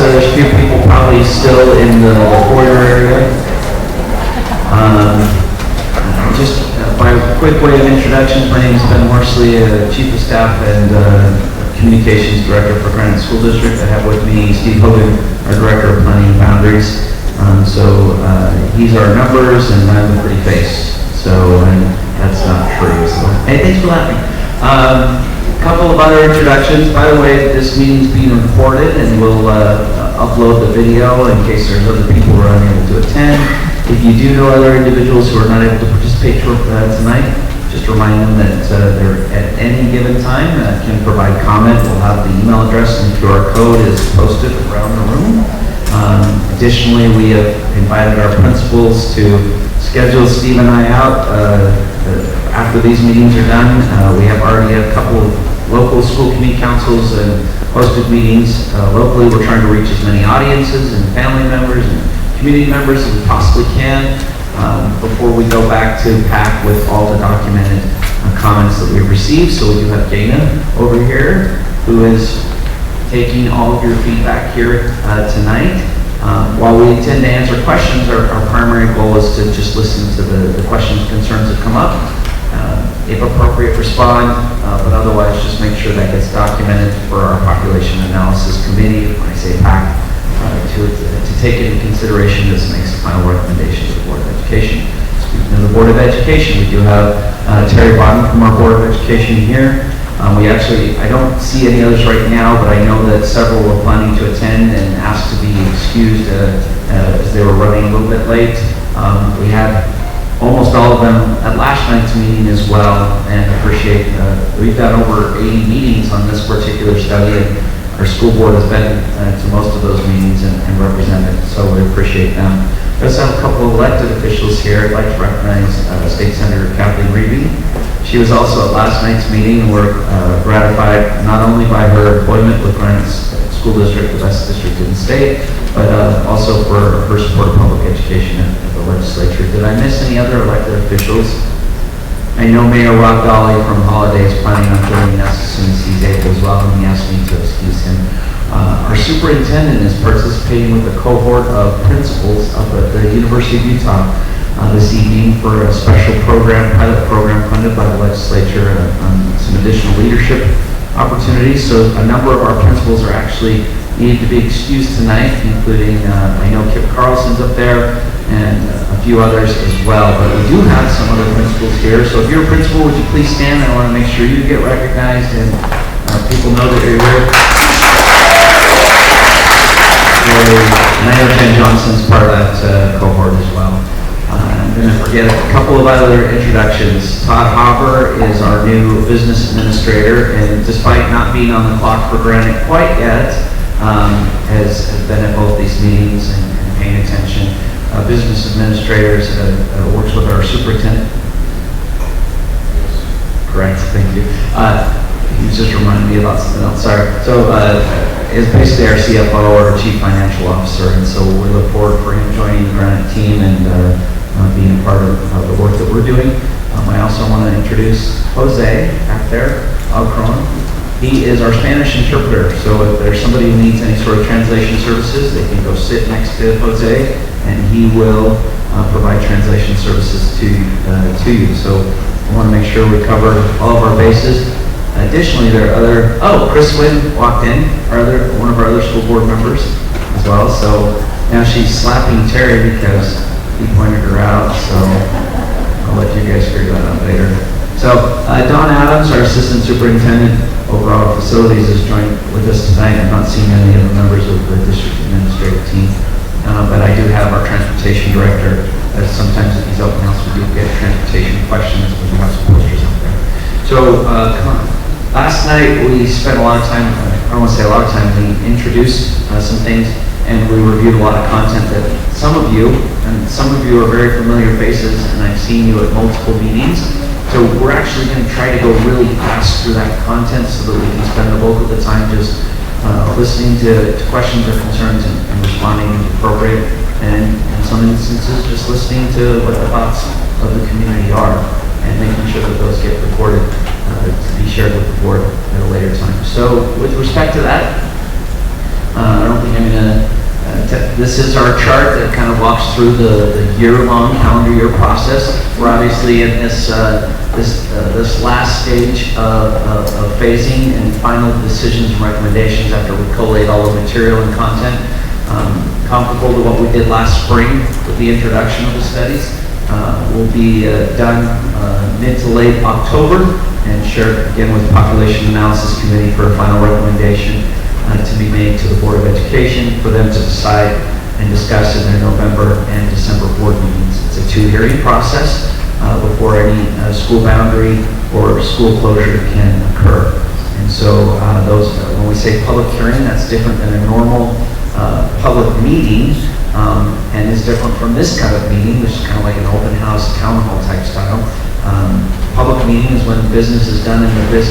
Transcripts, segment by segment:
there's a few people probably still in the foyer area. Just by a quick way of introduction, my name is Ben Horsley, Chief of Staff and Communications Director for Granite School District. I have with me Steve Hogan, our Director of Planning and Boundaries. These are numbers and I'm a pretty face. And that's not true. So, hey, thanks for laughing. A couple of other introductions. By the way, this meeting's being recorded and we'll upload the video in case there's other people who are unable to attend. If you do know other individuals who are not able to participate tonight, just remind them that they're at any given time can provide comment. We'll have the email address and QR code is posted around the room. Additionally, we have invited our principals to schedule Steve and I out after these meetings are done. We have already had a couple of local school committee councils and hosted meetings. Locally, we're trying to reach as many audiences and family members and community members as we possibly can before we go back to PAC with all the documented comments that we've received. So we do have Dana over here who is taking all of your feedback here tonight. While we intend to answer questions, our primary goal is to just listen to the questions and concerns that come up. If appropriate, respond, but otherwise just make sure that gets documented for our population analysis committee, when I say PAC, to take into consideration this makes the final recommendation to the Board of Education. Speaking of the Board of Education, we do have Terry Bodden from our Board of Education here. I don't see any others right now, but I know that several were planning to attend and asked to be excused as they were running a little bit late. We had almost all of them at last night's meeting as well, and appreciate, we've done over 80 meetings on this particular study, and our school board has been to most of those meetings and represented, so we appreciate them. We also have a couple of elected officials here. I'd like to recognize State Senator Kathleen Reevy. She was also at last night's meeting and we're gratified not only by her employment with Granite School District, the best district in the state, but also for her support of public education at the legislature. Did I miss any other elected officials? I know Mayor Rob Dolly from Holiday is planning on joining us as soon as he's able as well, and he asked me to excuse him. Our superintendent is participating with a cohort of principals up at the University of Utah this evening for a special program, pilot program funded by the legislature on some additional leadership opportunities. So a number of our principals are actually needed to be excused tonight, including I know Kip Carlson's up there and a few others as well. But we do have some other principals here. So if you're a principal, would you please stand? I want to make sure you get recognized and people know that you're here. And I know Jen Johnson's part of that cohort as well. I'm going to forget a couple of other introductions. Todd Hopper is our new business administrator, and despite not being on the clock for Granite quite yet, has been at both these meetings and paying attention. Business administrators works with our superintendent. Correct, thank you. He just reminded me about something else. Sorry. So is basically our CFO or Chief Financial Officer, and so we look forward for him joining the Granite team and being a part of the work that we're doing. I also want to introduce Jose back there, Alcron. He is our Spanish interpreter, so if there's somebody who needs any sort of translation services, they can go sit next to Jose, and he will provide translation services to you. So I want to make sure we cover all of our bases. Additionally, there are Chris Wynn walked in, one of our other school board members as well. So now she's slapping Terry because he pointed her out, so I'll let you guys figure that out later. So Don Adams, our assistant superintendent over our facilities, is joined with us tonight. I'm not seeing any of the members of the district administrative team, but I do have our transportation director. Sometimes at these open houses we do get transportation questions when we have some posters out there. So come on. Last night we spent a lot of time, I don't want to say a lot of time, we introduced some things and we reviewed a lot of content that some of you are very familiar faces, and I've seen you at multiple meetings. So we're actually going to try to go really fast through that content so that we can spend the bulk of the time just listening to questions or concerns and responding as appropriate, and in some instances just listening to what the thoughts of the community are and making sure that those get recorded to be shared with the board at a later time. So with respect to that, I don't think I'm going to This is our chart that kind of walks through the year-long calendar year process. We're obviously in this last stage of phasing and final decisions and recommendations after we collate all the material and content. Comparable to what we did last spring with the introduction of the studies. Will be done mid to late October and shared again with the Population Analysis Committee for a final recommendation to be made to the Board of Education for them to decide and discuss in their November and December board meetings. It's a 2-hearing process before any school boundary or school closure can occur. And so when we say public hearing, that's different than a normal public meeting, and is different from this kind of meeting, which is kind of like an open house, town hall type style. Public meeting is when business is done in the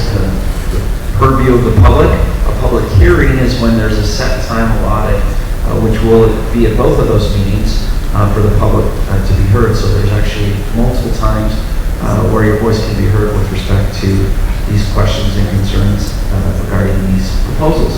purview of the public. A public hearing is when there's a set time allotted, which will be at both of those meetings for the public to be heard. So there's actually multiple times where your voice can be heard with respect to these questions and concerns regarding these proposals.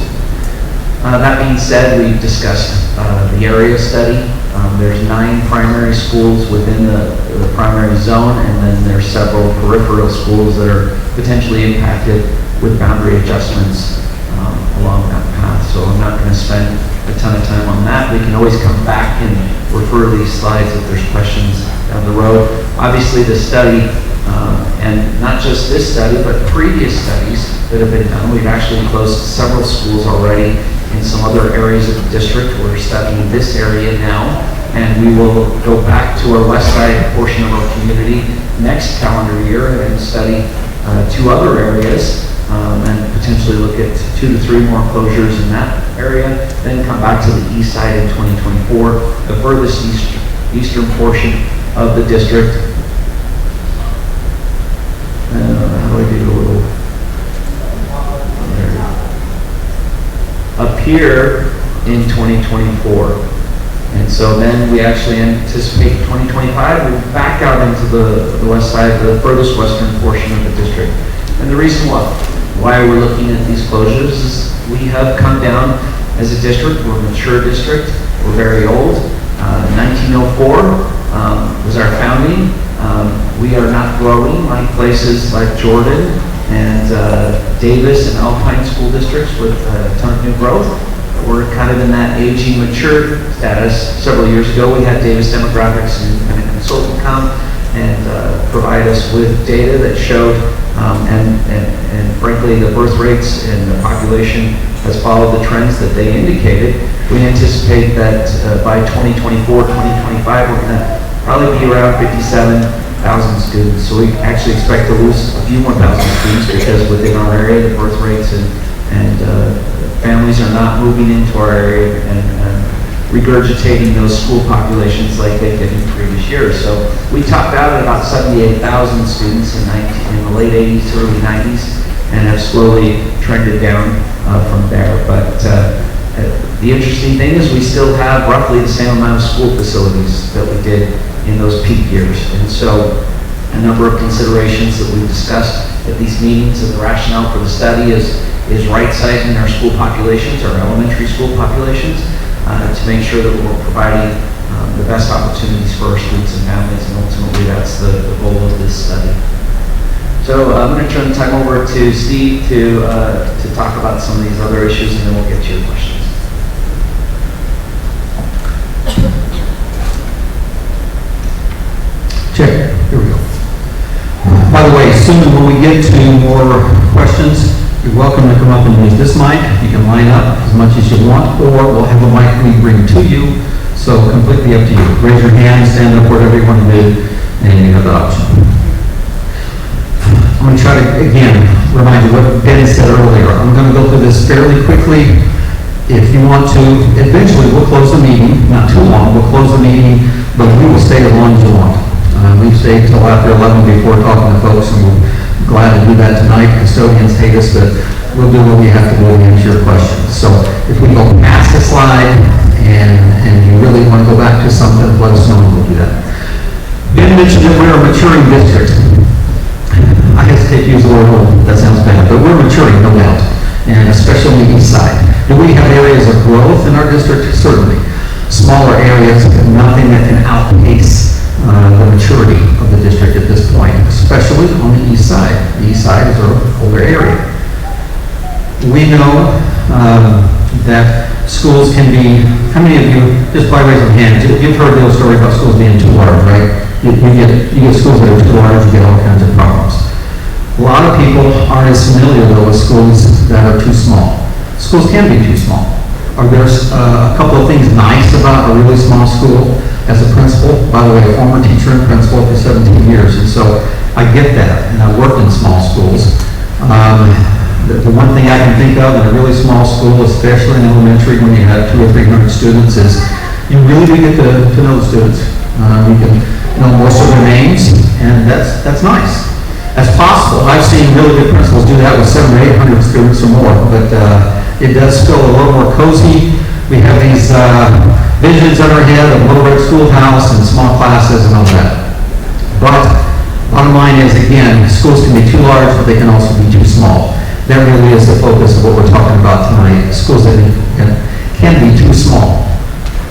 That being said, we've discussed the area study. There's 9 primary schools within the primary zone, and then there's several peripheral schools that are potentially impacted with boundary adjustments along that path. So I'm not going to spend a ton of time on that. We can always come back and refer these slides if there's questions down the road. Obviously, the study, and not just this study, but previous studies that have been done. We've actually closed several schools already in some other areas of the district. We're studying this area now, and we will go back to our west side portion of our community next calendar year and study 2 other areas, and potentially look at 2 to 3 more closures in that area, then come back to the east side in 2024, the furthest eastern portion of the district. How do I do a little? Up here in 2024. And so then we actually anticipate 2025, we'll back out into the west side, the furthest western portion of the district. And the reason why we're looking at these closures is we have come down as a district. We're a mature district. We're very old. 1904 was our founding. We are not growing like places like Jordan and Davis and Alpine school districts with a ton of new growth. We're kind of in that aging, mature status. Several years ago, we had Davis Demographics and a consultant come and provide us with data that showed, and frankly, the birth rates and the population has followed the trends that they indicated. We anticipate that by 2024, 2025, we're going to probably be around 57,000 students. So we actually expect to lose a few more thousand students because within our area, the birth rates and families are not moving into our area and regurgitating those school populations like they did in previous years. So we topped out at about 78,000 students in the late 80s, early 90s, and have slowly trended down from there. But the interesting thing is we still have roughly the same amount of school facilities that we did in those peak years. And so a number of considerations that we've discussed at these meetings, and the rationale for the study is right-sizing our school populations, our elementary school populations, to make sure that we're providing the best opportunities for our students and families, and ultimately that's the goal of this study. So I'm going to turn the time over to Steve to talk about some of these other issues, and then we'll get to your questions. Check. Here we go. By the way, soon when we get to more questions, you're welcome to come up and use this mic. You can line up as much as you want, or we'll have a mic we bring to you. So completely up to you. Raise your hand, stand up, whatever you want to do, and you have the option. I'm going to try to, again, remind you what Ben said earlier. I'm going to go through this fairly quickly. If you want to, eventually we'll close the meeting. Not too long, we'll close the meeting, but we will stay as long as you want. We've stayed till after 11 before talking to folks, and we're glad to do that tonight. Custodians hate us, but we'll do what we have to do to answer your questions. So if we go past the slide and you really want to go back to something, let us know and we'll do that. Ben mentioned that we're a maturing district. I hesitate to use the word old, that sounds bad, but we're maturing, no doubt, and especially on the east side. Do we have areas of growth in our district? Certainly. especially on the east side. The east side is our older area. We know that schools can be, how many of you, just by raise of hands, you've heard those stories about schools being too large, right? You get schools that are too large, you get all kinds of problems. A lot of people aren't as familiar though with schools that are too small. Schools can be too small. There's a couple of things nice about a really small school. As a principal, by the way, a former teacher and principal for 17 years, and so I get that, and I worked in small schools. The one thing I can think of in a really small school, especially in elementary when you have 200 or 300 students, is you really do get to know the students. You can know most of their names, and that's nice. As possible, I've seen really good principals do that with 700 or 800 students or more, but it does feel a little more cozy. We have these visions in our head of little red schoolhouse and small classes and all that. But bottom line is, again, schools can be too large, but they can also be too small. That really is the focus of what we're talking about tonight. Schools that can be too small.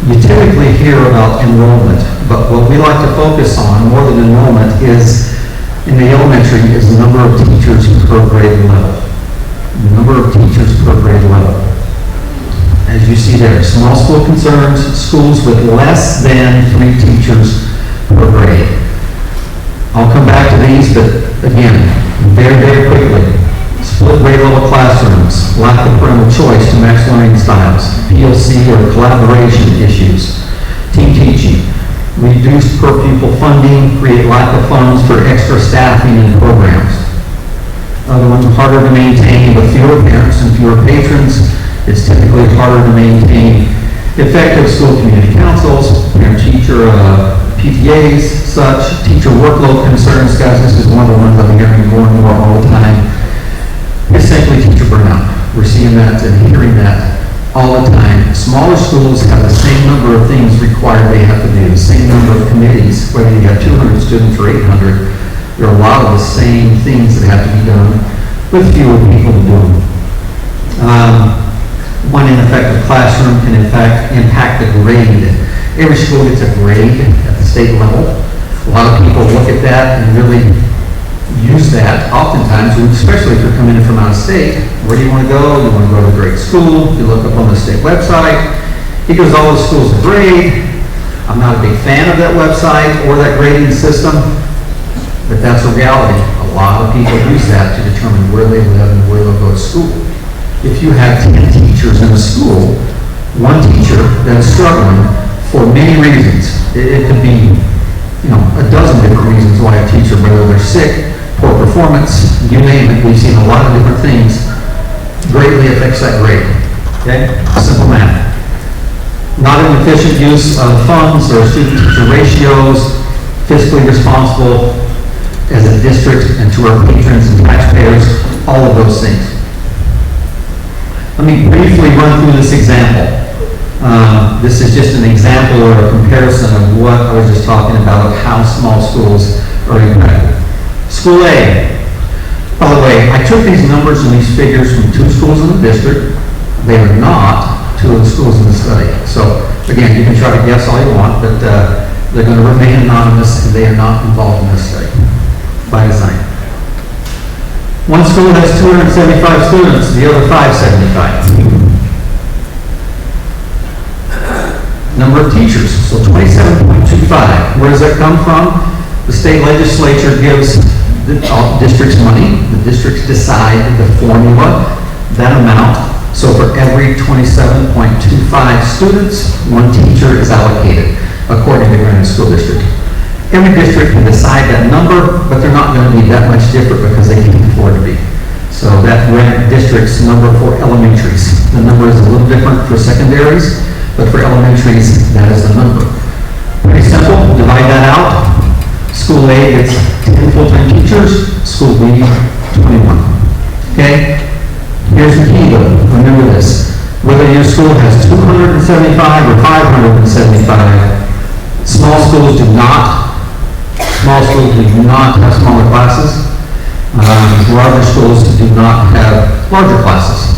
You typically hear about enrollment, but what we like to focus on more than enrollment is, in the elementary, is the number of teachers per grade level. The number of teachers per grade level. As you see there, small school concerns, schools with less than 3 teachers per grade. I'll come back to these, but again, very, very quickly. Split grade level classrooms, lack of parental choice to match learning styles, PLC or collaboration issues, team teaching, reduced per pupil funding, create lack of funds for extra staffing and programs. Other ones are harder to maintain with fewer parents and fewer patrons. It's typically harder to maintain effective school community councils, parent-teacher PTAs, such. Teacher workload concerns, guys, this is one of the ones I'm hearing more and more all the time. It's simply teacher burnout. We're seeing that and hearing that all the time. Smaller schools have the same number of things required they have to do, the same number of committees, whether you have 200 students or 800. There are a lot of the same things that have to be done with fewer people to do them. One ineffective classroom can in fact impact the grade. Every school gets a grade at the state level. A lot of people look at that and really use that oftentimes, especially if you're coming in from out of state. Where do you want to go? You want to go to a great school. You look up on the state website. It goes, all the schools are great. I'm not a big fan of that website or that grading system, but that's a reality. A lot of people use that to determine where they live and where they'll go to school. If you have 10 teachers in a school, one teacher that is struggling for many reasons, it could be, a dozen different reasons why a teacher, whether they're sick, poor performance, you name it, we've seen a lot of different things, greatly affects that grade. Okay? Simple math. Not an efficient use of funds or student-teacher ratios, fiscally responsible as a district and to our patrons and taxpayers, all of those things. Let me briefly run through this example. This is just an example or a comparison of what I was just talking about, of how small schools are impacted. School A. By the way, I took these numbers and these figures from 2 schools in the district. They are not 2 of the schools in the study. So again, you can try to guess all you want, but they're going to remain anonymous and they are not involved in this study by design. One school has 275 students, the other 575. Number of teachers, so 27.25. Where does that come from? The state legislature gives the districts money. The districts decide the formula, that amount. So for every 27.25 students, 1 teacher is allocated, according to Granite School District. Every district can decide that number, but they're not going to be that much different because they can't afford to be. So that Granite District's number for elementaries. The number is a little different for secondaries, but for elementaries, that is the number. Pretty simple, divide that out. School A gets 10 full-time teachers, school B, 21. Okay? Here's the key though, remember this. Whether your school has 275 or 575, small schools do not have smaller classes. Larger schools do not have larger classes.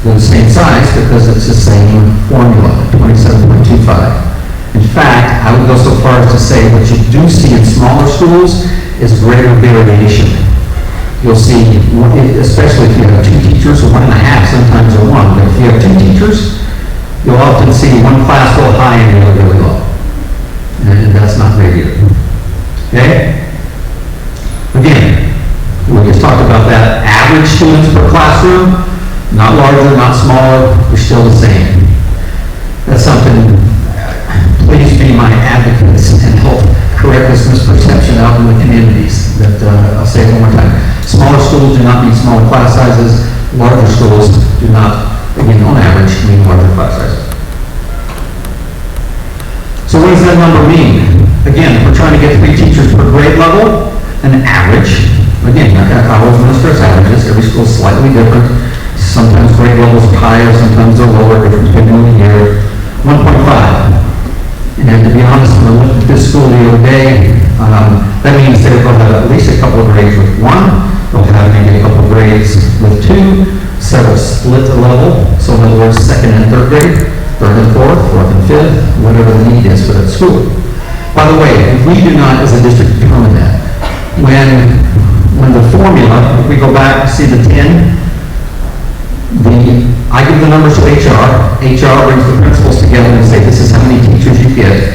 They're the same size because it's the same formula, 27.25. In fact, I would go so far as to say what you do see in smaller schools is greater variation. You'll see, especially if you have two teachers, or 1.5, sometimes or 1, but if you have two teachers, you'll often see one class real high and the other really low. And that's not very good. Okay? Again, we just talked about that. Average students per classroom, not larger, not smaller, they're still the same. That's something, please be my advocates and help correct this misperception out in the communities. That I'll say it one more time. Smaller schools do not mean smaller class sizes. Larger schools do not, again, on average, mean larger class sizes. So what does that number mean? Again, if we're trying to get 3 teachers per grade level, an average, again, I always want to stress averages. Every school is slightly different. Sometimes grade levels are higher, sometimes they're lower, depending on the year. 1.5. And to be honest, when I looked at this school the other day, that means they'll have at least a couple of grades with 1, they'll have maybe a couple of grades with 2, several split level, so in other words, 2nd and 3rd grade, 3rd and 4th, 4th and 5th, whatever the need is for that school. By the way, we do not, as a district, determine that. When the formula, if we go back, see the 10, I give the numbers to HR. HR brings the principals together and say, this is how many teachers you get.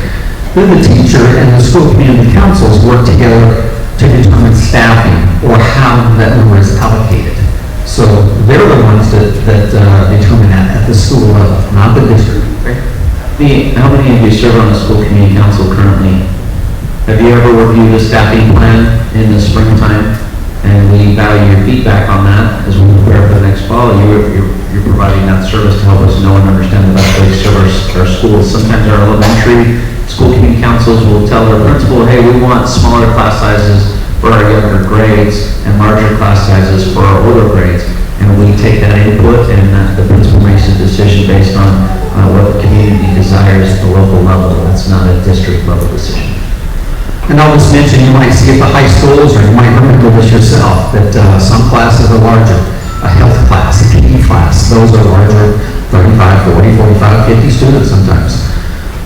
Then the teacher and the school community councils work together to determine staffing or how that number is allocated. So they're the ones that determine that at the school level, not the district. How many of you serve on the school community council currently? Have you ever reviewed a staffing plan in the springtime? And we value your feedback on that as we prepare for the next fall. You're providing that service to help us know and understand the best way to serve our schools. Sometimes our elementary school community councils will tell their principal, hey, we want smaller class sizes for our younger grades and larger class sizes for our older grades. And we take that input and the principal makes a decision based on what the community desires at the local level. That's not a district level decision. And I'll just mention, you might see at the high schools, or you might remember this yourself, that some classes are larger. A health class, a PE class, those are larger, 35, 40, 45, 50 students sometimes.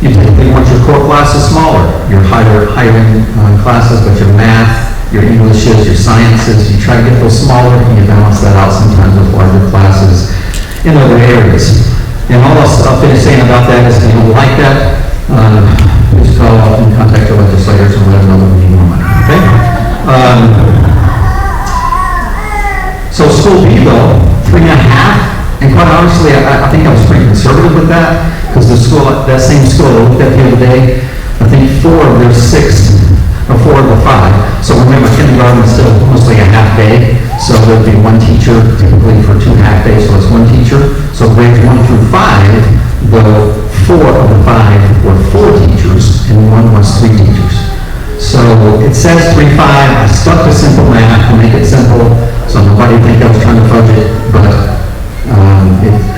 You typically want your core classes smaller. Your higher end classes, but your math, your Englishes, your sciences, you try to get those smaller, and you balance that out sometimes with larger classes in other areas. And all I'll finish saying about that is, if you don't like that, please call and contact your legislators and let them know that we need more money. Okay? So school B though, 3.5, and quite honestly, I think I was pretty conservative with that, because the school, that same school I looked at the other day, I think 4 of their 6, or 4 of the 5. So remember, kindergarten is still mostly a half day, so there'd be 1 teacher typically for 2 half days, so it's 1 teacher. So grades 1 through 5, though 4 of the 5 were 4 teachers, and 1 was 3 teachers. So it says 3.5. I stuck to simple math to make it simple, so nobody think I was trying to fudge it, but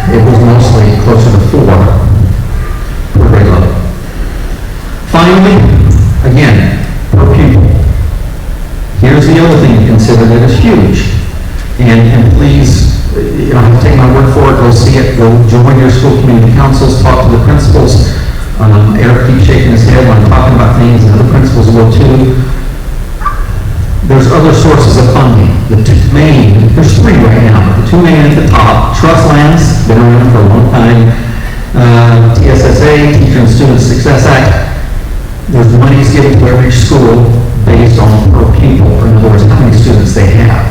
it was mostly closer to 4 per grade level. Finally, again, per pupil. Here's the other thing to consider that is huge, and please, you don't have to take my word for it, go see it, go join your school community councils, talk to the principals. Eric keeps shaking his head when I'm talking about things, and other principals will too. There's other sources of funding. The 2 main, there's 3 right now, but the 2 main at the top, trust lands, been around for a long time, TSSA, Teacher and Student Success Act. There's monies given to every school based on per pupil, or in other words, how many students they have.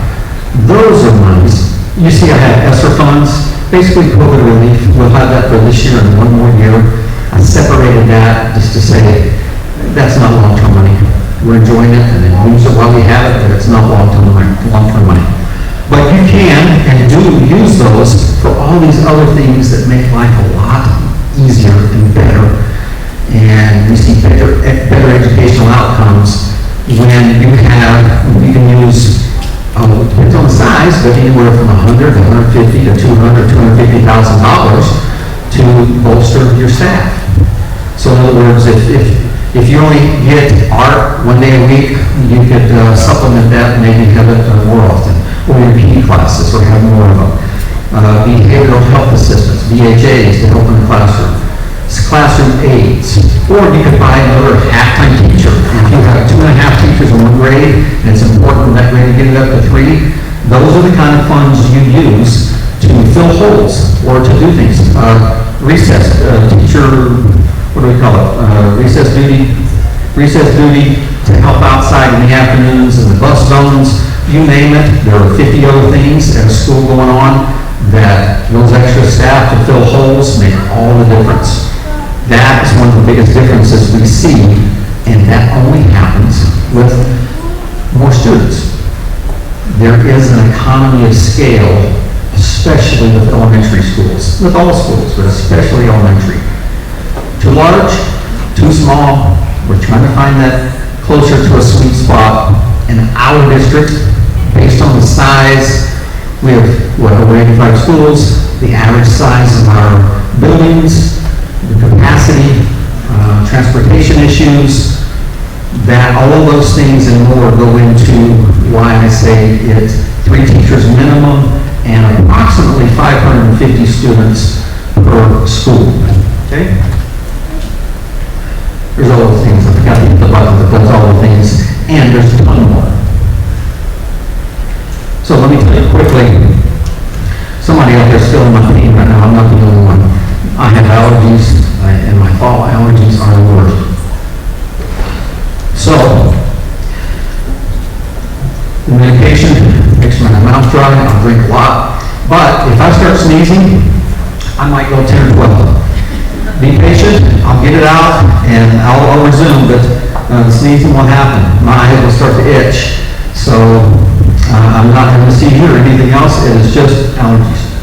Those are monies. You see I have ESSER funds, basically COVID relief. We'll have that for this year and 1 more year. I separated that just to say that's not long-term money. We're enjoying it and then use it while we have it, but it's not long-term money. But you can and do use those for all these other things that make life a lot easier and better. And we see better educational outcomes when you can use, depends on the size, but anywhere from $100 to $150 to $200, $250,000 to bolster your staff. So in other words, if you only get art 1 day a week, you could supplement that and maybe have it more often. Or your PE classes, or have more of them. Behavioral health assistants, BHAs, to help in the classroom. Classroom aides, Or you could buy another half-time teacher. If you have 2.5 teachers in one grade, and it's important in that grade to get it up to 3, those are the kind of funds you use to fill holes or to do things. Recess, teacher, what do we call it? Recess duty to help outside in the afternoons and the bus zones, you name it. There are 50 other things at a school going on that those extra staff to fill holes make all the difference. That is one of the biggest differences we see, and that only happens with more students. There is an economy of scale, especially with elementary schools, with all schools, but especially elementary. Too large, too small, we're trying to find that closer to a sweet spot. In our district, based on the size, we have, over 85 schools, the average size of our buildings, the capacity, transportation issues, that all of those things and more go into why I say it's 3 teachers minimum and approximately 550 students per school. Okay? There's all the things, I forgot to hit the button that does all the things, and there's a ton more. So let me tell you quickly, somebody out there still in my pain right now, I'm not the only one. I have allergies, and my fall allergies are the worst. So, the medication makes my mouth dry, I'll drink a lot, but if I start sneezing, I might go 10 or 12. Be patient, I'll get it out, and I'll resume, but the sneezing will happen. My head will start to itch, so I'm not having a seizure or anything else, it is just allergies.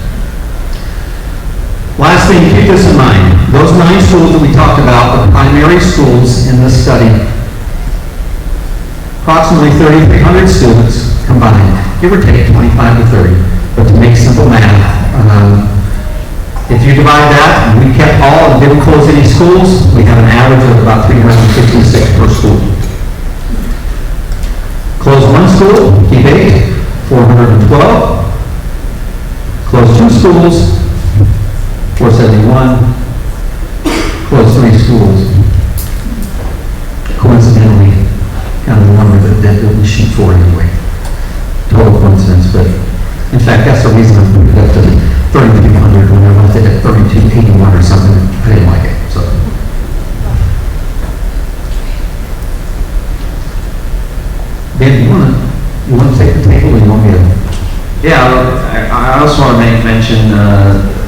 Last thing, keep this in mind. Those 9 schools that we talked about are primary schools in this study. Approximately 3,300 students combined, give or take 25 to 30. But to make simple math, if you divide that, and we kept all and didn't close any schools, we have an average of about 356 per school. Close 1 school, keep 8, 412. Close 2 schools, 471, close 3 schools. Coincidentally, kind of the number that we shoot for anyway. Total coincidence, but in fact, that's the reason I moved it up to 3,300 when I left it at 3,281 or something. I didn't like it, so. Ben, you want to take the table, or you want me to? Yeah, I also want to mention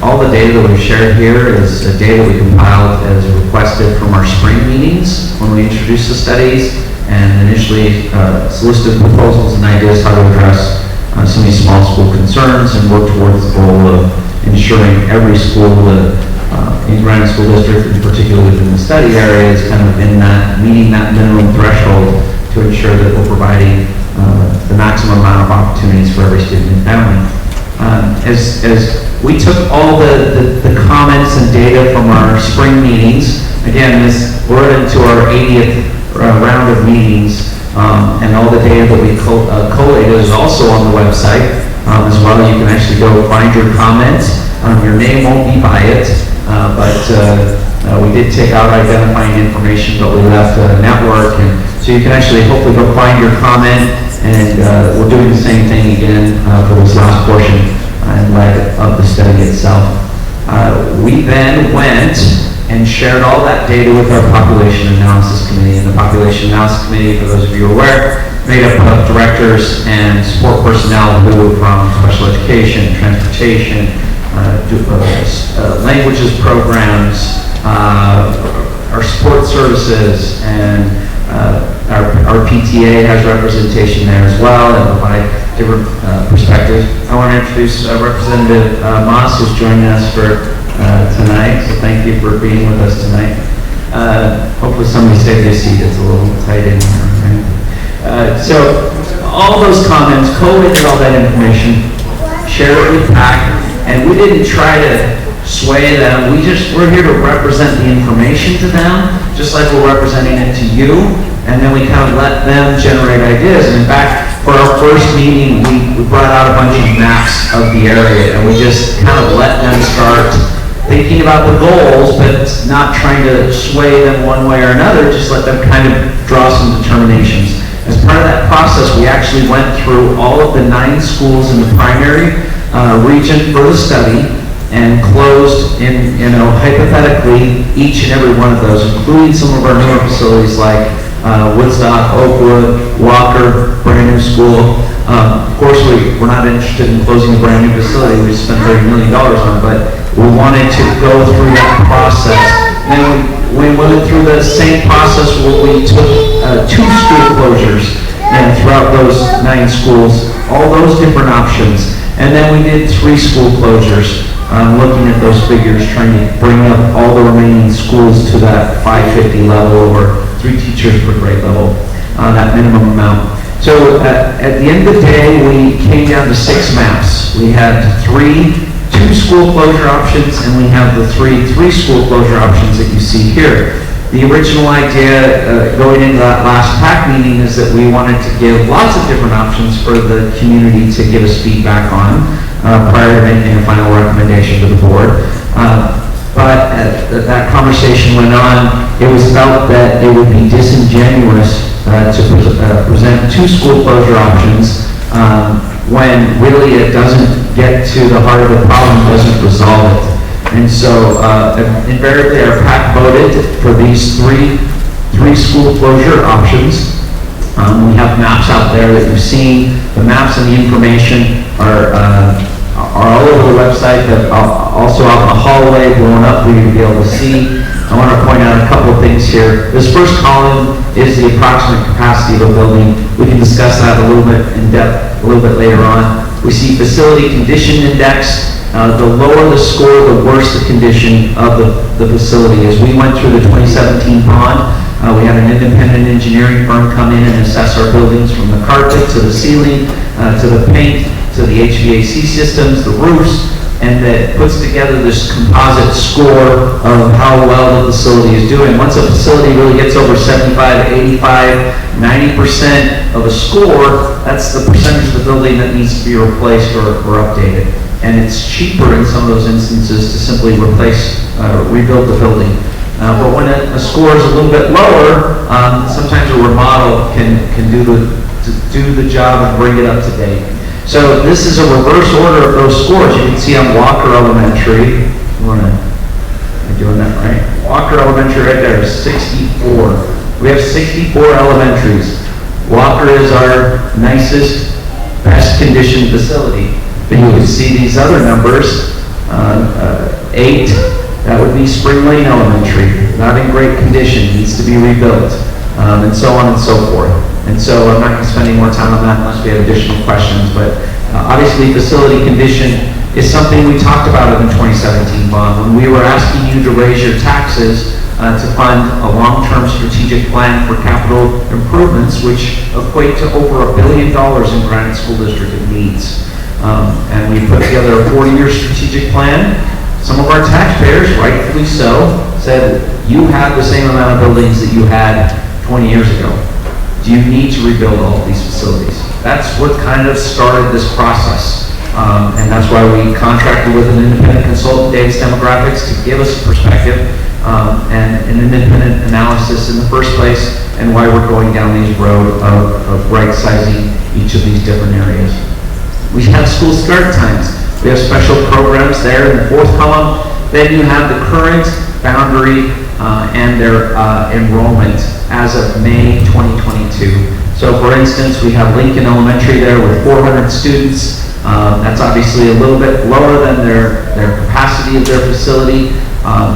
all the data that we've shared here is data we compiled as requested from our spring meetings when we introduced the studies and initially solicited proposals and ideas how to address some of these small school concerns and work towards the goal of ensuring every school in Grand School District, and particularly within the study area, is kind of in that, meeting that minimum threshold to ensure that we're providing the maximum amount of opportunities for every student and family. As we took all the comments and data from our spring meetings, again, we're into our 80th round of meetings, and all the data that we collated is also on the website as well. You can actually go find your comments. Your name won't be by it, but we did take out identifying information, but we left a network, and so you can actually hopefully go find your comment. And we're doing the same thing again for this last portion in light of the study itself. We then went and shared all that data with our population analysis committee. And the population analysis committee, for those of you who are aware, made up of directors and support personnel who from special education, transportation, languages programs, our support services, and our PTA has representation there as well and provide different perspectives. I want to introduce Representative Moss, who's joining us for tonight. So thank you for being with us tonight. Hopefully somebody stayed their seat. It's a little tight in here. Right? So all those comments, collated all that information, shared it with PAC, and we didn't try to sway them. We're here to represent the information to them, just like we're representing it to you, and then we kind of let them generate ideas. And in fact, for our first meeting, we brought out a bunch of maps of the area, and we just kind of let them start thinking about the goals, but not trying to sway them one way or another, just let them kind of draw some determinations. As part of that process, we actually went through all of the 9 schools in the primary region for the study and closed in, hypothetically, each and every one of those, including some of our newer facilities like Woodstock, Oakwood, Walker, brand new school. Of course, we're not interested in closing a brand new facility. We spent $30 million on it, but we wanted to go through that process. And we went through the same process where we took 2 school closures and throughout those 9 schools, all those different options. And then we did 3 school closures, looking at those figures, trying to bring up all the remaining schools to that 550 level or 3 teachers per grade level, that minimum amount. So at the end of the day, we came down to 6 maps. We had 2 school closure options, and we have the 3 school closure options that you see here. The original idea going into that last PAC meeting is that we wanted to give lots of different options for the community to give us feedback on prior to making a final recommendation to the board. But as that conversation went on, it was felt that it would be disingenuous to present 2 school closure options when really it doesn't get to the heart of the problem, doesn't resolve it. And so invariably our PAC voted for these three school closure options. We have maps out there that you've seen. The maps and the information are all over the website, but also out in the hallway, blowing up for you to be able to see. I want to point out a couple of things here. This first column is the approximate capacity of a building. We can discuss that a little bit in depth a little bit later on. We see facility condition index. The lower the score, the worse the condition of the facility is. We went through the 2017 bond. We had an independent engineering firm come in and assess our buildings from the carpet to the ceiling, to the paint, to the HVAC systems, the roofs, and that puts together this composite score of how well the facility is doing. Once a facility really gets over 75, 85, 90% of a score, that's the percentage of the building that needs to be replaced or updated. And it's cheaper in some of those instances to simply rebuild the building. But when a score is a little bit lower, sometimes a remodel can do the job and bring it up to date. So this is a reverse order of those scores. You can see on Walker Elementary, am I doing that right? Walker Elementary right there is 64. We have 64 elementaries. Walker is our nicest, best conditioned facility. But you can see these other numbers, 8, that would be Spring Lane Elementary, not in great condition, needs to be rebuilt, and so on and so forth. And so I'm not going to spend any more time on that unless we have additional questions, but obviously facility condition is something we talked about in the 2017 bond. When we were asking you to raise your taxes to fund a long-term strategic plan for capital improvements, which equate to over $1 billion in Granite School District needs. And we put together a 40-year strategic plan. Some of our taxpayers, rightfully so, said, you have the same amount of buildings that you had 20 years ago. Do you need to rebuild all of these facilities? That's what kind of started this process. And that's why we contracted with an independent consultant, Davis Demographics, to give us a perspective and an independent analysis in the first place, and why we're going down these road of right-sizing each of these different areas. We have school start times. We have special programs there in the 4th column. Then you have the current boundary and their enrollment as of May 2022. So for instance, we have Lincoln Elementary there with 400 students. That's obviously a little bit lower than their capacity of their facility.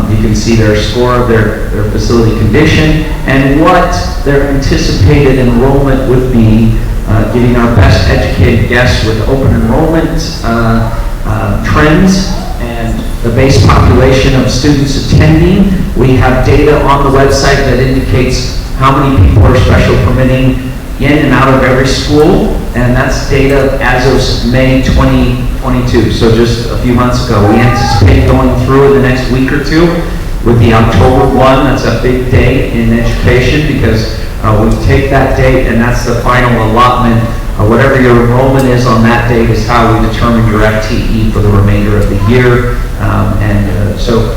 You can see their score of their facility condition and what their anticipated enrollment would be, giving our best educated guess with open enrollment trends and the base population of students attending. We have data on the website that indicates how many people are special permitting in and out of every school, and that's data as of May 2022, so just a few months ago. We anticipate going through in the next week or two with the October 1, that's a big day in education because we take that date and that's the final allotment Whatever your enrollment is on that date is how we determine your FTE for the remainder of the year. So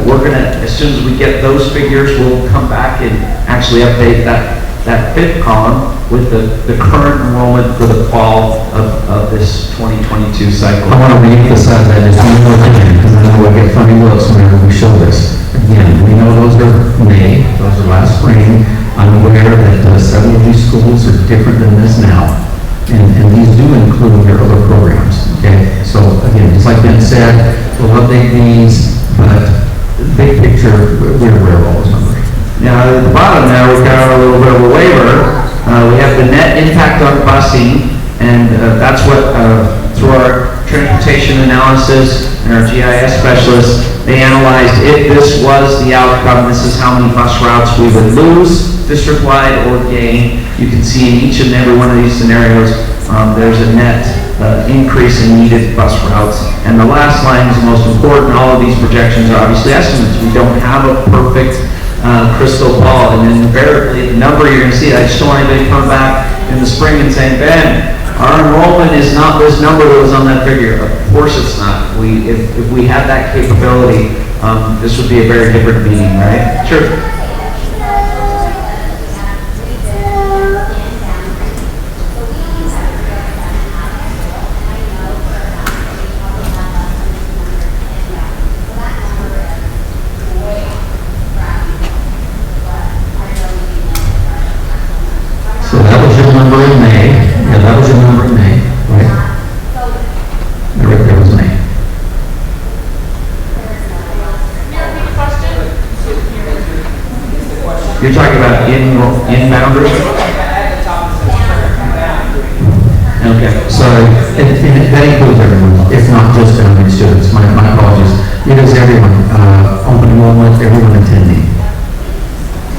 we're going to, as soon as we get those figures, we'll come back and actually update that fifth column with the current enrollment for the fall of this 2022 cycle. I want to reemphasize that just one more time, because I know we'll get funny looks whenever we show this. Again, we know those are May, those are last spring. I'm aware that several of these schools are different than this now. And these do include your other programs, okay? So again, just like Ben said, we'll update these, but big picture, we're aware of all those numbers. Now, at the bottom there, we've got a little bit of a waiver. We have the net impact on busing, and that's what, through our transportation analysis and our GIS specialists, they analyzed if this was the outcome, this is how many bus routes we would lose district-wide or gain. You can see in each and every one of these scenarios, there's a net increase in needed bus routes. And the last line is the most important. All of these projections are obviously estimates. We don't have a perfect crystal ball, and invariably the number you're going to see, I just don't want anybody to come back in the spring and saying, Ben, our enrollment is not this number that was on that figure. Of course it's not. If we had that capability, this would be a very different meeting, right? Sure. So that was your number in May. Yeah, that was your number in May, right? There was May. You're talking about inbounders? Okay. Sorry, that includes everyone, if not just founding students. My apologies. It is everyone, open enrollment, everyone attending.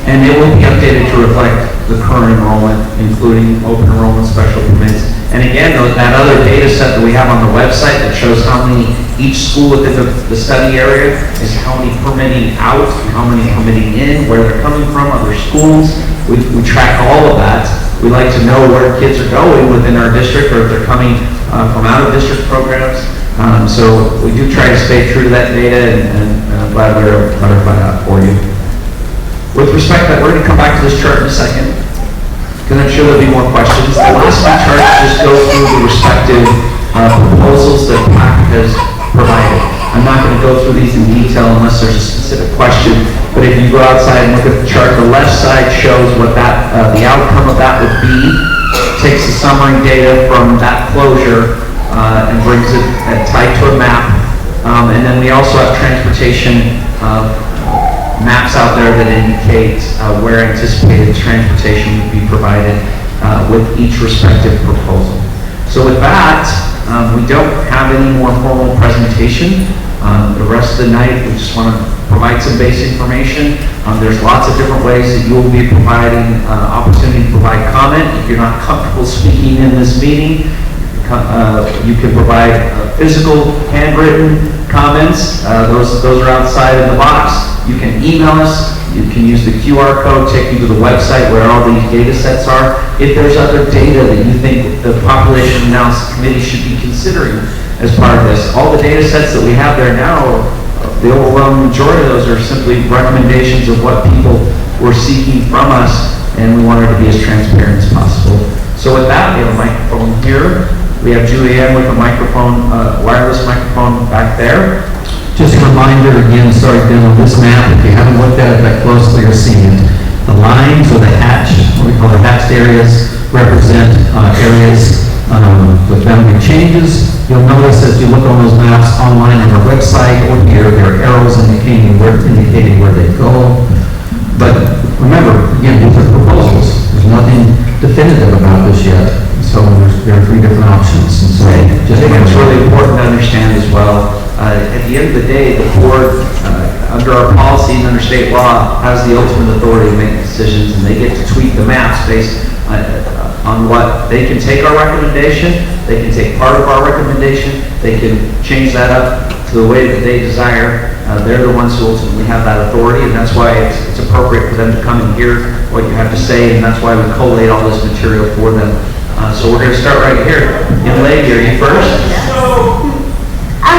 And it will be updated to reflect the current enrollment, including open enrollment special permits. And again, that other data set that we have on the website that shows how many each school within the study area is how many permitting out, how many permitting in, where they're coming from, other schools. We track all of that. We like to know where kids are going within our district, or if they're coming from out of district programs. So we do try to stay true to that data, and I'm glad we were able to clarify that for you. With respect to that, we're going to come back to this chart in a second, because I'm sure there'll be more questions. The last two charts just go through the respective proposals that PAC has provided. I'm not going to go through these in detail unless there's a specific question, but if you go outside and look at the chart, the left side shows what that the outcome of that would be. Takes the summary data from that closure and brings it tied to a map. And then we also have transportation maps out there that indicate where anticipated transportation would be provided with each respective proposal. So with that, we don't have any more formal presentation. The rest of the night, we just want to provide some base information. There's lots of different ways that you will be providing opportunity to provide comment. If you're not comfortable speaking in this meeting, you can provide physical, handwritten comments. Those are outside in the box. You can email us. You can use the QR code, take you to the website where all these data sets are. If there's other data that you think the Population Analysis Committee should be considering as part of this, all the data sets that we have there now, the overwhelming majority of those are simply recommendations of what people were seeking from us, and we wanted to be as transparent as possible. So with that, we have a microphone here. We have Julianne with a microphone, wireless microphone back there. Just a reminder again, sorry, Ben, on this map, if you haven't looked at it that closely or seen it, the lines or the hatched, what we call the hatched areas, represent areas with boundary changes. You'll notice as you look on those maps online on our website or here, there are arrows indicating where they go. But remember, again, these are proposals. There's nothing definitive about this yet. So there are three different options. And so I think it's really important to understand as well. At the end of the day, the board, under our policy and under state law, has the ultimate authority to make decisions, and they get to tweak the maps based on what they can take our recommendation, they can take part of our recommendation, they can change that up to the way that they desire. They're the ones who ultimately have that authority, and that's why it's appropriate for them to come and hear what you have to say, and that's why we collate all this material for them So we're going to start right here. Young lady, are you first? I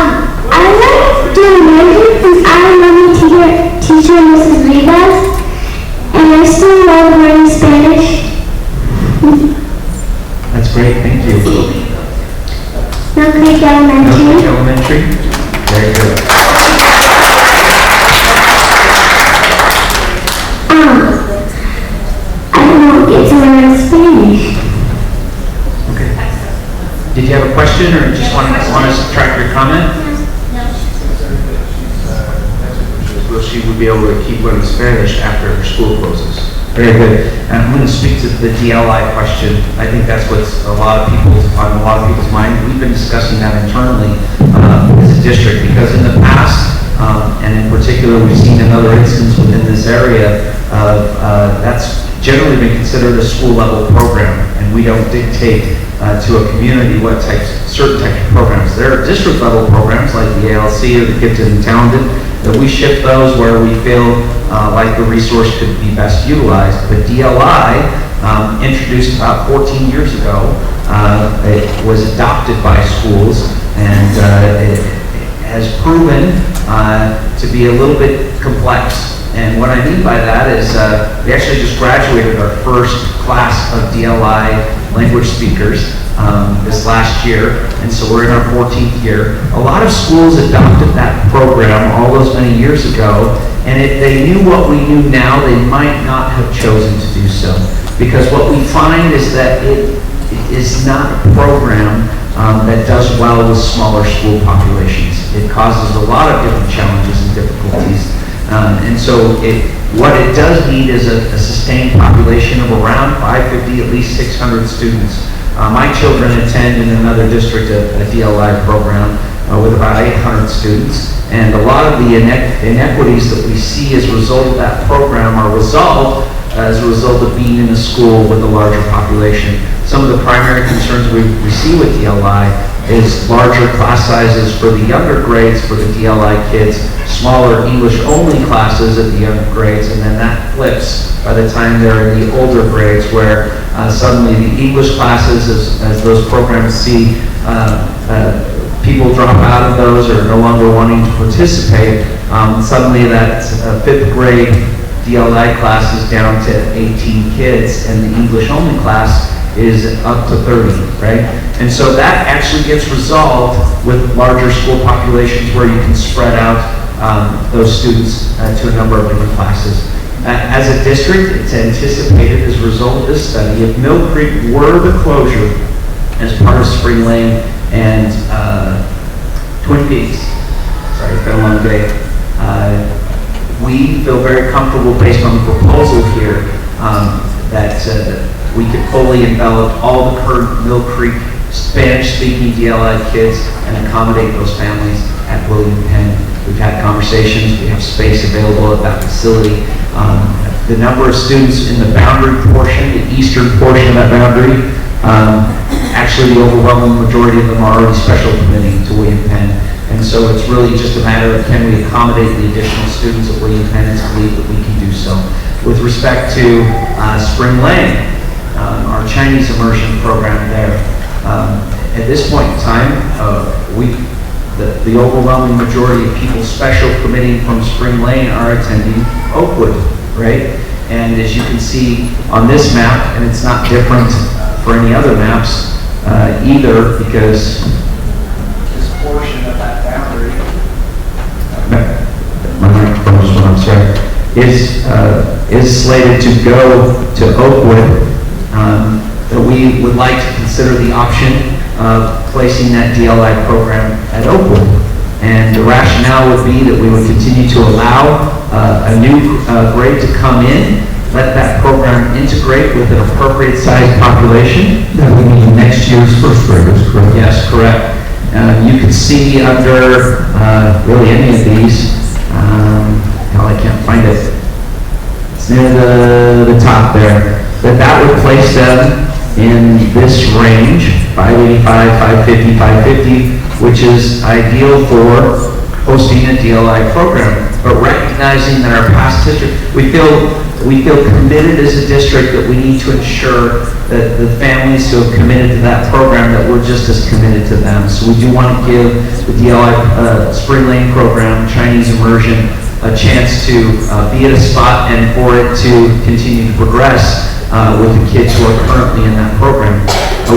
like doing music since I'm learning teacher Mrs. Rivas, and I still love learning Spanish. That's great, thank you. Mill Creek Elementary. Elementary. Very good. I don't get to learn Spanish. Okay. Did you have a question, or just want us to track your comment? Well, she would be able to keep learning Spanish after her school closes. Very good. And I'm going to speak to the DLI question. I think that's what's on a lot of people's mind. We've been discussing that internally as a district, because in the past, and in particular, we've seen another instance within this area of that's generally been considered a school level program, and we don't dictate to a community what certain types of programs. There are district level programs like the ALC or the Gifted and Talented that we shift those where we feel like the resource could be best utilized. But DLI, introduced about 14 years ago, it was adopted by schools, and it has proven to be a little bit complex. And what I mean by that is we actually just graduated our first class of DLI language speakers this last year, and so we're in our 14th year. A lot of schools adopted that program all those many years ago, and if they knew what we knew now, they might not have chosen to do so. Because what we find is that it is not a program that does well with smaller school populations. It causes a lot of different challenges and difficulties. And so what it does need is a sustained population of around 550, at least 600 students. My children attend in another district a DLI program with about 800 students. And a lot of the inequities that we see as a result of that program are resolved as a result of being in a school with a larger population. Some of the primary concerns we see with DLI is larger class sizes for the younger grades for the DLI kids, smaller English-only classes at the younger grades, and then that flips by the time they're in the older grades, where suddenly the English classes, as those programs see people drop out of those or no longer wanting to participate, suddenly that fifth grade DLI class is down to 18 kids, and the English-only class is up to 30, right? And so that actually gets resolved with larger school populations where you can spread out those students to a number of different classes. As a district, it's anticipated as a result of this study, if Mill Creek were the closure as part of Spring Lane and Twin Peaks, sorry, it's been a long day, we feel very comfortable based on the proposal here that we could fully envelop all the current Mill Creek Spanish-speaking DLI kids and accommodate those families at William Penn. We've had conversations, we have space available at that facility. The number of students in the boundary portion, the eastern portion of that boundary, actually the overwhelming majority of them are already special committing to William Penn. And so it's really just a matter of can we accommodate the additional students at William Penn, and believe that we can do so. With respect to Spring Lane, our Chinese immersion program there, at this point in time, the overwhelming majority of people special committing from Spring Lane are attending Oakwood, right? And as you can see on this map, and it's not different for any other maps either, because this portion of that boundary, my microphone just went, I'm sorry, is slated to go to Oakwood. That we would like to consider the option of placing that DLI program at Oakwood. And the rationale would be that we would continue to allow a new grade to come in, let that program integrate with an appropriate sized population. That would be next year's first graders, correct? Yes, correct. You can see under really any of these, I can't find it. It's near the top there. That would place them in this range, 585, 550, 550, which is ideal for hosting a DLI program. but recognizing that our past history, we feel committed as a district that we need to ensure that the families who have committed to that program, that we're just as committed to them. So we do want to give the DLI Spring Lane program, Chinese immersion, a chance to be at a spot and for it to continue to progress with the kids who are currently in that program.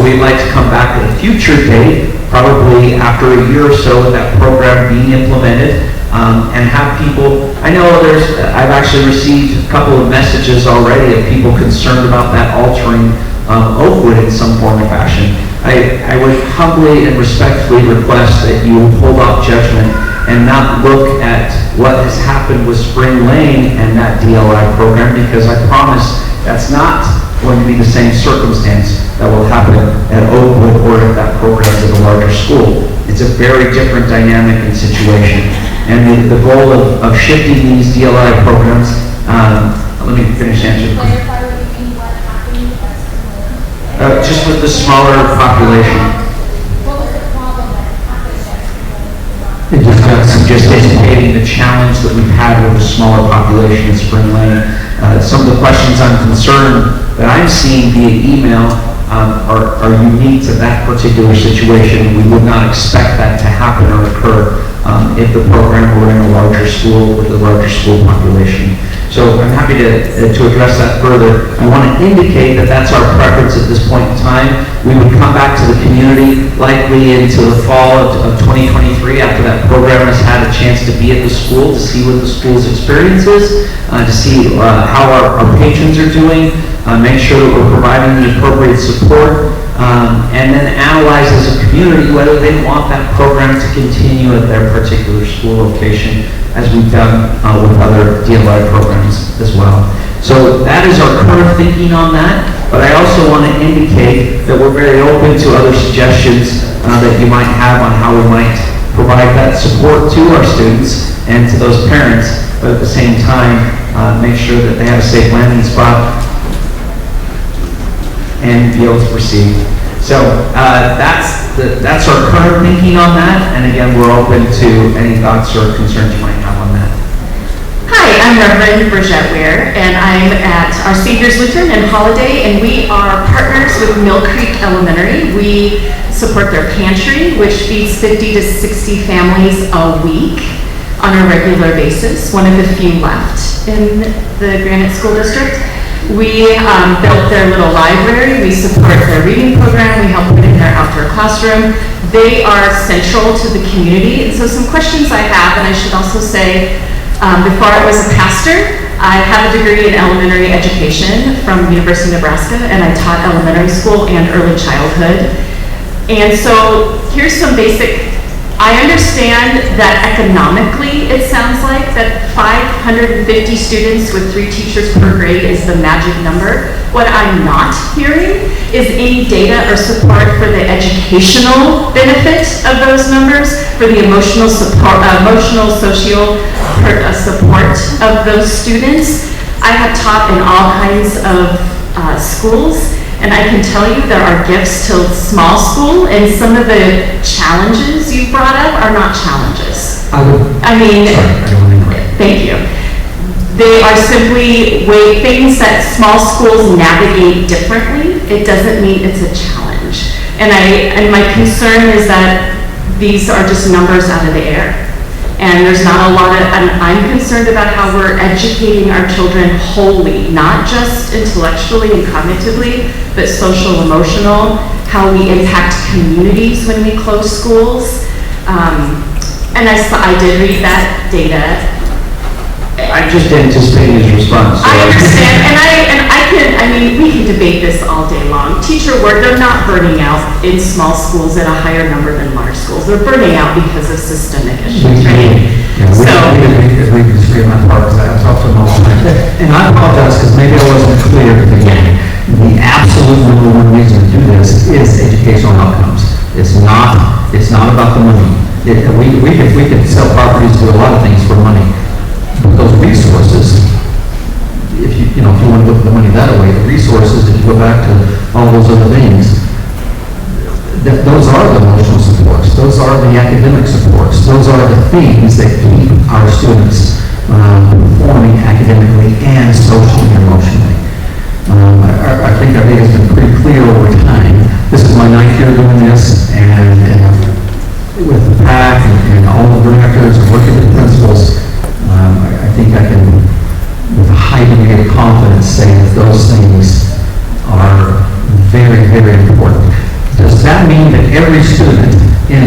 We'd like to come back at a future date, probably after a year or so with that program being implemented, and have people, I've actually received a couple of messages already of people concerned about that altering Oakwood in some form or fashion. I would humbly and respectfully request that you hold off judgment and not look at what has happened with Spring Lane and that DLI program, because I promise that's not going to be the same circumstance that will happen at Oakwood or if that program is at a larger school. It's a very different dynamic and situation. And the goal of shifting these DLI programs, let me finish answering. Clarify what you mean, what happened at Spring Lane? Just with the smaller population. What was the problem that happened at Spring Lane? It just got I'm just indicating the challenge that we've had with a smaller population in Spring Lane. Some of the questions I'm concerned that I'm seeing via email are unique to that particular situation. We would not expect that to happen or occur if the program were in a larger school with a larger school population. So I'm happy to address that further. I want to indicate that that's our preference at this point in time. We would come back to the community likely into the fall of 2023 after that program has had a chance to be at the school, to see what the school's experience is, to see how our patrons are doing, make sure that we're providing the appropriate support, and then analyze as a community whether they want that program to continue at their particular school location, as we've done with other DLI programs as well. So that is our current thinking on that, but I also want to indicate that we're very open to other suggestions that you might have on how we might provide that support to our students and to those parents, but at the same time, make sure that they have a safe landing spot and be able to proceed. So that's our current thinking on that, and again, we're open to any thoughts or concerns you might have on that. Hi, I'm Reverend Bridget Weir, and I'm at our Savior's Lutheran in Holiday, and we are partners with Mill Creek Elementary. We support their pantry, which feeds 50 to 60 families a week on a regular basis, one of the few left in the Granite School District. We built their little library, we support their reading program, we help put in their outdoor classroom. They are central to the community, and so some questions I have, and I should also say, before I was a pastor, I have a degree in elementary education from University of Nebraska, and I taught elementary school and early childhood. And so here's some basic, I understand that economically it sounds like that 550 students with 3 teachers per grade is the magic number. What I'm not hearing is any data or support for the educational benefit of those numbers, for the emotional support, social support of those students. I have taught in all kinds of schools, and I can tell you there are gifts to small school, and some of the challenges you brought up are not challenges. Thank you. They are simply things that small schools navigate differently. It doesn't mean it's a challenge. And my concern is that these are just numbers out of the air. And there's not a lot of, and I'm concerned about how we're educating our children wholly, not just intellectually and cognitively, but social, emotional, how we impact communities when we close schools. And I did read that data. I'm just anticipating his response. I understand, we can debate this all day long. Teacher work, they're not burning out in small schools at a higher number than large schools. They're burning out because of systemic issues, right? We disagree on that part, because I talked to them all the time. And I apologize, because maybe I wasn't clear at the beginning. The absolute number one reason to do this is educational outcomes. It's not about the money. We can sell properties, do a lot of things for money. But those resources, if you want to look at the money that way, the resources, if you go back to all those other things, those are the emotional supports, those are the academic supports, those are the things that keep our students performing academically and socially and emotionally. I think our data has been pretty clear over time. This is my 9th year doing this, and with the PAC and all the directors and working with the principals, I think I can, with a high degree of confidence, say that those things are very, very important. Does that mean that every student in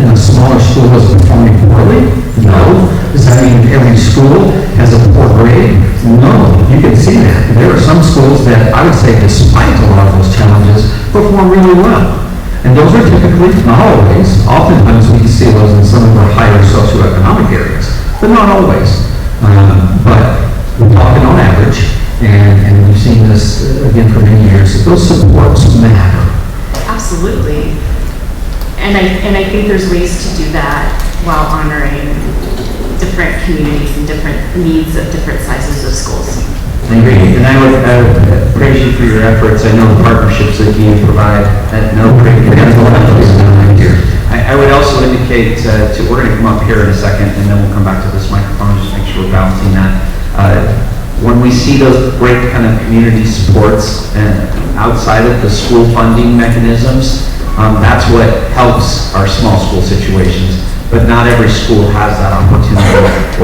a smaller school is performing poorly? No. Does that mean that every school has a poor grade? No. You can see that. There are some schools that I would say, despite a lot of those challenges, perform really well. And those are typically, not always, oftentimes we can see those in some of our higher socioeconomic areas, but not always. But we're talking on average, and we've seen this again for many years, that those supports matter. Absolutely. And I think there's ways to do that while honoring different communities and different needs of different sizes of schools. I agree, and I would praise you for your efforts. I know the partnerships that you provide at Mill Creek. I would also indicate, we're going to come up here in a second, and then we'll come back to this microphone, just make sure we're balancing that. When we see those great kind of community supports and outside of the school funding mechanisms, that's what helps our small school situations. But not every school has that opportunity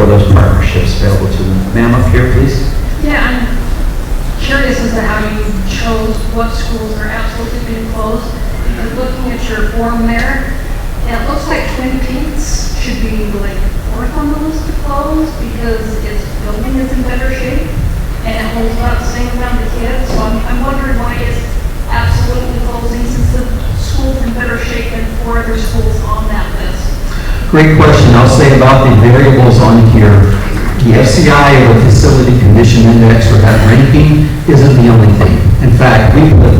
or those partnerships available to them. Ma'am, up here, please. Yeah, I'm curious as to how you chose what schools are absolutely being closed. Because looking at your form there, it looks like Twin Peaks should be like 4th on the list to close because its building is in better shape and it holds about the same amount of kids. So I'm wondering why it's absolutely closing since the school's in better shape than 4 other schools on that list. Great question. I'll say about the variables on here. The FCI, or the Facility Condition Index, or that ranking, isn't the only thing. In fact, we put,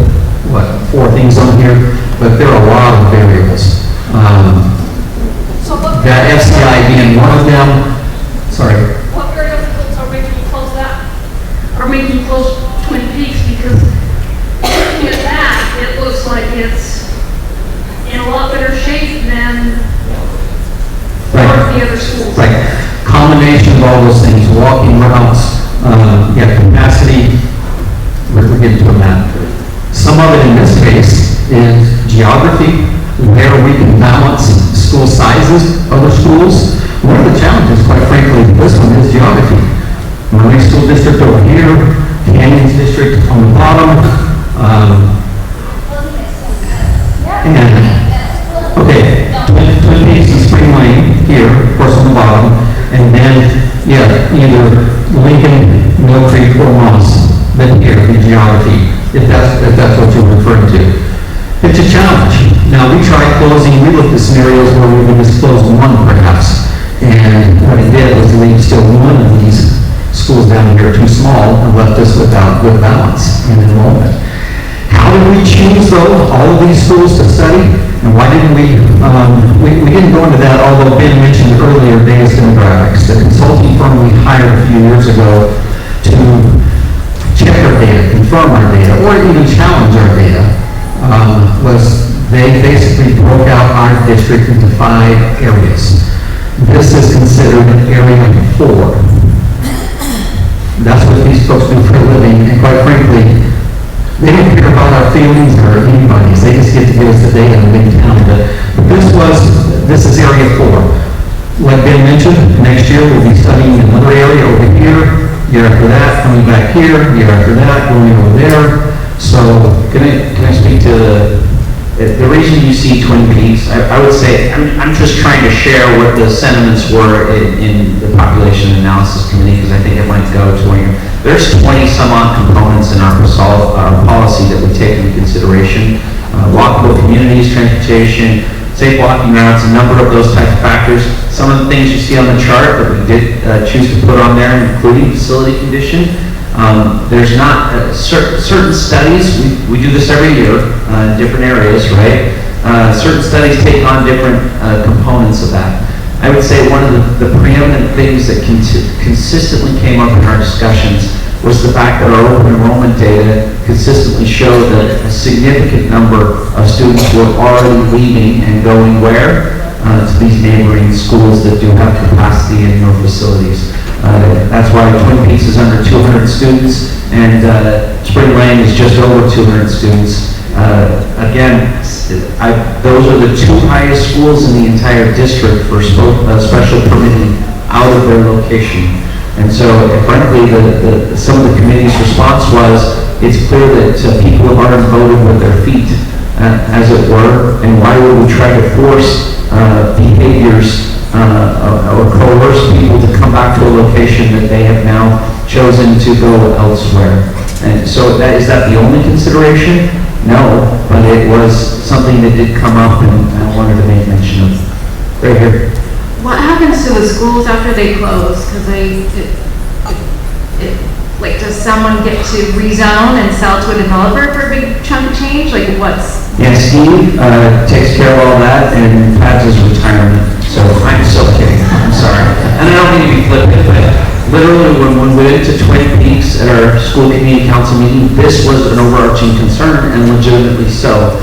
4 things on here, but there are a lot of variables. That FCI being one of them. Sorry. What variables are making you close that? Are making you close Twin Peaks? Because looking at that, it looks like it's in a lot better shape than the other schools. Right. Combination of all those things, walking routes, capacity, we're getting to a map. Some of it in this case is geography, where we can balance school sizes, other schools. One of the challenges, quite frankly, this one is geography. Monterey School District over here, Canyons District on the bottom, Twin Peaks and Spring Lane here, of course, on the bottom, and then, either Lincoln, Mill Creek, or Moss, then here, the geography, if that's what you're referring to. It's a challenge. Now, we looked at scenarios where we would just close one, perhaps, and what it did was leave still one of these schools down here too small and left us without good balance in enrollment. How did we choose, though, all of these schools to study? And why didn't we didn't go into that, although Ben mentioned earlier Data's Demographics, the consulting firm we hired a few years ago to check our data, confirm our data, or even challenge our data, was they basically broke out our district into 5 areas. This is considered Area 4. That's what these folks do for a living, and quite frankly, they don't care about our feelings or anybody's. They just get to give us the data and we can count it. But this is Area 4. Like Ben mentioned, next year we'll be studying another area over here, year after that, coming back here, year after that, going over there. So, Can I speak to the reason you see Twin Peaks? I would say, I'm just trying to share what the sentiments were in the population analysis committee, because I think it might go to there's 20 some odd components in our policy that we take into consideration. Walkable communities, transportation, safe walking routes, a number of those types of factors. Some of the things you see on the chart that we did choose to put on there, including facility condition. There's not certain studies, we do this every year in different areas, right? Certain studies take on different components of that. I would say one of the preeminent things that consistently came up in our discussions was the fact that our open enrollment data consistently showed that a significant number of students were already leaving and going where? To these neighboring schools that do have capacity in your facilities. That's why Twin Peaks is under 200 students, and Spring Lane is just over 200 students. Again, those are the two highest schools in the entire district for special permitting out of their location. And so, frankly, some of the committee's response was, it's clear that people have already voted with their feet, as it were, and why would we try to force behaviors or coerce people to come back to a location that they have now chosen to go elsewhere? And so is that the only consideration? No, but it was something that did come up, and I wanted to make mention of. Right here. What happens to the schools after they close? Because like, does someone get to rezone and sell to a developer for a big chunk of change? Like, what's... Yeah, Steve takes care of all that, and Pat's his retirement. So I'm so kidding. I'm sorry. And I don't mean to be flippant, but literally when we went to Twin Peaks at our school community council meeting, this was an overarching concern, and legitimately so.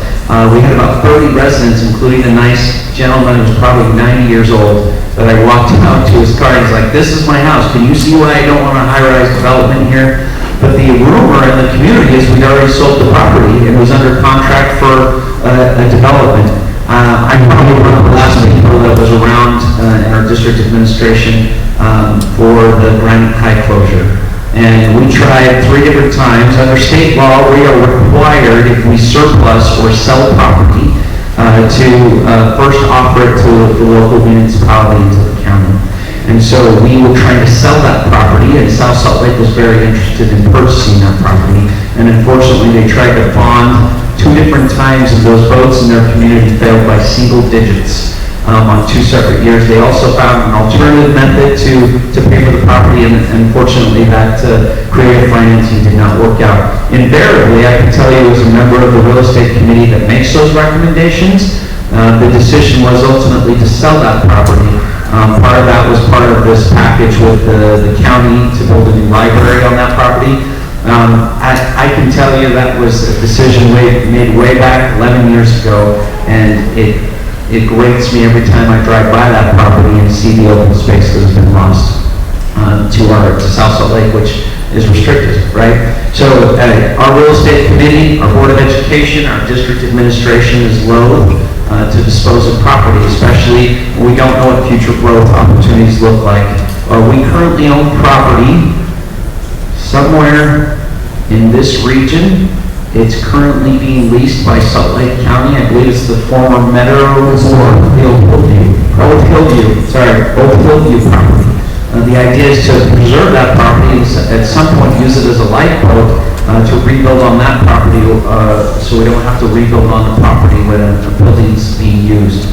We had about 30 residents, including a nice gentleman who was probably 90 years old, that I walked out to his car. He's like, "This is my house. Can you see why I don't want a high-rise development here?" But the rumor in the community is we'd already sold the property and it was under contract for a development. I'm probably one of the last people that was around in our district administration for the Granite High closure. And we tried 3 different times. Under state law, we are required, if we surplus or sell property, to first offer it to the local municipality, to the county. And so we were trying to sell that property, and South Salt Lake was very interested in purchasing that property. And unfortunately, they tried to bond 2 different times, and those votes in their community failed by single digits on 2 separate years. They also found an alternative method to pay for the property, and unfortunately, that creative financing did not work out. Invariably, I can tell you as a member of the real estate committee that makes those recommendations, the decision was ultimately to sell that property. Part of that was part of this package with the county to build a new library on that property. I can tell you that was a decision made way back 11 years ago, and it grates me every time I drive by that property and see the open space that has been lost to South Salt Lake, which is restricted, right? So our real estate committee, our board of education, our district administration is loath to dispose of property, especially when we don't know what future growth opportunities look like. We currently own property somewhere in this region. It's currently being leased by Salt Lake County. I believe it's the former Meadow or Old Hillview property. The idea is to preserve that property and at some point use it as a lifeboat to rebuild on that property, so we don't have to rebuild on the property when a building's being used.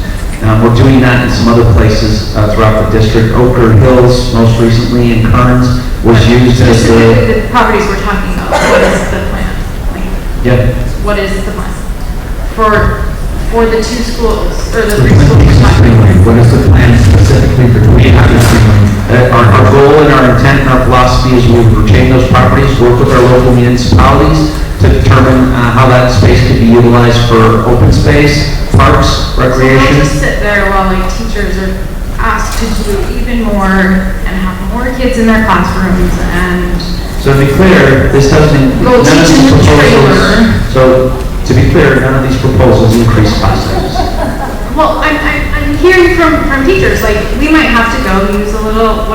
We're doing that in some other places throughout the district. Ochre Hills, most recently in Kearns, was used as the properties we're talking about. What is the plan? Yeah. What is the plan for the 2 schools or the 3 schools we're talking about? What is the plan specifically for doing that? Our goal and our intent and our philosophy is we would retain those properties, work with our local municipalities to determine how that space could be utilized for open space, parks, recreation. So we'll just sit there while like teachers are asked to do even more and have more kids in their classrooms and... So to be clear, this doesn't... Go teach in the trailer. So to be clear, none of these proposals increase class sizes. Well, I'm hearing from teachers, like, we might have to go use the little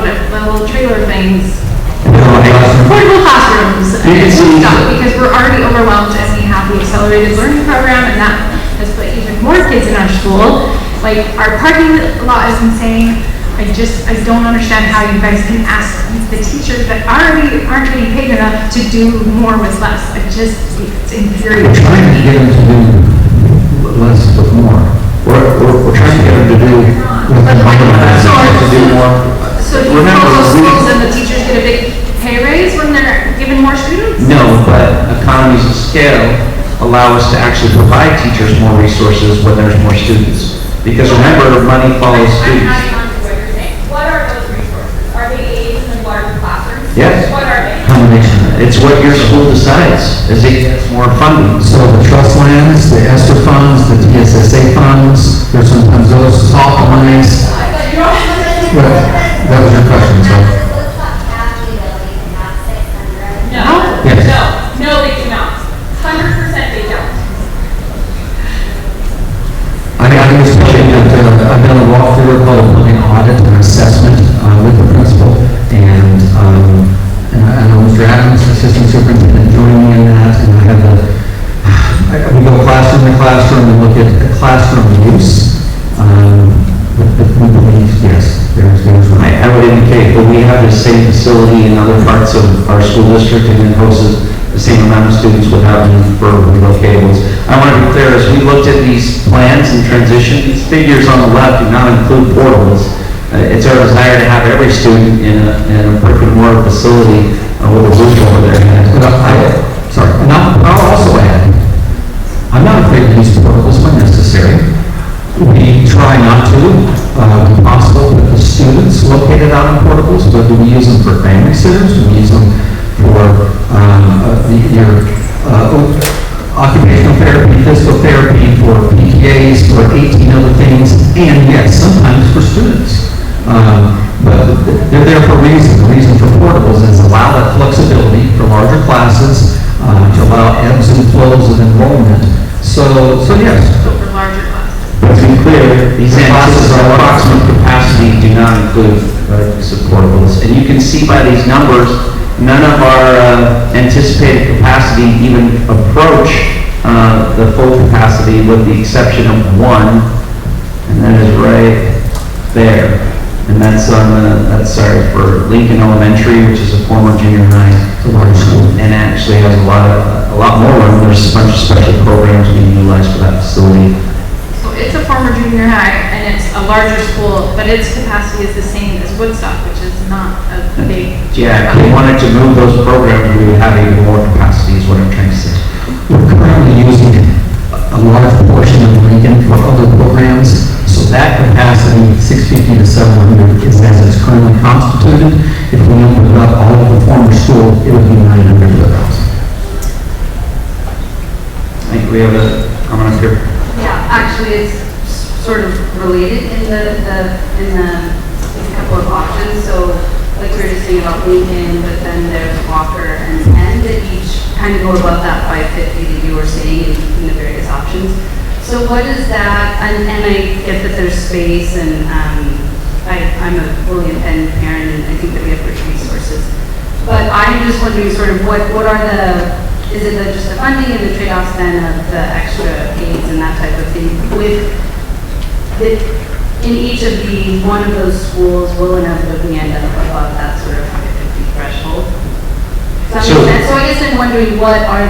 trailer things, portable classrooms, and stuff, because we're already overwhelmed and we have the accelerated learning program, and that has put even more kids in our school. Like, our parking lot is insane. I don't understand how you guys can ask the teachers that already aren't getting paid enough to do more with less. It's infuriating. We're trying to get them to do less with more. We're trying to get them to do more. So do you call those schools and the teachers get a big pay raise when they're given more students? No, but economies of scale allow us to actually provide teachers more resources when there's more students. Because remember, money follows students. What are those resources? Are they aids in larger classrooms? Yes. What are they? It's what your school decides as it gets more funding. So the trust lands, the ESSER funds, the TSSA funds, there's sometimes those soft monies. I thought you don't have Well, that was your question, so. I've done a walkthrough called a building audit and assessment with the principal, and I know Mr. Adams, assistant superintendent, joined me in that, and I have we go classroom to classroom and look at classroom use. We believe, yes, there's I would indicate that we have the same facility in other parts of our school district and it houses the same amount of students without need for relocations. I want to be clear, as we looked at these plans and transition, these figures on the left do not include portables. It's our desire to have every student in a brick and mortar facility with a roof over their head. Sorry, and I'll also add, I'm not afraid to use portables when necessary. We try not to, when possible, with the students located out on portables, but do we use them for family sitters? Do we use them for your occupational therapy, physical therapy, for PTAs, for 18 other things, and yes, sometimes for students. But they're there for a reason. The reason for portables is allow that flexibility for larger classes, to allow ebbs and flows of enrollment. So yes. So for larger classes. But to be clear, these classes are approximate capacity do not include supportables. And you can see by these numbers, none of our anticipated capacity even approach the full capacity with the exception of one, and that is right there. And that's for Lincoln Elementary, which is a former junior high, large school, and actually has a lot more room. There's a bunch of special programs being utilized for that facility. So it's a former junior high, and it's a larger school, but its capacity is the same as Woodstock, which is not a big. Yeah, if we wanted to move those programs, we would have even more capacity, is what I'm trying to say. We're currently using a large portion of Lincoln for other programs, so that capacity, 650 to 700, is as it's currently constituted. If we opened up all of the former school, it would be 900 to 1,000. I think we have a comment up here. Yeah, actually, it's sort of related in a couple of options. So, like we were just saying about Lincoln, but then there's Walker and Penn that each kind of go above that 550 that you were saying in the various options. So what is that, and I get that there's space, and I'm a William Penn parent, and I think that we have rich resources. But I'm just wondering sort of what are is it just the funding and the trade-offs then of the extra aids and that type of thing? In each of these, one of those schools will inevitably end up above that sort of 550 threshold. So I guess I'm wondering what are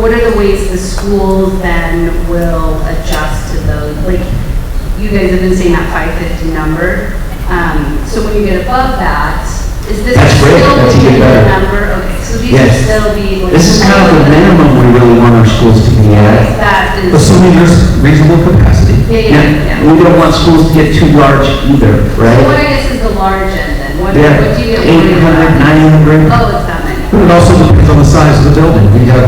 the ways the schools then will adjust to those? Like, you guys have been saying that 550 number. So when you get above that, is this still the number? Okay, so these will still be. Like, this is kind of the minimum we really want our schools to be at. That is. Assuming there's reasonable capacity. Yeah. We don't want schools to get too large either, right? So what I guess is the large end then? What do you get? 800, 900. Oh, it's that many. But it also depends on the size of the building. We have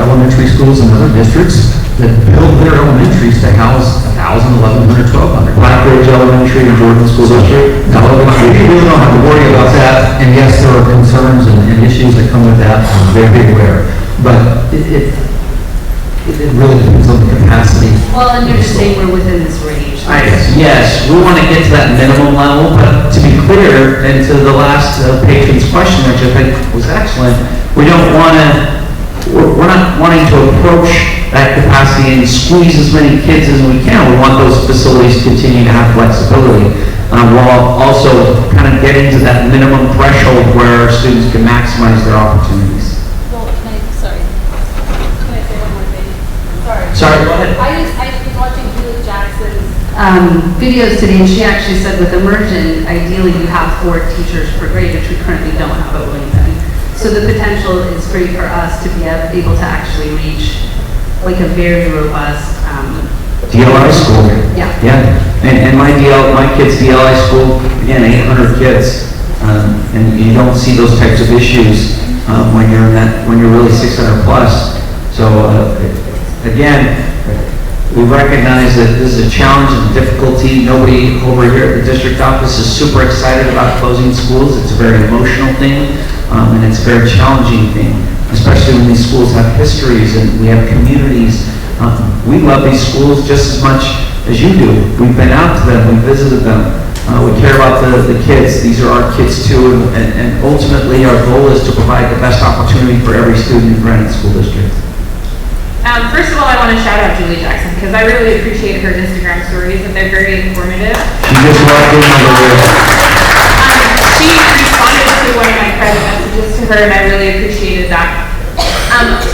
elementary schools in other districts that build their elementaries to house 1,000, 1,100, 1,200. Blackbridge Elementary and Jordan School District. Now, we really don't have to worry about that, and yes, there are concerns and issues that come with that, I'm very aware, but it really depends on the capacity. Well, and you're just saying we're within this range. Yes, we want to get to that minimum level, but to be clear, and to the last patron's question, which I think was excellent, we're not wanting to approach that capacity and squeeze as many kids as we can. We want those facilities to continue to have flexibility, while also kind of getting to that minimum threshold where our students can maximize their opportunities. Well, sorry. Can I say one more thing? Sorry, go ahead. I was watching Julie Jackson's Videos today, and she actually said with immersion, ideally you have 4 teachers per grade, which we currently don't have at Williamson. So the potential is great for us to be able to actually reach like a very robust DLI school. Yeah. And my kid's DLI school, again, 800 kids, and you don't see those types of issues when you're really 600 plus. So again, we recognize that this is a challenge and difficulty. Nobody over here at the district office is super excited about closing schools. It's a very emotional thing, and it's a very challenging thing, especially when these schools have histories and we have communities We love these schools just as much as you do. We've been out to them, we've visited them. We care about the kids. These are our kids too, and ultimately our goal is to provide the best opportunity for every student in Granite School District. First of all, I want to shout out Julie Jackson because I really appreciate her Instagram stories and they're very informative. She just walked in over here. She responded to one of my private messages to her and I really appreciated that.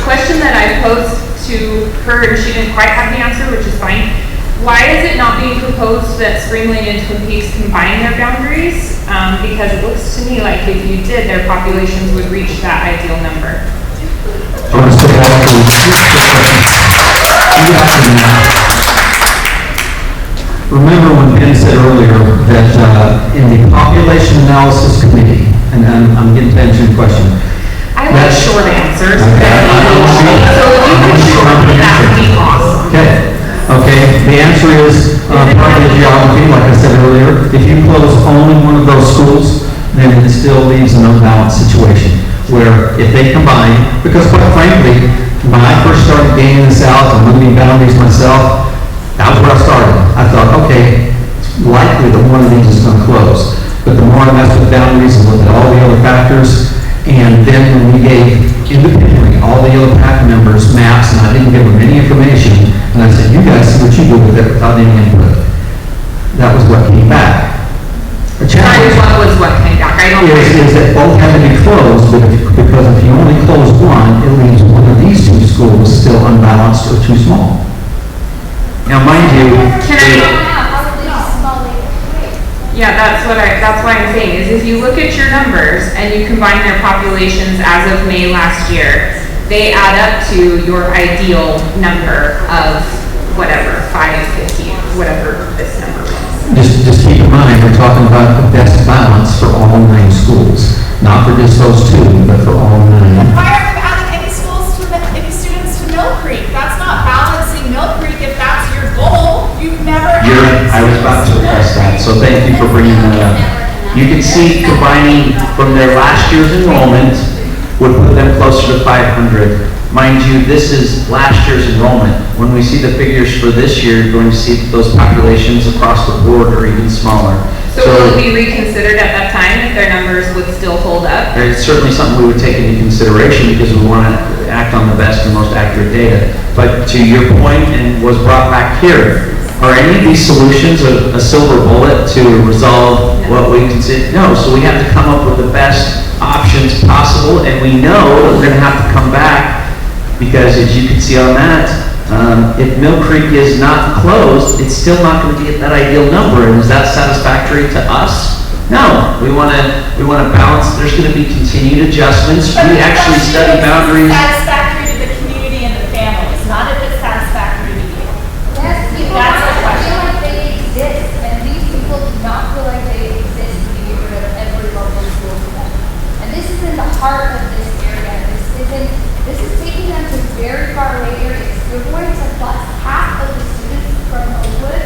Question that I posed to her and she didn't quite have the answer, which is fine. Why is it not being proposed that Spring Lane and Twin Peaks combine their boundaries? Because it looks to me like if you did, their populations would reach that ideal number. Remember when Ben said earlier that in the population analysis committee, and I'm getting to answer your question. I like short answers. Okay. So if you could shorten that would be awesome. Okay, the answer is part of the geography, like I said earlier. If you close only one of those schools, then it still leaves an unbalanced situation where if they combine, because quite frankly, when I first started gaining this out and moving boundaries myself, that was where I started. I thought, okay, it's likely that one of these is going to close. But the more I messed with boundaries and looked at all the other factors, and then when we gave independently all the other PAC members maps, and I didn't give them any information, and I said, you guys see what you do with it without any input. That was what came back. The challenge What came back? I don't know. is that both have to be closed, but because if you only close one, it leaves one of these two schools still unbalanced or too small. Now, mind you, Yeah, that's why I'm saying, is if you look at your numbers and you combine their populations as of May last year, they add up to your ideal number of whatever, 550, whatever this number is. Just keep in mind, we're talking about the best balance for all 9 schools. Not for just those 2, but for all 9. Why aren't you adding any students to Mill Creek? That's not balancing Mill Creek if that's your goal. You've never I was about to address that, so thank you for bringing that up. You can see combining from their last year's enrollment would put them closer to 500. Mind you, this is last year's enrollment. When we see the figures for this year, you're going to see that those populations across the board are even smaller. So will it be reconsidered at that time if their numbers would still hold up? It's certainly something we would take into consideration because we want to act on the best and most accurate data. But to your point, and was brought back here, are any of these solutions a silver bullet to resolve what we consider? No, so we have to come up with the best options possible, and we know that we're going to have to come back because, as you can see on that, if Mill Creek is not closed, it's still not going to be at that ideal number. And is that satisfactory to us? No. We want to balance. There's going to be continued adjustments. We actually study boundaries. Satisfactory to the community and the families, not if it's satisfactory to you. Yes, people That's the feel question. like they exist, and these people do not feel like they exist to be rid of every local school to them. And this is in the heart of this area. This is taking them to very far away areas. You're going to bus half of the students from Oakwood,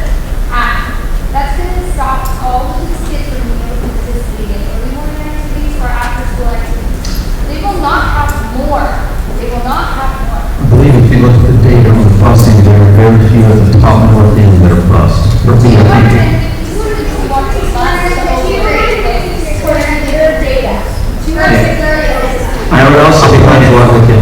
half. That's going to stop all of these kids from being able to participate in early morning activities or after school activities. They will not have more. They will not have more. I believe if you look at the data on the busing, there are very few at the top north end that are bused. Or BFE. 250 students who want to bus to Oakwood, according to their data. 230. I would also be glad to look at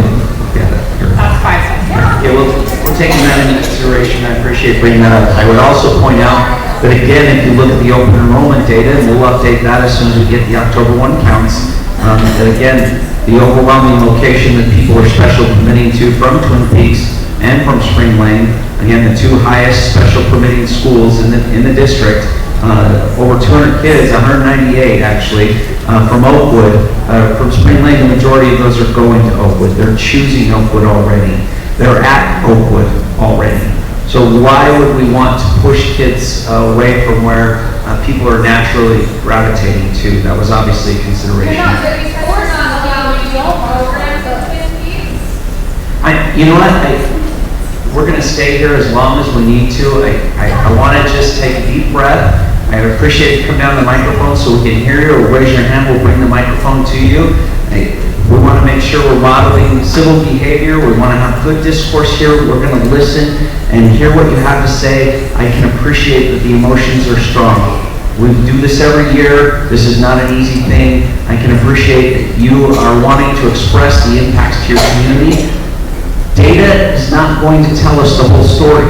That's 5 cents. Yeah, we're taking that into consideration. I appreciate bringing that up. I would also point out that, again, if you look at the open enrollment data, and we'll update that as soon as we get the October 1 counts, that again, the overwhelming location that people are special permitting to from Twin Peaks and from Spring Lane, again, the 2 highest special permitting schools in the district, over 200 kids, 198 actually, from Oakwood. From Spring Lane, the majority of those are going to Oakwood. They're choosing Oakwood already. They're at Oakwood already. So why would we want to push kids away from where people are naturally gravitating to? That was obviously a consideration. You know what? We're going to stay here as long as we need to. I want to just take a deep breath. I appreciate you come down the microphone so we can hear you, or raise your hand, we'll bring the microphone to you. We want to make sure we're modeling civil behavior. We want to have good discourse here. We're going to listen and hear what you have to say. I can appreciate that the emotions are strong. We do this every year. This is not an easy thing. I can appreciate that you are wanting to express the impacts to your community. Data is not going to tell us the whole story.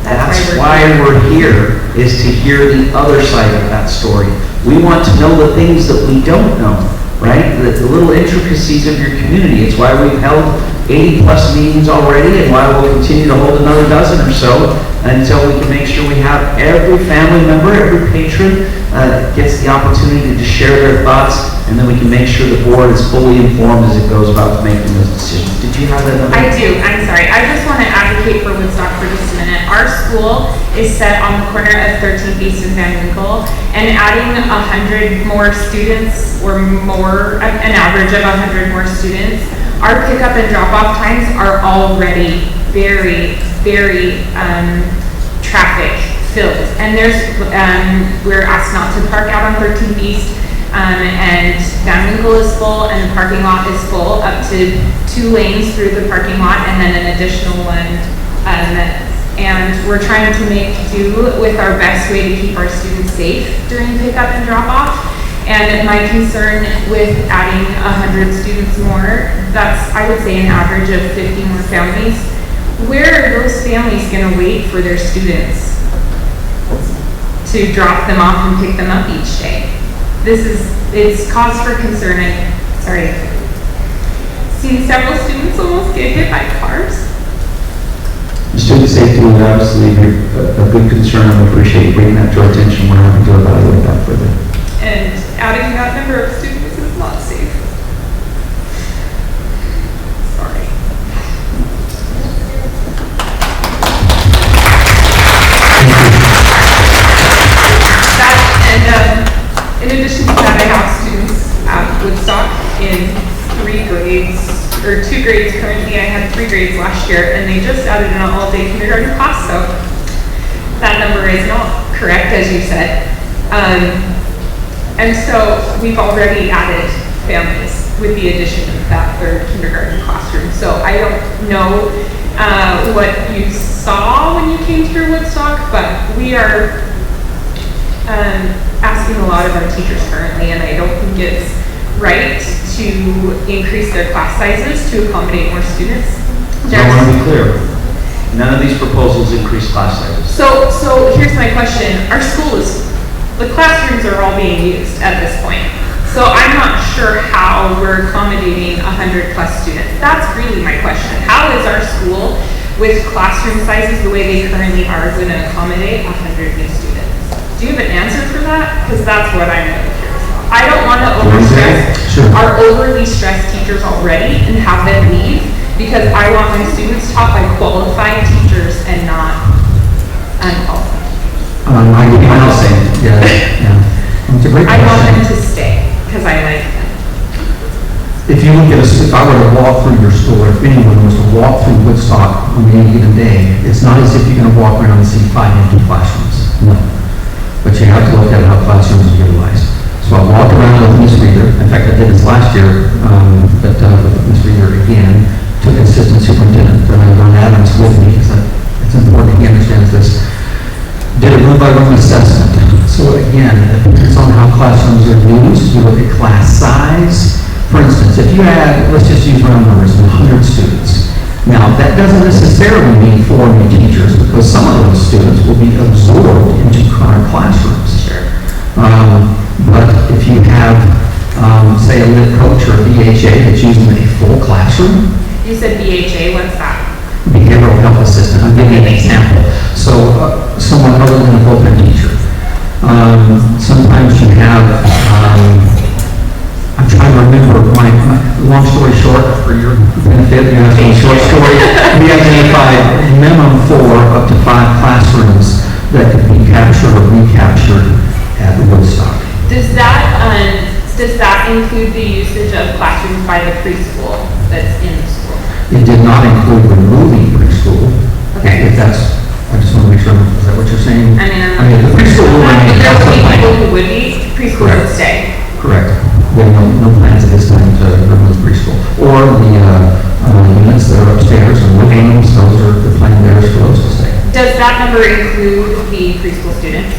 That's why we're here, is to hear the other side of that story. We want to know the things that we don't know, right? The little intricacies of your community. It's why we've held 80-plus meetings already, and why we'll continue to hold another dozen or so until we can make sure we have every family member, every patron gets the opportunity to share their thoughts, and then we can make sure the board is fully informed as it goes about making those decisions. Did you have that? I do, I'm sorry. I just want to advocate for Woodstock for just a minute. Our school is set on the corner of 13th East and Van Winkle, and adding 100 more students, or more, an average of 100 more students, our pickup and drop-off times are already very, very traffic filled. And we're asked not to park out on 13th East, and Van Winkle is full, and the parking lot is full, up to 2 lanes through the parking lot, and then an additional one. And we're trying to make do with our best way to keep our students safe during pickup and drop-off. And my concern with adding 100 students more, that's, I would say, an average of 50 more families. Where are those families going to wait for their students to drop them off and pick them up each day? It's cause for concern. Seen several students almost get hit by cars. Student safety would obviously be a good concern. I appreciate you bringing that to our attention. We're having to evaluate that further. And adding that number of students is not safe. Sorry. In addition to that, I have students at Woodstock in 3 grades, or 2 grades currently. I had 3 grades last year, and they just added an all-day kindergarten class, so that number is not correct, as you said. And so we've already added families with the addition of that 3rd kindergarten classroom. So I don't know what you saw when you came through Woodstock, but we are asking a lot of our teachers currently, and I don't think it's right to increase their class sizes to accommodate more students. I want to be clear. None of these proposals increase class sizes. So here's my question. Our school the classrooms are all being used at this point. So I'm not sure how we're accommodating 100 plus students. That's really my question. How is our school, with classroom sizes the way they currently are, going to accommodate 100 new students? Do you have an answer for that? Because that's what I'm really curious about. I don't want to overstress our overly stressed teachers already and have them leave, because I want my students taught by qualified teachers and not unqualified. I would be saying, it's a great I want them question. to stay because I like them. If you look at if I were to walk through your school, or if anyone was to walk through Woodstock on any given day, it's not as if you're going to walk around and see 5 empty classrooms. No. But you have to look at how classrooms are utilized. So I walked around with Ms. Reader. In fact, I did this last year, but with Ms. Reader again, took Assistant Superintendent Ron Adams with me, because it's important he understands this. Did a room-by-room assessment. So again, it depends on how classrooms are used. You look at class size. For instance, if you had, let's just use round numbers, 100 students. Now, that doesn't necessarily mean 4 new teachers, because some of those students will be absorbed into current classrooms. Sure. But if you have, say, a lit coach or a BHA that's using a full classroom. You said BHA, what's that? Behavioral health assistant. I'm giving you an example. So someone other than a full-time teacher. Sometimes you have, I'm trying to remember my long story short, for your benefit, you have a short story. We identified minimum 4 up to 5 classrooms that could be captured or recaptured at Woodstock. Does that include the usage of classrooms by the preschool that's in the school? It did not include removing preschool. Okay. If that's, I just want to make sure, is that what you're saying? I mean, the preschool will remain. There will be people who would be, preschool would stay. Correct. We have no plans at this time to remove preschool. that number include the preschool students?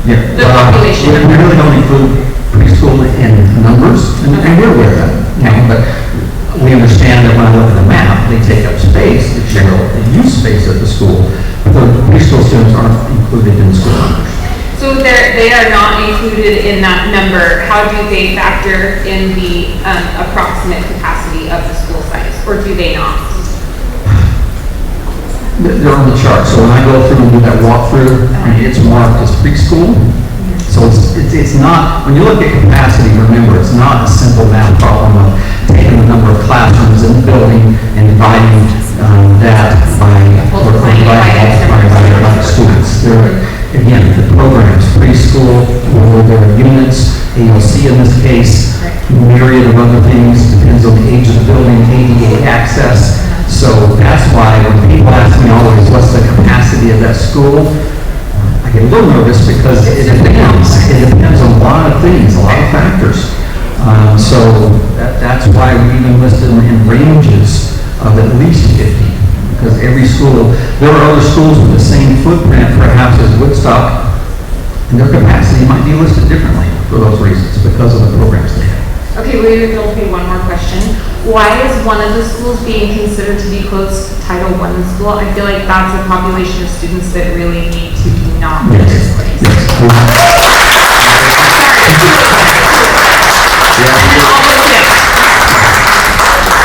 Yeah. The population. We really don't include preschool in numbers, and we're aware of that, you know, but we understand that when I look at the map, they take up space, they share the use space at the school, but the preschool students aren't included in school numbers. So they are not included in that number. How do they factor in the approximate capacity of the school size, or do they not? They're on the chart, so when I go through and do that walkthrough, I mean, it's marked as preschool. So it's not, when you look at capacity, remember, it's not a simple math problem of taking the number of classrooms in the building and dividing that by, or dividing by students. Again, the programs, preschool, or there are units, AOC in this case, myriad of other things, depends on the age of the building, ADA access. So that's why when people ask me always, what's the capacity of that school? I get a little nervous because it depends on a lot of things, a lot of factors. So that's why we even listed them in ranges of at least 50. Because every school, there are other schools with the same footprint perhaps as Woodstock, and their capacity might be listed differently for those reasons, because of the programs they have. Okay, we're going to one more question. Why is one of the schools being considered to be close to Title I school? I feel like that's a population of students that really need to be not in this place.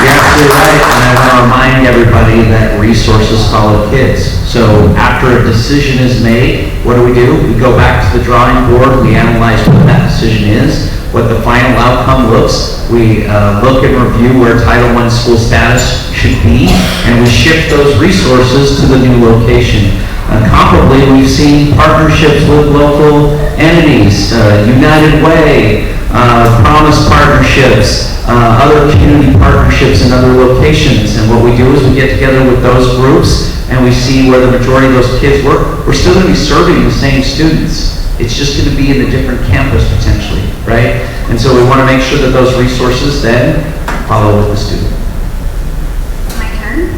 You're absolutely right, and I want to remind everybody that resources follow kids. So after a decision is made, what do? We go back to the drawing board, we analyze what that decision is, what the final outcome looks. We look and review where Title I school status should be, and we shift those resources to the new location. Comparably, we've seen partnerships with local entities, United Way, Promise partnerships, other community partnerships in other locations. And what we do is we get together with those groups and we see where the majority of those kids work. We're still going to be serving the same students. It's just going to be in a different campus potentially, right? And so we want to make sure that those resources then follow with the student. My turn?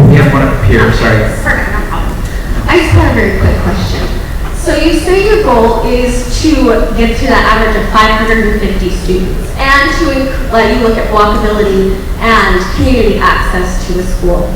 We have one up here, sorry. Perfect, no problem. I just got a very quick question. So you say your goal is to get to that average of 550 students and to let you look at walkability and community access to the school.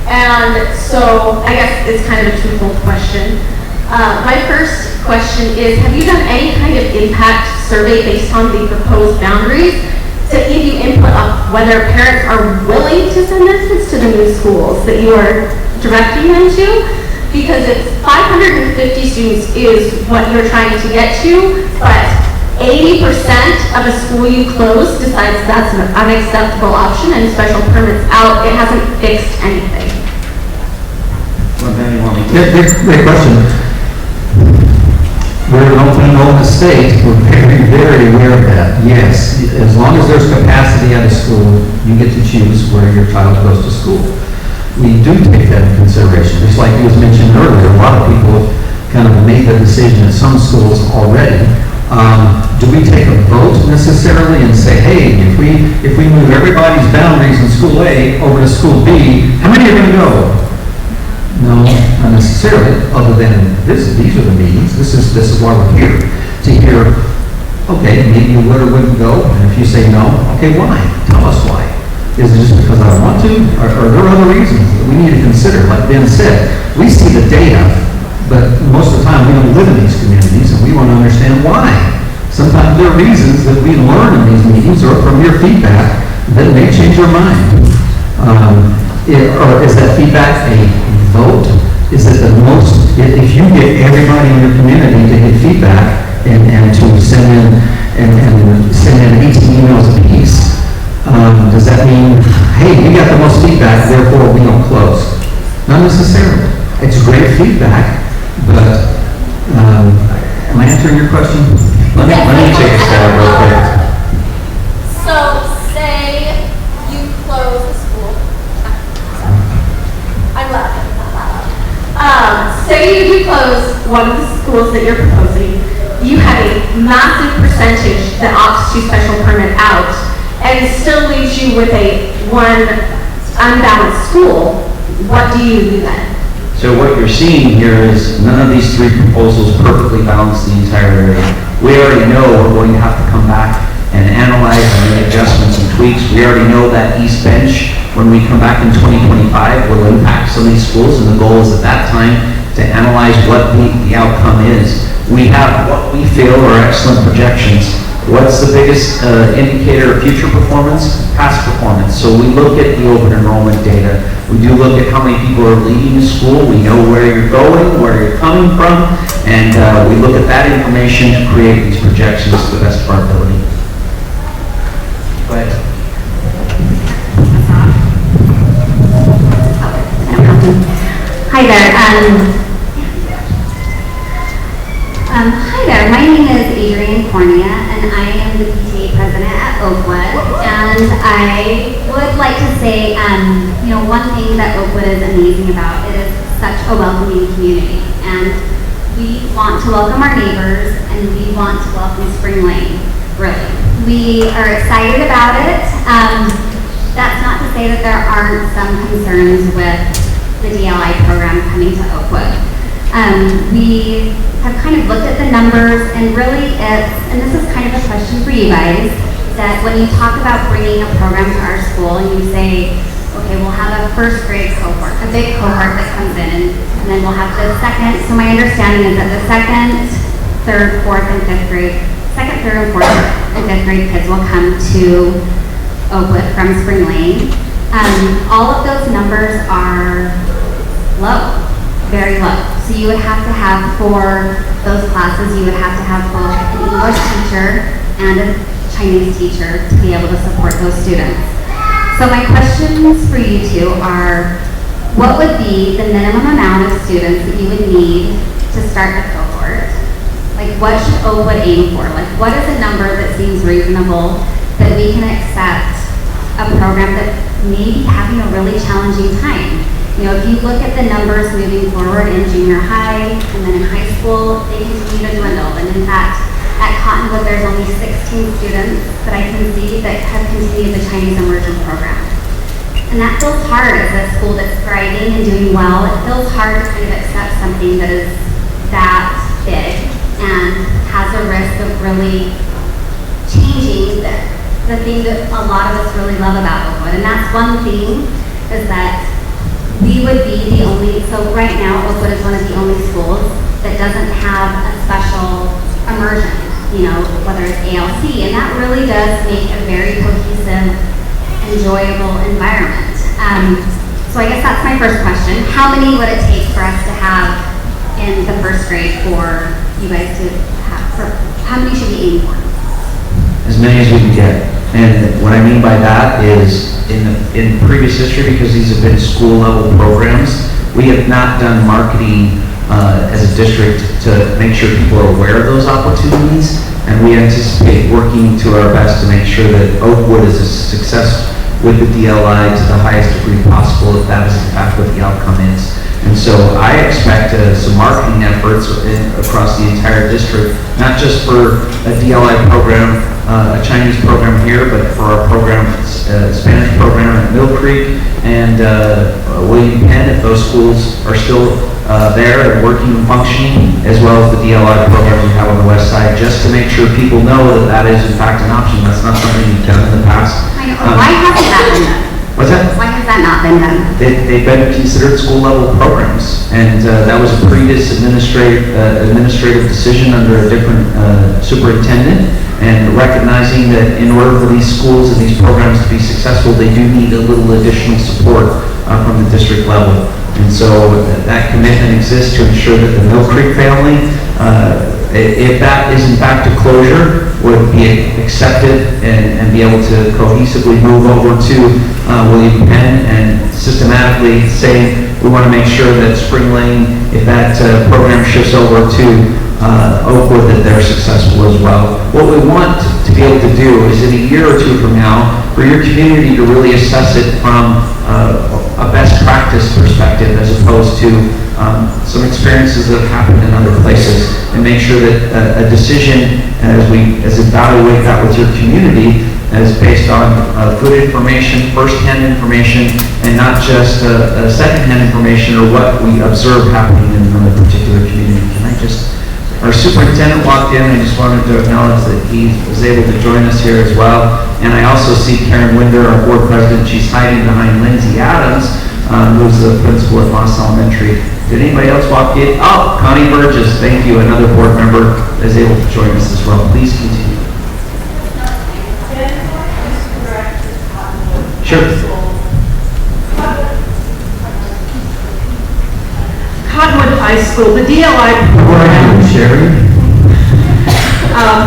And so I guess it's kind of a twofold question. My first question is, have you done any kind of impact survey based on the proposed boundaries to give you input of whether parents are willing to send their kids to the new schools that you are directing them to? Because if 550 students is what you're trying to get to, but 80% of a school you close decides that's an unacceptable option and special permits out, it hasn't fixed anything. Well, then you want me to... Great question. We're an open enrollment state. We're very, very aware of that. Yes, as long as there's capacity at a school, you get to choose where your child goes to school. We do take that into consideration. Just like it was mentioned earlier, a lot of people kind of made the decision at some schools already. Do we take a vote necessarily and say, hey, if we move everybody's boundaries in school A over to school B, how many are going to go? No, not necessarily, other than these are the meetings. This is why we're here, to hear, okay, maybe you would or wouldn't go, and if you say no, okay, why? Tell us why. Is it just because I want to, or are there other reasons that we need to consider? Like Ben said, we see the data, but most of the time we don't live in these communities, and we want to understand why. Sometimes there are reasons that we learn in these meetings or from your feedback that may change our mind. Or is that feedback a vote? Is it the most, if you get everybody in your community to get feedback and to send in 18 emails apiece, does that mean, hey, we got the most feedback, therefore we don't close? Not necessarily. It's great feedback, but am I answering your question? Let me take a stab real quick. So, say you close the school. I'm laughing. Say you do close one of the schools that you're proposing, you have a massive percentage that opts to special permit out, and it still leaves you with one unbalanced school. What do you do then? So what you're seeing here is none of these three proposals perfectly balance the entire area. We already know we're going to have to come back and analyze and make adjustments and tweaks. We already know that east bench, when we come back in 2025, will impact some of these schools, and the goal is at that time to analyze what the outcome is. We have what we feel are excellent projections. What's the biggest indicator of future performance? Past performance. So we look at the open enrollment data. We do look at how many people are leaving the school. We know where you're going, where you're coming from, and we look at that information to create these projections to the best of our ability. Go ahead. Hi there. Hi there. My name is Adrienne Cornea, and I am the PTA president at Oakwood. And I would like to say, one thing that Oakwood is amazing about, it is such a welcoming community. And we want to welcome our neighbors, and we want to welcome Spring Lane, really. We are excited about it. That's not to say that there aren't some concerns with the DLI program coming to Oakwood. We have kind of looked at the numbers, and really and this is kind of a question for you guys, that when you talk about bringing a program to our school and you say, okay, we'll have a first grade cohort, a big cohort that comes in, and then we'll have the second, so my understanding is that the second, third, fourth, and fifth grade, second, third, and fourth, and fifth grade kids will come to Oakwood from Spring Lane. All of those numbers are low, very low. So you would have to have, for those classes, you would have to have both an English teacher and a Chinese teacher to be able to support those students. So my questions for you two are, what would be the minimum amount of students that you would need to start a cohort? Like, what should Oakwood aim for? Like, what is a number that seems reasonable that we can accept a program that may be having a really challenging time? If you look at the numbers moving forward in junior high and then in high school, they continue to dwindle. And in fact, at Cottonwood, there's only 16 students that I can see that have continued the Chinese immersion program. And that feels hard as a school that's thriving and doing well. It feels hard to kind of accept something that is that big and has a risk of really changing the thing that a lot of us really love about Oakwood. And that's one thing, is that we would be the only, so right now Oakwood is one of the only schools that doesn't have a special immersion, whether it's ALC, and that really does make a very cohesive, enjoyable environment. So I guess that's my first question. How many would it take for us to have in the first grade for you guys to have, how many should we aim for? As many as we can get. And what I mean by that is, in previous history, because these have been school level programs, we have not done marketing as a district to make sure people are aware of those opportunities, and we anticipate working to our best to make sure that Oakwood is a success with the DLI to the highest degree possible, if that is in fact what the outcome is. And so I expect some marketing efforts across the entire district, not just for a DLI program, a Chinese program here, but for our program, Spanish program at Mill Creek and William Penn, if those schools are still there and working and functioning, as well as the DLI program we have on the west side, just to make sure people know that that is in fact an option. That's not something we've done in the past. Why hasn't that been done? What's that? Why has that not been done? They've been considered school level programs, and that was a previous administrative decision under a different superintendent, and recognizing that in order for these schools and these programs to be successful, they do need a little additional support from the district level. And so that commitment exists to ensure that the Mill Creek family, if that is in fact a closure, would be accepted and be able to cohesively move over to William Penn and systematically say we want to make sure that Spring Lane, if that program shifts over to Oakwood, that they're successful as well. What we want to be able to do is in a year or two from now, for your community to really assess it from a best practice perspective as opposed to some experiences that have happened in other places, and make sure that a decision, as we evaluate that with your community, is based on good information, first-hand information, and not just second-hand information or what we observe happening in a particular community. Our superintendent walked in. I just wanted to acknowledge that he was able to join us here as well. And I also see Karen Winder, our board president. She's hiding behind Lindsay Adams, who's the principal at Moss Elementary. Did anybody else walk in? Oh, Connie Burgess, thank you. Another board member is able to join us as well. Please continue. Sure. Cottonwood High School, the DLI program. Sherry?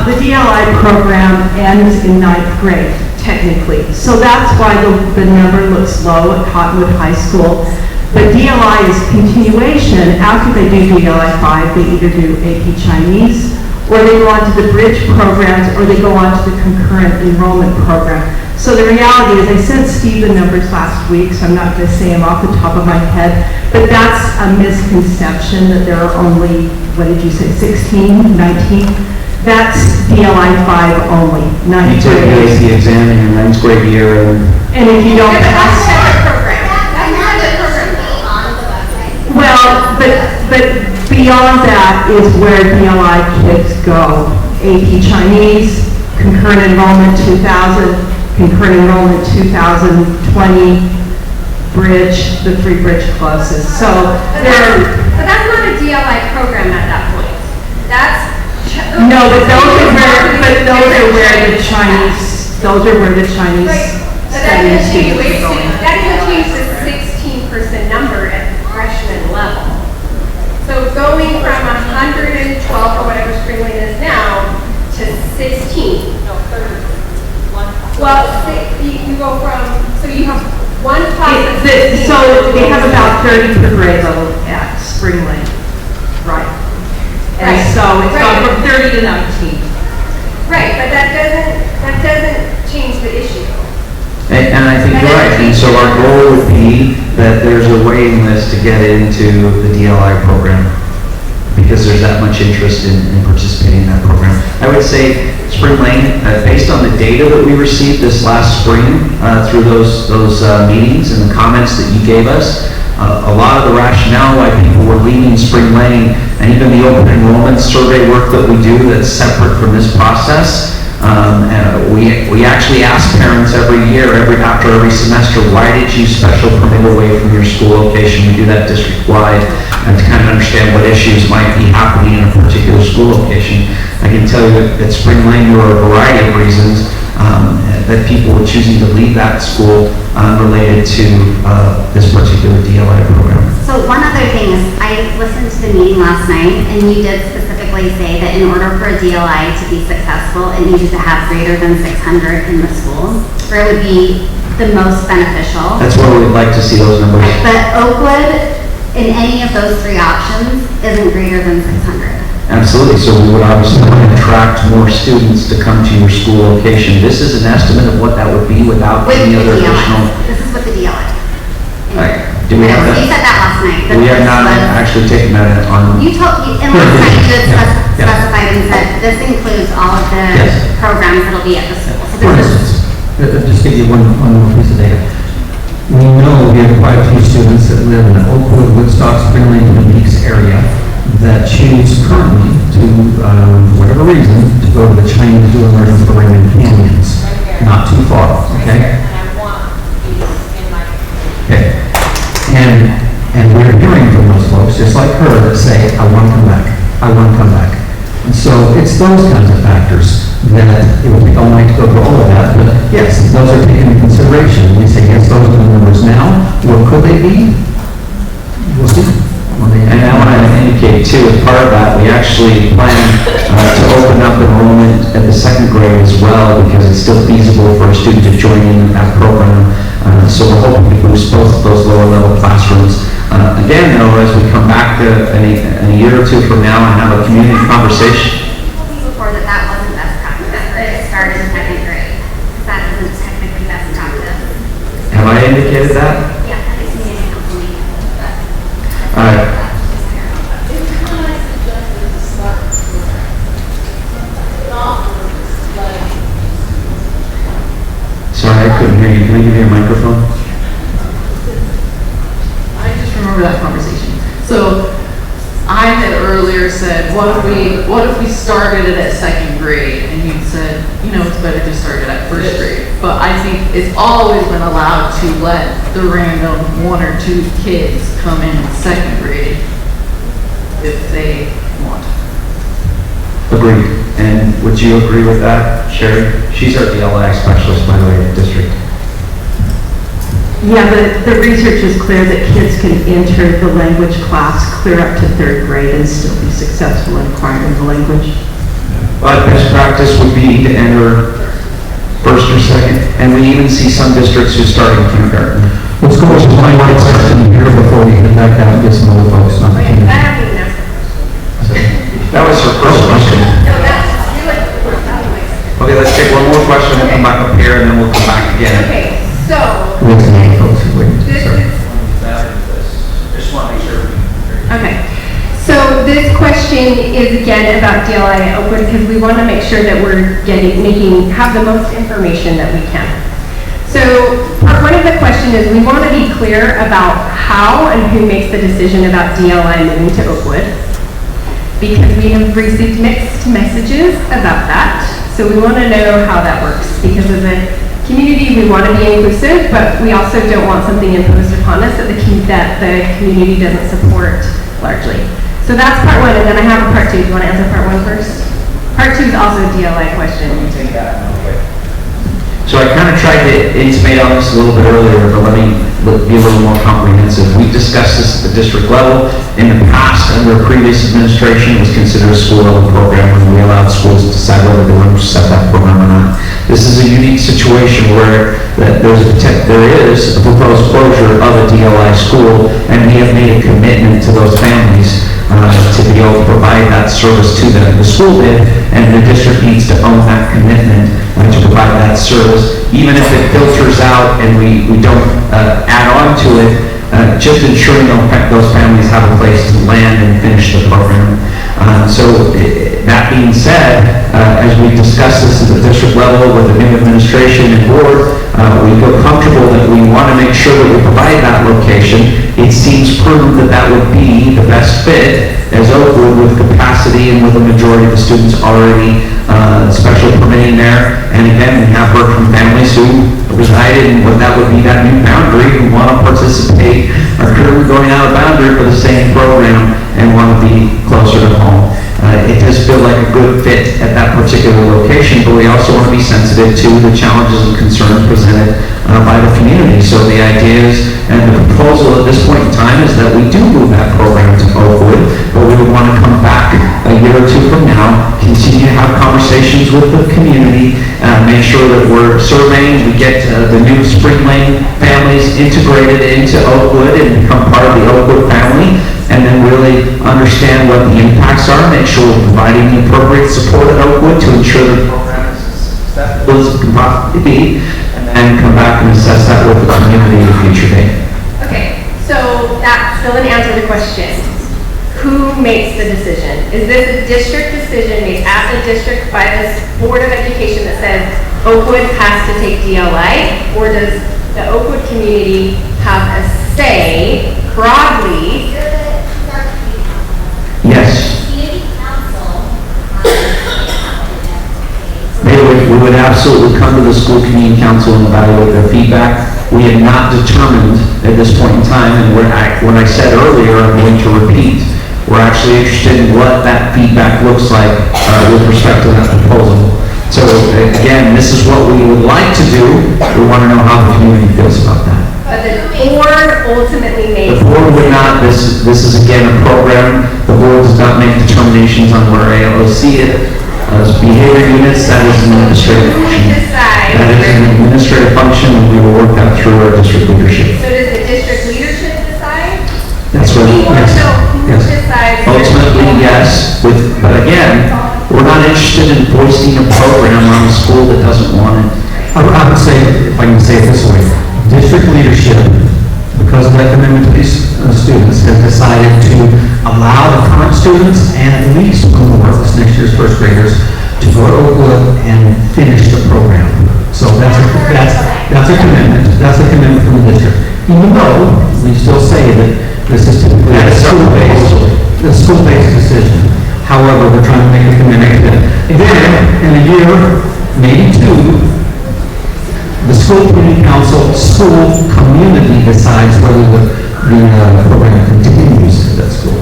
The DLI program ends in 9th grade, technically. So that's why the number looks low at Cottonwood High School. But DLI is continuation. After they do DLI 5, they either do AP Chinese, or they go on to the bridge programs, or they go on to the concurrent enrollment program. So the reality is, I sent Steve the numbers last week, so I'm not going to say them off the top of my head, but that's a misconception that there are only, what did you say, 16, 19? That's DLI 5 only, 9th You took the grade. AC exam in your 9th grade year. And if you don't pass, well, but beyond that is where DLI kids go. AP Chinese, concurrent enrollment 2000, concurrent enrollment 2020, bridge, the 3 bridge classes. So But that's not a DLI program at that point. That's. no, but those are where the Chinese Right. But that study doesn't change, students are going. that doesn't change the 16% number at freshman level. So going from 112 or whatever Spring Lane is now to 16. No, 30. Well, you go from, so you have one class of 16. So they have about 30 per grade level at Spring Lane, right? And Right. so it's gone Right. from 30 to 19. Right, but that doesn't change the issue. And I think you're right. And so our goal would be that there's a waiting list to get into the DLI program because there's that much interest in participating in that program. I would say Spring Lane, based on the data that we received this last spring through those meetings and the comments that you gave us, a lot of the rationale why people were leaving Spring Lane and even the open enrollment survey work that we do that's separate from this process. We actually ask parents every year, after every semester, why did you special permit away from your school location? We do that district-wide and to kind of understand what issues might be happening in a particular school location. I can tell you that at Spring Lane, there were a variety of reasons that people were choosing to leave that school related to this particular DLI program. So one other thing is, I listened to the meeting last night, and you did specifically say that in order for a DLI to be successful, it needed to have greater than 600 in the school, or it would be the most beneficial. That's where we'd like to see those numbers. But Oakwood, in any of those 3 options, isn't greater than 600. Absolutely, so we would obviously want to attract more students to come to your school location. This is an estimate of what that would be without With any the other DLI. additional. This is with the DLI. Do we have You that? said that last night. that We have this not was- actually taken that on. You told, and last night you did Yeah. specified and said, this includes all of the Yes. programs that'll be at the school. So For this is- instance, just give you one more piece of data. We know we have quite a few students that live in the Oakwood, Woodstock, Spring Lane, and Meeks area that choose currently to, for whatever reason, to go to the Chinese to learn for Raymond Canyons. Not too far, okay? Okay. And we're hearing from those folks, just like her, that say, I want to come back, I want to come back. And so it's those kinds of factors that it would be all night to go through all of that, but yes, those are taken into consideration. We say, yes, those are the numbers now. What could they be? We'll see. And I want to indicate too, as part of that, we actually plan to open up enrollment at the 2nd grade as well because it's still feasible for a student to join in that program. So we're hoping to boost both of those lower level classrooms. Again, though, as we come back to in a year or 2 from now and have a community conversation. Before that wasn't best practice, that it started in 2nd grade. That isn't technically best practice. Have I indicated that? Yeah, that is community council meeting. All right. hear you. Can I give you a microphone? I just remember that conversation. So I had earlier said, what if we started it at second grade? And you said, it's better to start it at first grade. But I think it's always been allowed to let the random 1 or 2 kids come in second grade if they want. Agreed. And would you agree with that, Sherry? She's our DLI specialist, by the way, in the district. Yeah, the research is clear that kids can enter the language class clear up to 3rd grade and still be successful in acquiring the language. But best practice would be to enter 1st or 2nd, and we even see some districts who start in kindergarten. Let's go to my next question here before we get back out and get some other folks on the team. That was her first question. Okay, let's take one more question, we'll come back up here, and then we'll come back again. Okay, so, We have some other folks who wait. this Sorry. is, Just want to make sure. Okay, so this question is again about DLI at Oakwood because we want to make sure that we're have the most information that we can. So part one of the question is we want to be clear about how and who makes the decision about DLI moving to Oakwood because we have received mixed messages about that. So we want to know how that works because as a community we want to be inclusive, but we also don't want something imposed upon us that the community doesn't support largely. So that's part one, and then I have a part 2. Do you want to answer part 1 first? Part 2 is also a DLI question. So I kind of tried to intimate on this a little bit earlier, but let me be a little more comprehensive. We've discussed this at the district level. In the past, under a previous administration, it was considered a school-level program when we allowed schools to decide whether they wanted to set that program or not. This is a unique situation where there is a proposed closure of a DLI school, and we have made a commitment to those families to be able to provide that service to them. The school did, and the district needs to own that commitment to provide that service, even if it filters out and we don't add on to it, just ensuring those families have a place to land and finish the program. So that being said, as we discuss this at the district level with the new administration and board, we feel comfortable that we want to make sure that we provide that location. It seems prudent that that would be the best fit as Oakwood with capacity and with a majority of the students already special permitting there. And again, we have heard from families who resided in what that would be that new boundary who want to participate are currently going out of boundary for the same program and want to be closer to home. It does feel like a good fit at that particular location, but we also want to be sensitive to the challenges and concerns presented by the community. So the idea is, and the proposal at this point in time is that we do move that program to Oakwood, but we would want to come back a year or 2 from now, continue to have conversations with the community, make sure that we're surveying, we get the new Spring Lane families integrated into Oakwood and become part of the Oakwood family, and then really understand what the impacts are, make sure we're providing the appropriate support at Oakwood to ensure the program is as successful as it can possibly be, and then come back and assess that with the community at a future date. Okay, so that still didn't answer the question. Who makes the decision? Is this a district decision made at the district by the Board of Education that says Oakwood has to take DLI, or does the Oakwood community have a say broadly? Yes. We would absolutely come to the school community council and evaluate their feedback. We have not determined at this point in time, and when I said earlier, I'm going to repeat, we're actually interested in what that feedback looks like with respect to that proposal. So again, this is what we would like to do. We want to know how the community feels about that. But the board ultimately makes. The board would not, this is again a program, the board does not make determinations on where ALOC is. As behavior units, that is an administrative function. That is an administrative function, and we will work that through our district leadership. So does the district leadership decide? That's what, We want to know who yes. decides. Ultimately, yes, but again, we're not interested in foisting a program on a school that doesn't want it. I would say, if I can say it this way, district leadership, because of that commitment to these students, has decided to allow the current students and at least one more of this next year's first graders to go to Oakwood and finish the program. So that's a That's a commitment from the district. Even though we still say that this is typically a school-based decision. However, we're trying to make a commitment that then, in a year, maybe two, the school community council, school community decides whether the program continues at that school.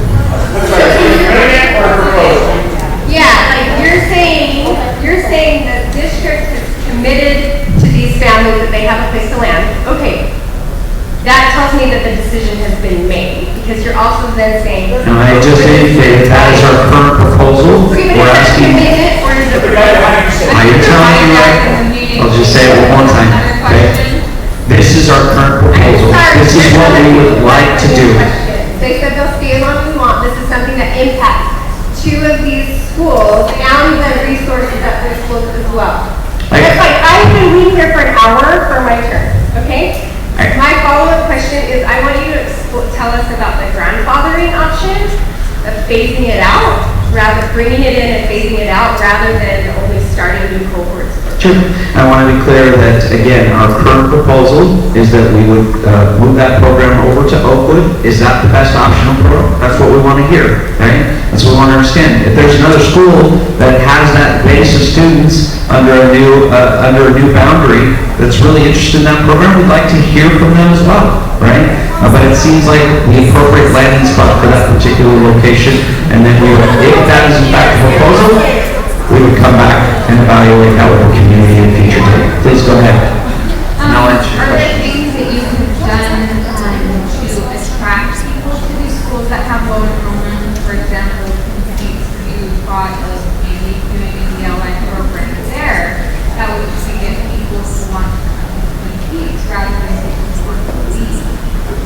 Yeah, like you're saying the district is committed to these families that they have a place to land. Okay, that tells me that the decision has been made, because you're also then saying. And I just indicated that is our current proposal. Okay, but We're is that asking. commitment or is it? Are you telling me right? I'll just say it one more time, okay? This is our current proposal. This is what we would like to do. They said they'll stay as long as we want. This is something that impacts two of these schools and the resources at their schools as well. It's like, I've been waiting here for an hour for my turn, okay? My follow-up question is, I want you to tell us about the grandfathering option, of phasing it out, rather bringing it in and phasing it out, rather than only starting new cohorts. Sure. I want to be clear that, again, our current proposal is that we would move that program over to Oakwood. Is that the best option for it? That's what we want to hear, right? That's what we want to understand. If there's another school that has that base of students under a new boundary that's really interested in that program, we'd like to hear from them as well, right? But it seems like the appropriate landing spot for that particular location, and then we would, if that is in fact the proposal, we would come back and evaluate that with the community in future day. Please go ahead. And I'll answer your Are there question. things that you have done to attract people to these schools that have low enrollment? For example, you thought of maybe doing a DLI program there that would get people who want to come to Twin Peaks rather than people who want to leave.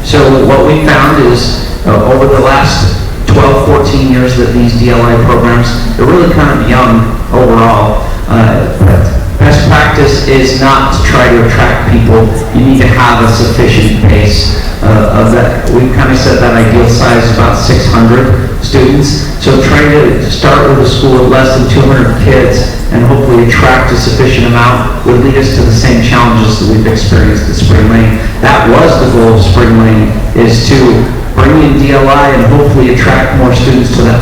So what we found is over the last 12, 14 years that these DLI programs, they're really kind of young overall. Best practice is not to try to attract people. You need to have a sufficient base of that. We've kind of set that ideal size about 600 students. So trying to start with a school of less than 200 kids and hopefully attract a sufficient amount would lead us to the same challenges that we've experienced at Spring Lane. That was the goal of Spring Lane, is to bring in DLI and hopefully attract more students to that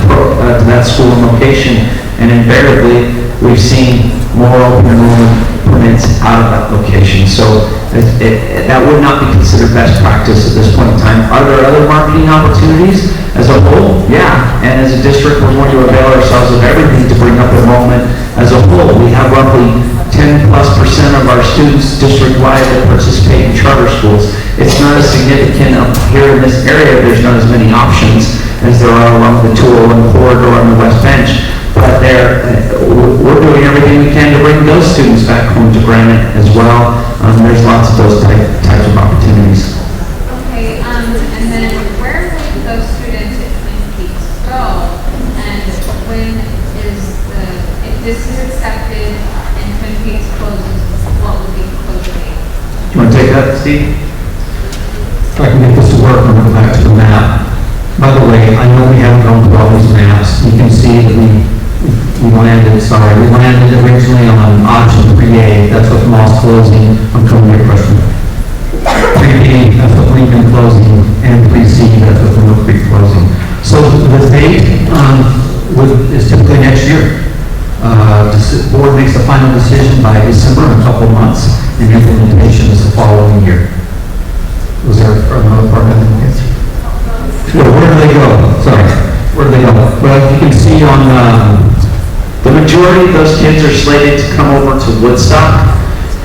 school and location. And invariably, we've seen more open enrollment permits out of that location. So that would not be considered best practice at this point in time. Are there other marketing opportunities as a whole? Yeah. And as a district, we're going to avail ourselves of everything to bring up enrollment as a whole. We have roughly 10+% of our students district-wide that participate in charter schools. It's not as significant up here in this area. There's not as many options as there are along the 201 corridor on the West Bench. But we're doing everything we can to bring those students back home to Granite as well. There's lots of those types of opportunities. Okay, and then where would those students at Twin Peaks go? And when is if this is accepted and Twin Peaks closes, what would be the closure date? Do you want to take that, Steve? If I can get this to work, I'm going to go back to the map. By the way, I know we haven't gone through all these maps. You can see that we landed originally on option 3A. That's what Moss closing. I'm coming to your question. 3B, that's what Lincoln closing, and 3C, that's what the Mill Creek closing. So the date is typically next year. The board makes the final decision by December in a couple of months, and implementation is the following year. Was there another part of the answer? Where do they go? Sorry, where do they go? Well, you can see on the majority of those kids are slated to come over to Woodstock,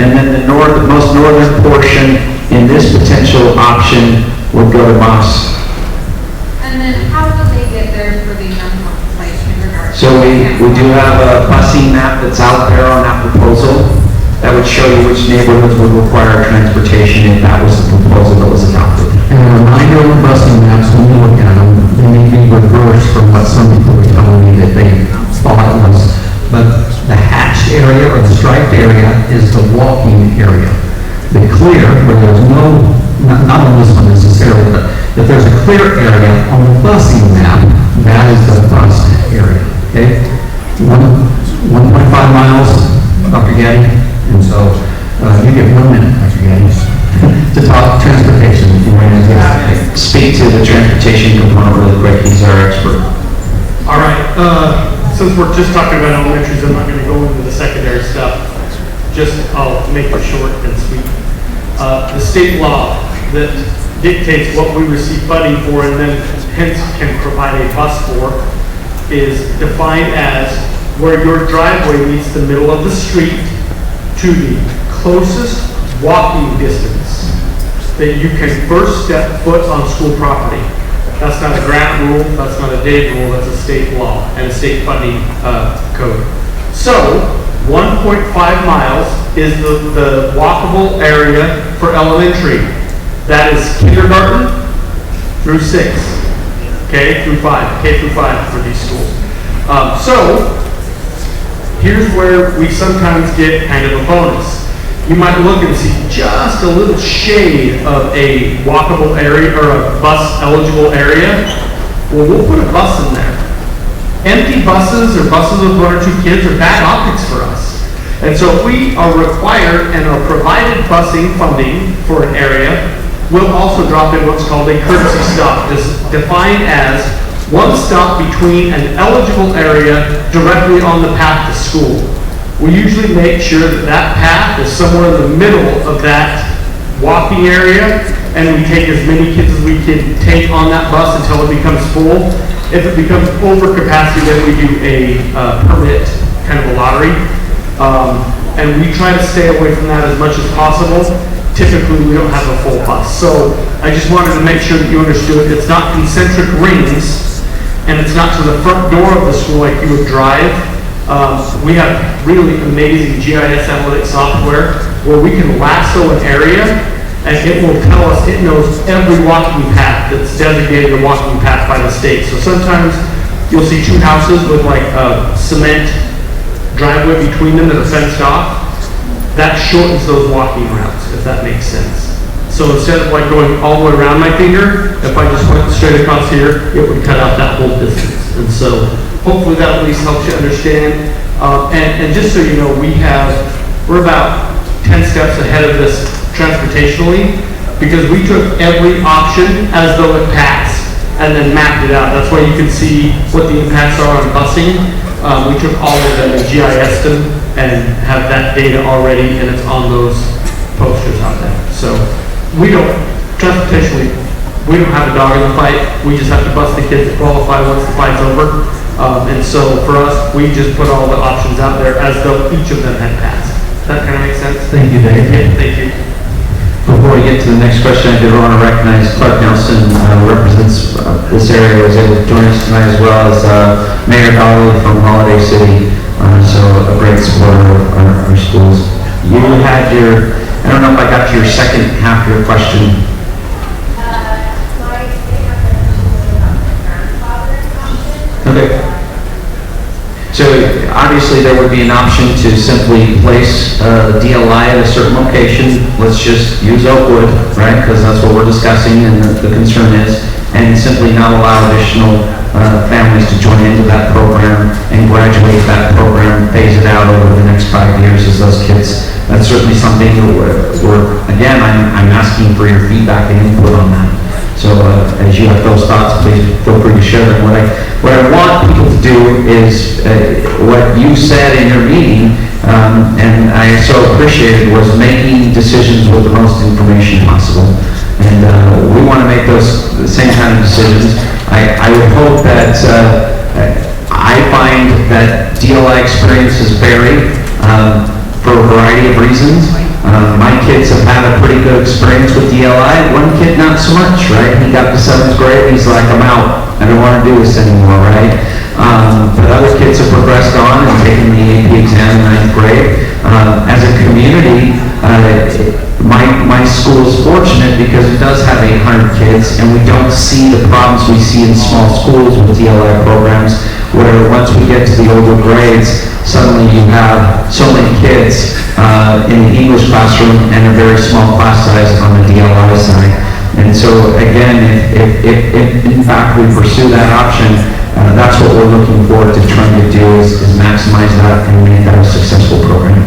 and then the most northern portion in this potential option would go to Moss. And then how will they get there for the young ones, like kindergarten? So we do have a busing map that's out there on that proposal that would show you which neighborhoods would require transportation if that was the proposal that was adopted. And a reminder on the busing maps, when you look at them, they may be reversed from what some people were telling me that they thought it was. But the hatched area or the striped area is the walking area. The clear, where there's no, not on this one necessarily, but if there's a clear area on the busing map, that is the bus area, okay? 1.5 miles, Dr. Gaddy, and so you get 1 minute, Dr. Gaddy. transportation component really quick. He's our expert. All right, since we're just talking about elementaries, I'm not going to go into the secondary stuff. I'll make it short and sweet. The state law that dictates what we receive funding for and then hence can provide a bus for is defined as where your driveway meets the middle of the street to the closest walking distance that you can first step foot on school property. That's not a grant rule, that's not a Dave rule, that's a state law and a state funding code. So, 1.5 miles is the walkable area for elementary. That is kindergarten through 6, K through 5 for these schools. So, here's where we sometimes get kind of a bonus. You might look and see just a little shade of a walkable area or a bus eligible area. Well, we'll put a bus in there. Empty buses or buses with 1 or 2 kids are bad optics for us. And so if we are required and are provided busing funding for an area, we'll also drop in what's called a courtesy stop, defined as one stop between an eligible area directly on the path to school. We usually make sure that that path is somewhere in the middle of that walking area, and we take as many kids as we can take on that bus until it becomes full. If it becomes over capacity, then we do a permit, kind of a lottery. And we try to stay away from that as much as possible. Typically, we don't have a full bus. So I just wanted to make sure that you understood it's not concentric rings, and it's not to the front door of the school like you would drive. We have really amazing GIS analytics software where we can lasso an area and it will tell us, it knows every walking path that's designated a walking path by the state. So sometimes you'll see 2 houses with like a cement driveway between them that are fenced off. That shortens those walking routes, if that makes sense. So instead of like going all the way around my finger, if I just went straight across here, it would cut out that whole distance. And so hopefully that at least helps you understand. And just so you know, we're about 10 steps ahead of this transportationally because we took every option as though it passed and then mapped it out. That's why you can see what the impacts are on busing. We took all of them and GIS'd them and have that data already, and it's on those posters out there. So transportationally, we don't have a dog in the fight. We just have to bus the kids to qualify once the fight's over. And so for us, we just put all the options out there as though each of them had passed. Does that kind of make sense? Thank you, Dave. Yeah, thank you. Before we get to the next question, I did want to recognize Clark Nelson, who represents this area, was able to join us tonight, as well as Mayor Dolly from Holiday City, so a great supporter of our schools. You had I don't know if I got your second half of your question. Okay. So obviously there would be an option to simply place DLI at a certain location. Let's just use Oakwood, right? Because that's what we're discussing and the concern is. And simply not allow additional families to join into that program and graduate that program, phase it out over the next 5 years as those kids. That's certainly something again, I'm asking for your feedback and input on that. So as you have those thoughts, please feel free to share them. What I want people to do is what you said in your meeting, and I so appreciated, was making decisions with the most information possible. And we want to make those the same kind of decisions. I would hope that I find that DLI experiences vary for a variety of reasons. My kids have had a pretty good experience with DLI. One kid, not so much, right? He got to 7th grade, he's like, I'm out. I don't want to do this anymore, right? But other kids have progressed on and taken the AP exam in 9th grade. As a community, my school is fortunate because it does have 800 kids, and we don't see the problems we see in small schools with DLI programs, where once we get to the older grades, suddenly you have so many kids in the English classroom and a very small class size on the DLI side. And so again, if in fact we pursue that option, that's what we're looking forward to trying to do is maximize that and make that a successful program.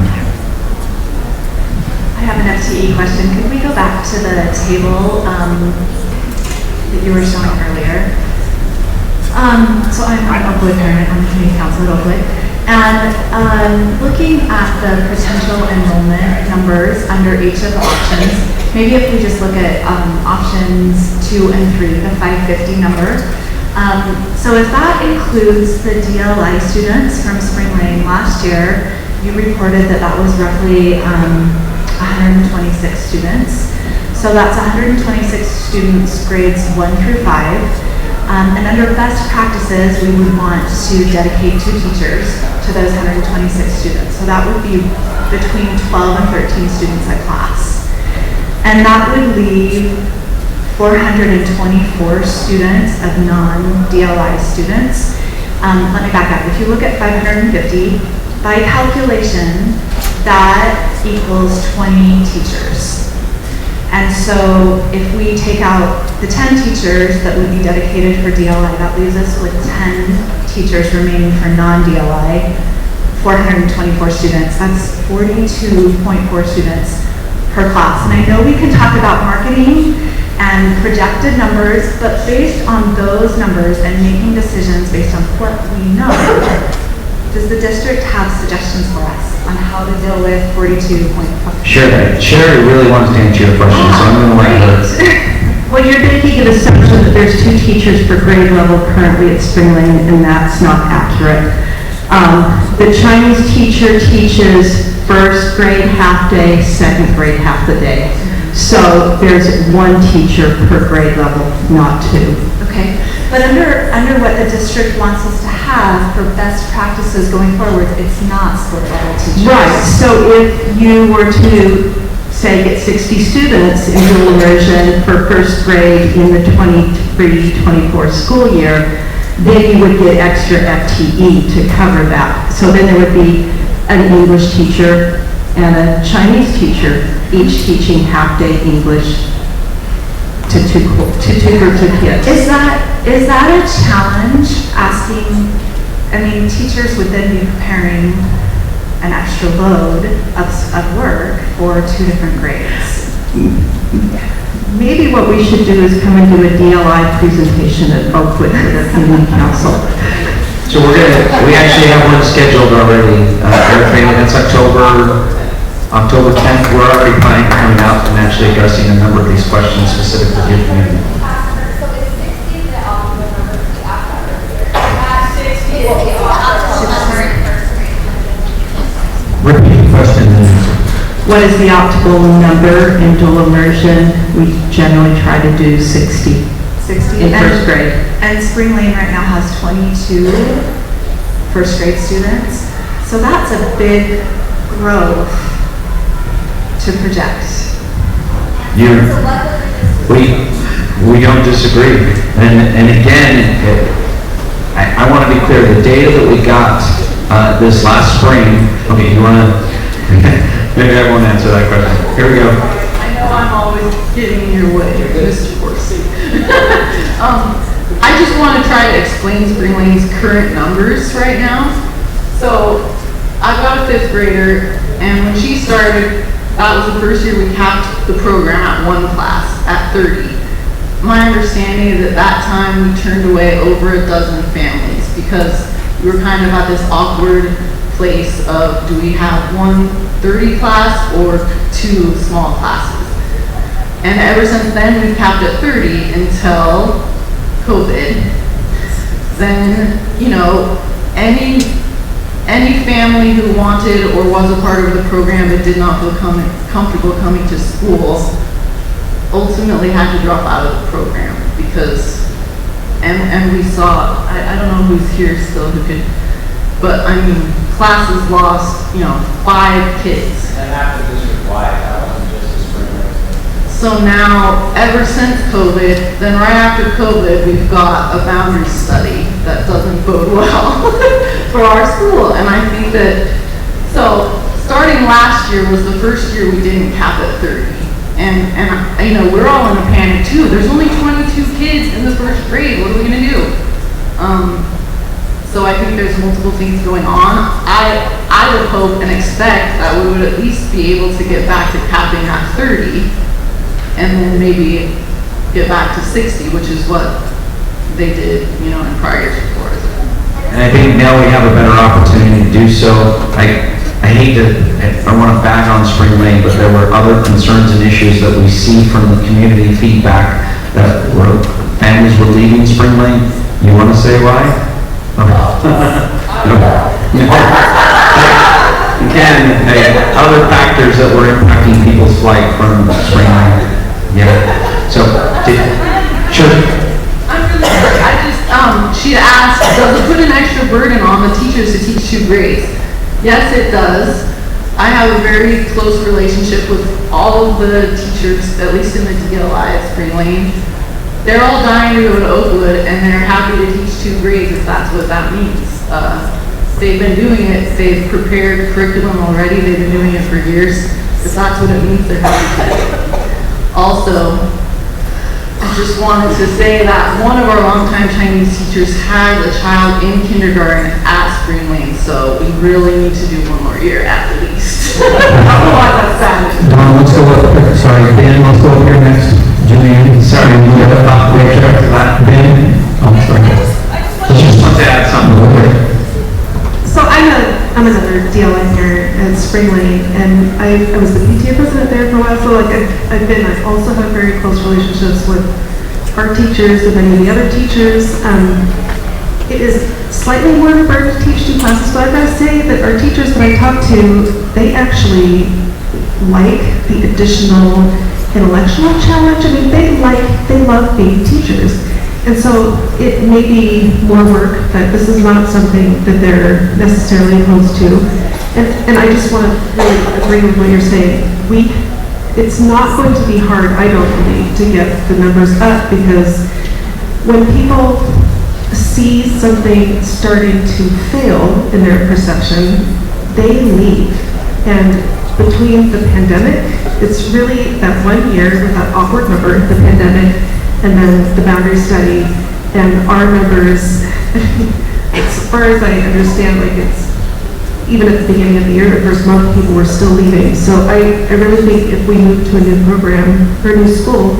I have an FTE question. Could we go back to the table that you were showing earlier. So I'm an Oakwood parent, I'm the community council at Oakwood. And looking at the potential enrollment numbers under each of the options, maybe if we just look at options 2 and 3, the 550 number. So if that includes the DLI students from Spring Lane last year, you reported that that was roughly 126 students. So that's 126 students grades 1 through 5. And under best practices, we would want to dedicate 2 teachers to those 126 students. So that would be between 12 and 13 students a class. And that would leave 424 students of non-DLI students. Let me back up. If you look at 550, by calculation, that equals 20 teachers. And so if we take out the 10 teachers that would be dedicated for DLI, that leaves us with 10 teachers remaining for non-DLI, 424 students. That's 42.4 students per class. And I know we can talk about marketing and projected numbers, but based on those numbers and making decisions based on what we know, does the district have suggestions for us on how to deal with 42.4? Sure. Sherry really wants to answer your question, so I'm going to let her. Well, you're making an assumption that there's 2 teachers per grade level currently at Spring Lane, and that's not accurate. The Chinese teacher teaches first grade half day, second grade half the day. So there's 1 teacher per grade level, not 2. Okay, but under what the district wants us to have for best practices going forward, it's not split level teachers. Right, so if you were to, say, get 60 students in dual immersion for first grade in the 23-24 school year, then you would get extra FTE to cover that. So then there would be an English teacher and a Chinese teacher, each teaching half-day English to two groups of kids. Is that a challenge, asking, I mean, teachers would then be preparing an extra load of work for 2 different grades? Maybe what we should do is come and do a DLI presentation at Oakwood for the community council. So we actually have one scheduled already. That's October 10th. We're already planning coming out and actually addressing a number of these questions specific to your community. So is 60 the optimal number for the after? At 60 is the optimal number in first grade. Repeat the question and answer. What is the optimal number in dual immersion? We generally try to do 60 in first grade. And Spring Lane right now has 22 first grade students. So that's a big growth to project. We don't disagree. And again, I want to be clear, the data that we got this last spring, okay, you want to, maybe I won't answer that question. Here we go. I know I'm always getting in your way, Mr. Horsey. I just want to try to explain Spring Lane's current numbers right now. So I've got a 5th grader, and when she started, that was the first year we capped the program at 1 class at 30. My understanding is at that time we turned away over a dozen families because we were kind of at this awkward place of, do we have 1 30 class or 2 small classes? And ever since then we've capped at 30 until COVID. Then, you know, any family who wanted or was a part of the program that did not feel comfortable coming to school ultimately had to drop out of the program because, and we saw, I don't know who's here still who could, but I mean, classes lost, 5 kids. That happened district-wide, that wasn't just a Spring Lane thing. So now, ever since COVID, then right after COVID, we've got a boundary study that doesn't bode well for our school. And I think that, so starting last year was the first year we didn't cap at 30. And we're all in a panic too. There's only 22 kids in the first grade. What are we gonna do? So I think there's multiple things going on. I would hope and expect that we would at least be able to get back to capping at 30. And then maybe get back to 60, which is what they did, you know, in prior years before. And I think now we have a better opportunity to do so. I hate to, I want to back on Spring Lane, but there were other concerns and issues that we see from the community feedback that families were leaving Spring Lane. You want to say why? Again, other factors that were impacting people's flight from Spring Lane. Yeah. So, sure. I'm really sorry. She asked, does it put an extra burden on the teachers to teach 2 grades? Yes, it does. I have a very close relationship with all of the teachers, at least in the DLI at Spring Lane. They're all dying to go to Oakwood, and they're happy to teach 2 grades if that's what that means. They've been doing it. They've prepared curriculum already. They've been doing it for years. If that's what it means, they're happy to do it. Also, I just wanted to say that one of our longtime Chinese teachers has a child in kindergarten at Spring Lane, so we really need to do 1 more year at least. Otherwise, that's sad. Don, let's go up, sorry, Ben, let's go up here next. Julianne, sorry, you have a thought there, Ben? Oh, sorry. I just want to add something real quick. So I'm another DLI here at Spring Lane, and I was the PTA president there for a while, so like I also have very close relationships with our teachers and many of the other teachers. It is slightly more of a burden to teach 2 classes, but I've got to say that our teachers that I talk to, they actually like the additional intellectual challenge. I mean, they love being teachers. And so it may be more work, but this is not something that they're necessarily opposed to. And I just want to really agree with what you're saying. It's not going to be hard, I don't believe, to get the numbers up, because when people see something starting to fail in their perception, they leave. And between the pandemic, it's really that 1 year with that awkward number, the pandemic, and then the boundary study, and our numbers, as far as I understand, like it's, even at the beginning of the year, the first month, people were still leaving. So I really think if we move to a new program or a new school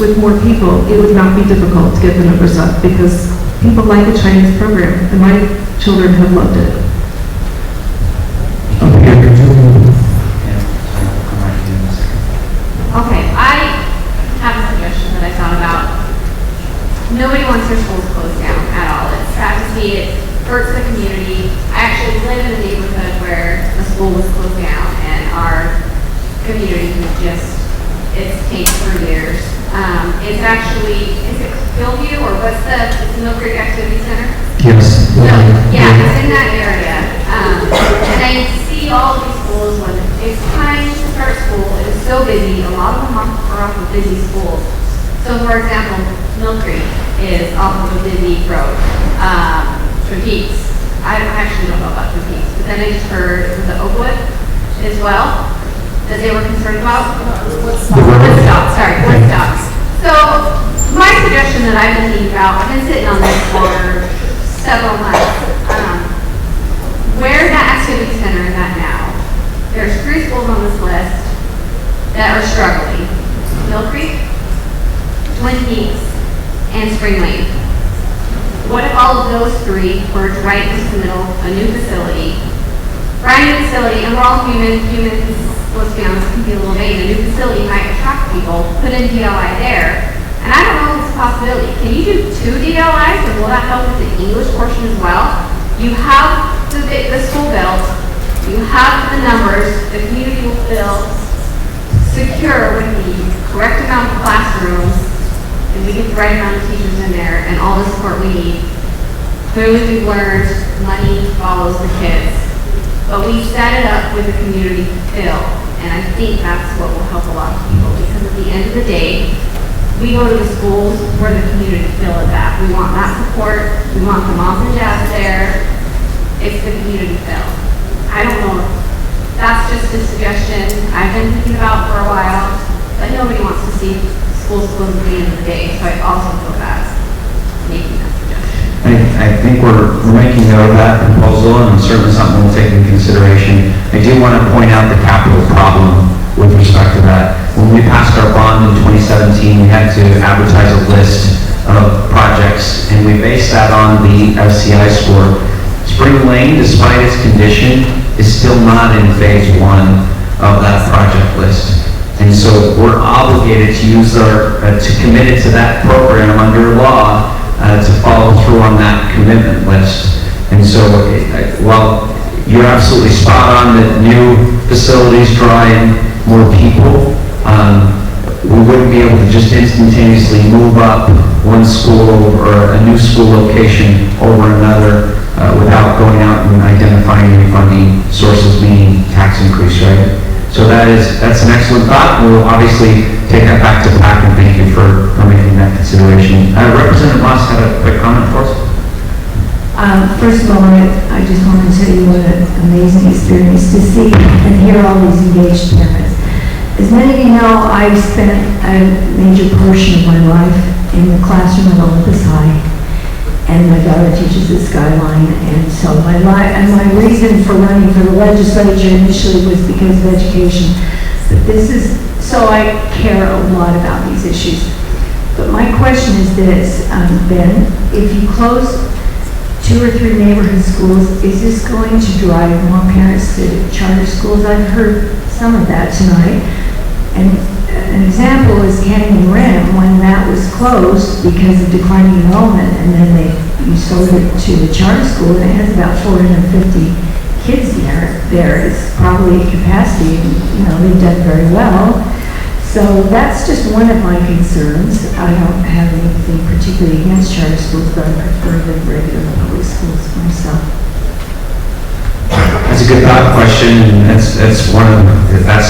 with more people, it would not be difficult to get the numbers up, because people like a Chinese program, and my children have loved it. Okay, I have a suggestion that I thought about. Nobody wants their schools closed down at all. It's sad to see. It hurts the community. I actually live in a neighborhood where the school was closed down, and our community it's tanked for years. It's actually, is it Hillview, or what's it's the Mill Creek Activity Center? Yes. No, yeah, it's in that area. And I see all of these schools when it's time to start school. It is so busy. A lot of them are off of busy schools. So, for example, Mill Creek is off of a busy road. Twin Peaks. I actually don't know about Twin Peaks, but then I just heard it was at Oakwood as well that they were concerned about. Woodstock. So, my suggestion that I've been thinking about, I've been sitting on this for several months. Where that activity center is at now, there's 3 schools on this list that are struggling. Mill Creek, Twin Peaks, and Spring Lane. What if all of those 3 were right into the middle, a new facility, brand new facility, and we're all humans, let's be honest, can be a little vain. A new facility might attract people, put in DLI there, and I don't know if it's a possibility. Can you do 2 DLIs, and will that help with the English portion as well? You have the school built, you have the numbers, the community will feel secure with the correct amount of classrooms, and we get the right amount of teachers in there, and all the support we need. Clearly we've learned money follows the kids, but we set it up with the community feel, and I think that's what will help a lot of people, because at the end of the day, we go to the schools where the community feel is at. We want that support, we want the moms and dads there, it's the community feel. I don't know, that's just a suggestion I've been thinking about for a while, but nobody wants to see schools closed at the end of the day, so I also feel bad making that suggestion. I think we're making note of that proposal, and certainly something we'll take into consideration. I do want to point out the capital problem with respect to that. when we passed our bond in 2017, we had to advertise a list of projects, and we based that on the FCI score. Spring Lane, despite its condition, is still not in phase 1 of that project list. And so we're obligated to use to commit it to that program under law to follow through on that commitment list. And so while you're absolutely spot on that new facilities draw in more people, we wouldn't be able to just instantaneously move up one school or a new school location over another without going out and identifying new funding sources, meaning tax increase, right? So that's an excellent thought. We'll obviously take that back to PAC, and thank you for making that consideration. Representative Moss had a quick comment for us. First of all, I just want to tell you what an amazing experience to see and hear all these engaged parents. As many of you know, I've spent a major portion of my life in the classroom at Olympus High, and my daughter teaches at Skyline, and so my reason for running for the legislature initially was because of education. But so I care a lot about these issues. But my question is this, Ben, if you close 2 or 3 neighborhood schools, is this going to drive more parents to charter schools? I've heard some of that tonight. And an example is Canyon Rim, when that was closed because of declining enrollment, and then you sold it to the charter school, and it has about 450 kids there. It's probably capacity, and they've done very well. So that's just one of my concerns. I don't have anything particularly against charter schools, but I prefer the regular public schools myself. That's a good thought question, and that's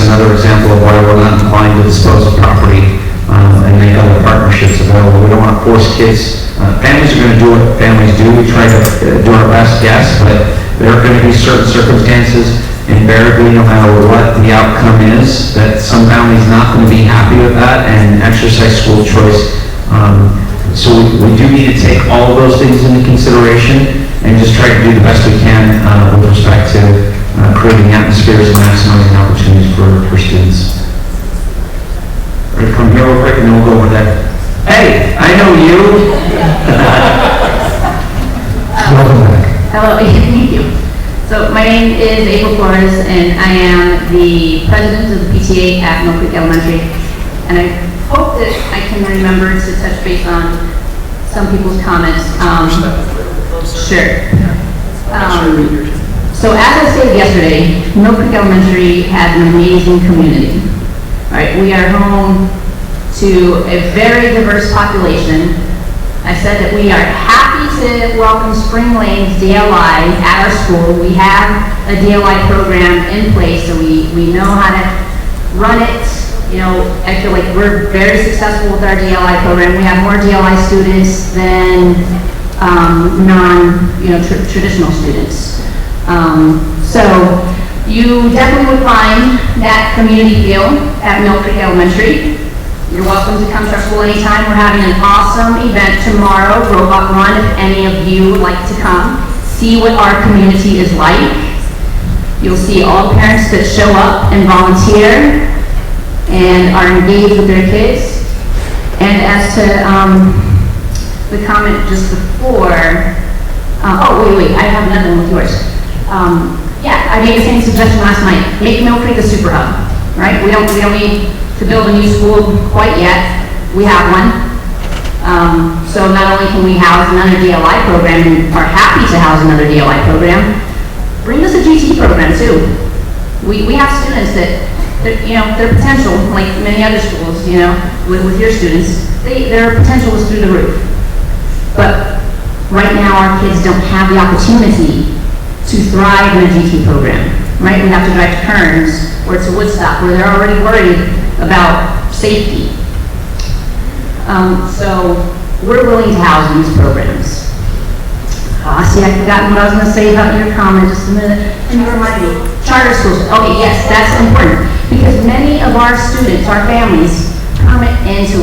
another example of why we're not inclined to dispose of property and make other partnerships available. We don't want to force kids. Families are going to do what families do. We try to do our best, yes, but there are going to be certain circumstances, invariably, no matter what the outcome is, that some families not going to be happy with that and exercise school choice. So we do need to take all of those things into consideration and just try to do the best we can with respect to creating atmospheres and maximizing opportunities for students. We're going to come here real quick and then we'll go over there. Hey, I know you. Welcome back. Hello, thank you. So my name is April Flores, and I am the president of the PTA at Mill Creek Elementary. And I hope that I can remember to touch base on some people's comments. Sure. So as I stated yesterday, Mill Creek Elementary has an amazing community. Right? We are home to a very diverse population. I said that we are happy to welcome Spring Lane's DLI at our school. We have a DLI program in place, so we know how to run it. I feel like we're very successful with our DLI program. We have more DLI students than traditional students. So you definitely would find that community feel at Mill Creek Elementary. You're welcome to come to our school anytime. We're having an awesome event tomorrow, Robot Run, if any of you would like to come. See what our community is like. You'll see all parents that show up and volunteer and are engaged with their kids. And as to the comment just before, wait, I have another one with yours. I made the same suggestion last night. Make Mill Creek a super hub, right? We don't need to build a new school quite yet. We have one. So not only can we house another DLI program and are happy to house another DLI program, bring us a GT program too. We have students that their potential, like many other schools, with your students, their potential is through the roof. But right now our kids don't have the opportunity to thrive in a GT program, right? We have to drive to Kearns or to Woodstock where they're already worried about safety. So we're willing to house these programs. See, I've forgotten what I was going to say about your comment just a minute. Can you remind me? Charter schools. Okay, yes, that's important because many of our students, our families, permit into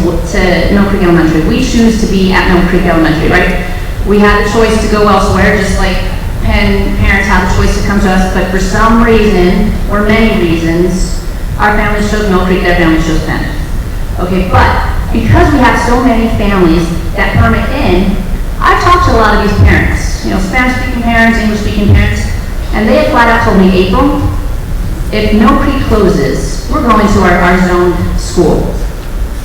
Mill Creek Elementary. We choose to be at Mill Creek Elementary, right? We have the choice to go elsewhere, just like parents have the choice to come to us, but for some reason, or many reasons, Our family chose Mill Creek, their family chose Penn. Okay, but because we have so many families that permit in, I've talked to a lot of these parents, Spanish-speaking parents, English-speaking parents, and they have flat out told me, April, if Mill Creek closes, we're going to our zoned school.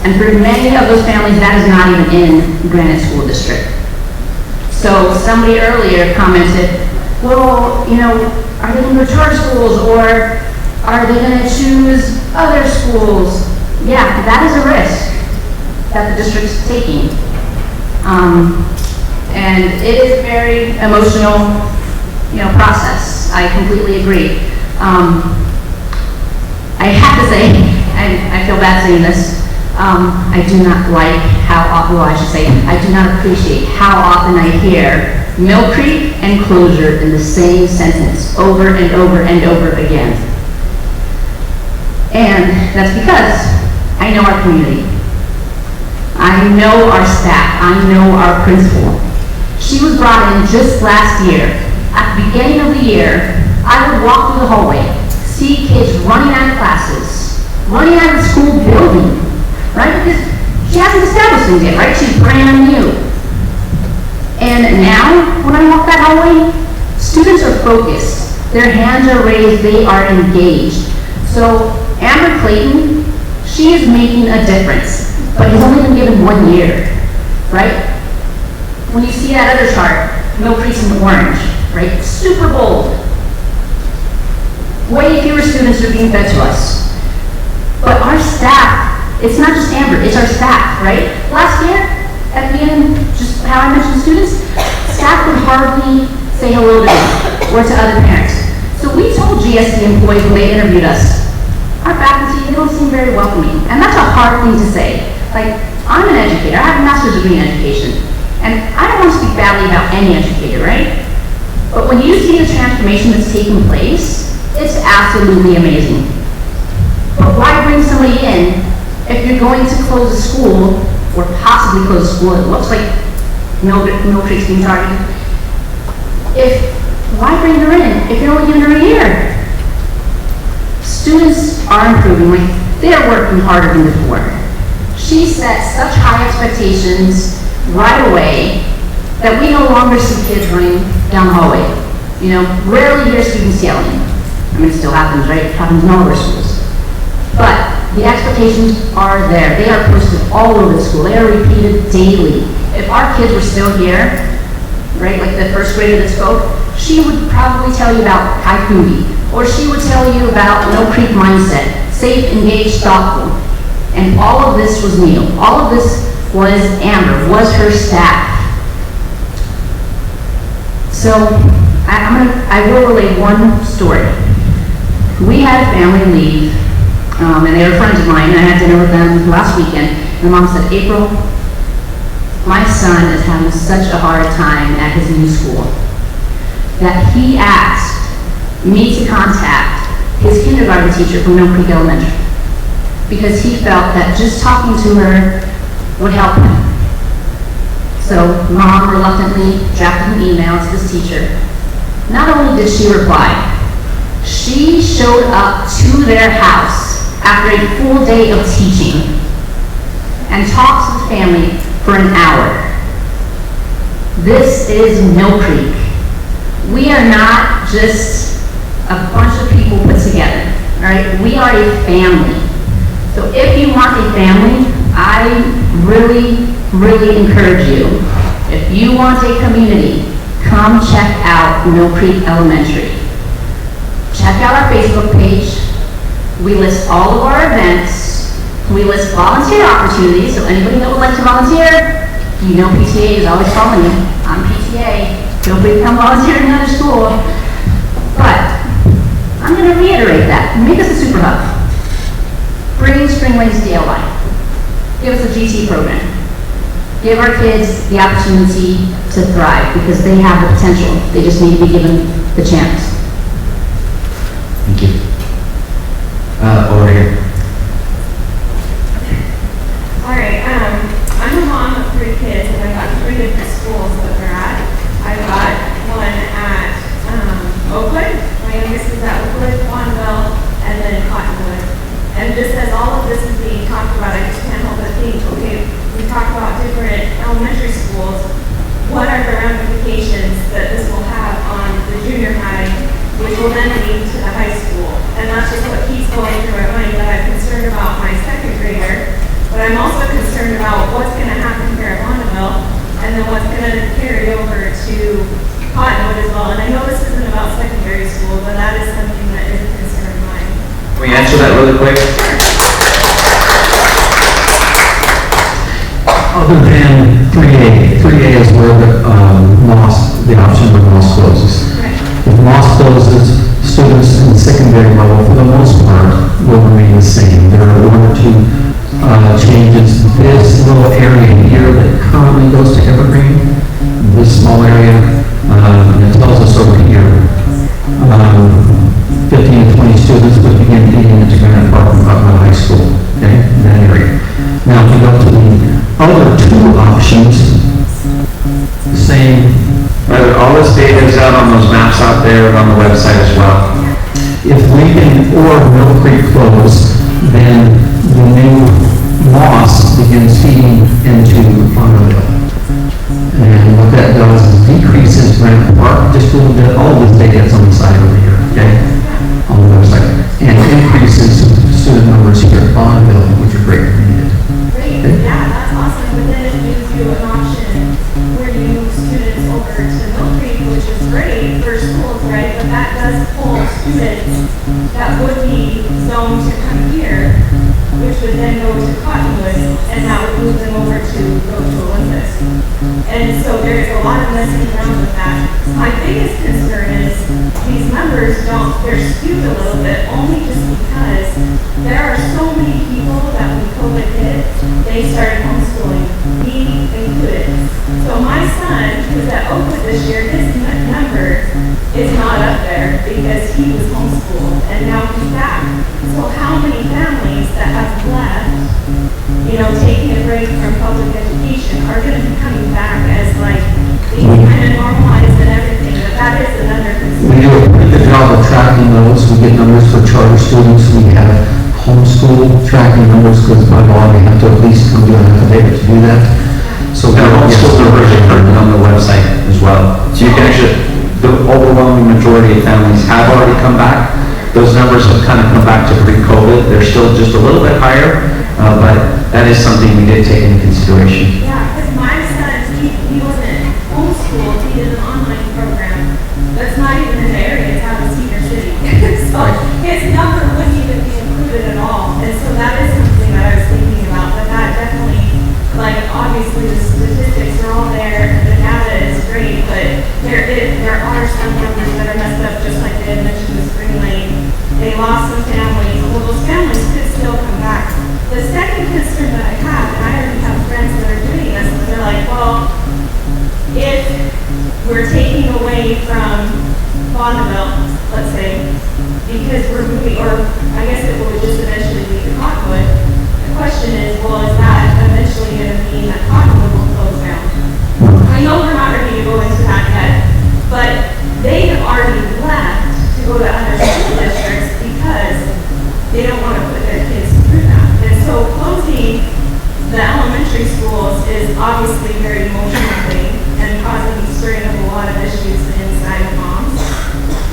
And for many of those families, that is not even in Granite School District. So somebody earlier commented, well, are they going to go charter schools, or are they going to choose other schools? Yeah, that is a risk that the district's taking. And it is a very emotional, process. I completely agree. I have to say, and I feel bad saying this, I do not like how often, well, I should say, I do not appreciate how often I hear Mill Creek and closure in the same sentence over and over and over again. And that's because I know our community. I know our staff. I know our principal. She was brought in just last year. At the beginning of the year, I would walk through the hallway, see kids running out of classes, running out of the school building, right? Because she hasn't established things yet, right? She's brand new. And now, when I walk that hallway, students are focused. Their hands are raised. They are engaged. So Amber Clayton, she is making a difference, but he's only been given 1 year, right? When you see that other chart, Mill Creek's in orange, right? Super bold. Way fewer students are being fed to us. But our staff, it's not just Amber, it's our staff, right? Last year, at the end, just how I mentioned students, staff would hardly say hello to me or to other parents. So we told GSD employees when they interviewed us, our faculty, they don't seem very welcoming. And that's a hard thing to say. Like, I'm an educator, I have a master's degree in education. And I don't want to speak badly about any educator, right? But when you see the transformation that's taking place, it's absolutely amazing. But why bring somebody in if you're going to close a school, or possibly close a school, it looks like Mill Creek's being targeted. Why bring her in if you're only giving her a year? Students are improving, they're working harder than before. She set such high expectations right away that we no longer see kids running down the hallway. Rarely hear students yelling. I mean, it still happens, right? It happens in all of our schools. But the expectations are there. They are posted all over the school. They are repeated daily. If our kids were still here, right, like the first grader that spoke, she would probably tell you about Kaikubi, or she would tell you about Mill Creek mindset, safe, engaged, thoughtful. And all of this was Neil. All of this was Amber, was her staff. So I will relate one story. We had a family leave, and they were friends of mine, and I had dinner with them last weekend. And the mom said, April, my son is having such a hard time at his new school that he asked me to contact his kindergarten teacher from Mill Creek Elementary because he felt that just talking to her would help him. So mom reluctantly drafted an email to this teacher. Not only did she reply, she showed up to their house after a full day of teaching and talked to the family for an hour. This is Mill Creek. We are not just a bunch of people put together, all right? We are a family. So if you want a family, I really, really encourage you. If you want a community, come check out Mill Creek Elementary. Check out our Facebook page. We list all of our events. We list volunteer opportunities, so anybody that would like to volunteer, PTA is always calling you. I'm PTA. Feel free to come volunteer in another school. But I'm going to reiterate that. Make us a super hub. Bring Spring Lanes DLI. Give us a GT program. Give our kids the opportunity to thrive because they have the potential. They just need to be given the chance. Thank you. Over here. All right, I'm a mom of 3 kids, and I've got 3 different schools that they're at. I've got one at Oakwood, my youngest is at Oakwood, Wanville, and then Cottonwood. also concerned about what's going to happen here at Bonneville, and then what's going to carry over to Cottonwood as well. And I know this isn't about secondary school, but that is something that is a concern of mine. Can we answer that really quick? Other than 3A is where the option where Moss closes. If Moss closes, students in the secondary level, for the most part, will remain the same. There are one or two changes. This little area here that currently goes to Evergreen, this small area, it tells us over here, 15 to 20 students would begin eating into Granite Park from Cottonwood High School, okay, in that area. Now, if you go to the other two options, the same. All this data is out on those maps out there and on the website as well. If Lincoln or Mill Creek close, then the new Moss begins feeding into Bonneville. And what that does is decreases Granite Park just a little bit. All of this data is on the side over here, okay? On the website. And increases student numbers here at Bonneville, which are great for needed. Great, yeah, that's awesome. But then it gives you an option where you move students over to Mill Creek, which is great for schools, right? But that does pull students that would be zoned to come here, which would then go to Cottonwood, and that would move them over to go to Olympus. And so there's a lot of messing around with that. My biggest concern is these numbers they're skewed a little bit, only just because there are so many people that when COVID hit, they started homeschooling, me included. So my son, who's at Oakwood this year, his number is not up there because he was homeschooled, and now he's back. So how many families that have left, taking a break from public education are going to be coming back as like being kind of normalized and everything, but that is another concern. We do a pretty good job of tracking those. We get numbers for charter students. We have homeschool tracking numbers because by law we have to at least come to an affidavit to do that. So And homeschool numbers are currently on the website as well. So you can actually, the overwhelming majority of families have already come back. Those numbers have kind of come back to pre-COVID. They're still just a little bit higher, but that is something we did take into consideration. Yeah, because my son, he wasn't homeschooled, he did an online program that's not even in the area, it's out of Cedar City. So his number wouldn't even be included at all. And so that is something that I was thinking about, but that definitely, obviously the statistics are all there, and the data is great, but there are some numbers that are messed up, just like they had mentioned with Spring Lane. They lost some families, well, those families could still come back. The second concern that I have, and I already have friends that are doing this, and they're like, well, if we're taking away from Bonneville, let's say, because we're moving, or I guess it would just eventually be to Cottonwood, the question is, well, is that eventually going to mean that Cottonwood will close down? I know we're not ready to go into that yet, but they have already left to go to other school districts because they don't want to put their kids through that. And so closing the elementary schools is obviously very emotional thing and stirring up a lot of issues inside of moms.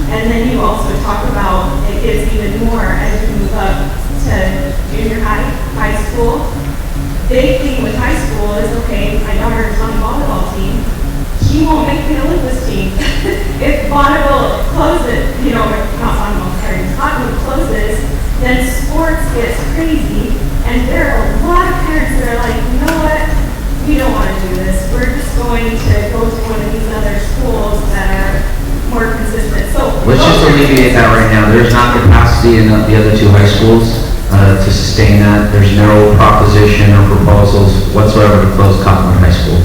And then you also talk about it gets even more as you move up to junior high school. Big thing with high school is, okay, my daughter is on the volleyball team. She won't make the Olympus team. If Bonneville closes, not Bonneville, sorry, Cottonwood closes, then sports gets crazy, and there are a lot of parents that are like, you know what, we don't want to do this. We're just going to go to one of these other schools that are more consistent. So Let's just alleviate that right now. There's not capacity in the other two high schools to sustain that. There's no proposition or proposals whatsoever to close Cottonwood High School.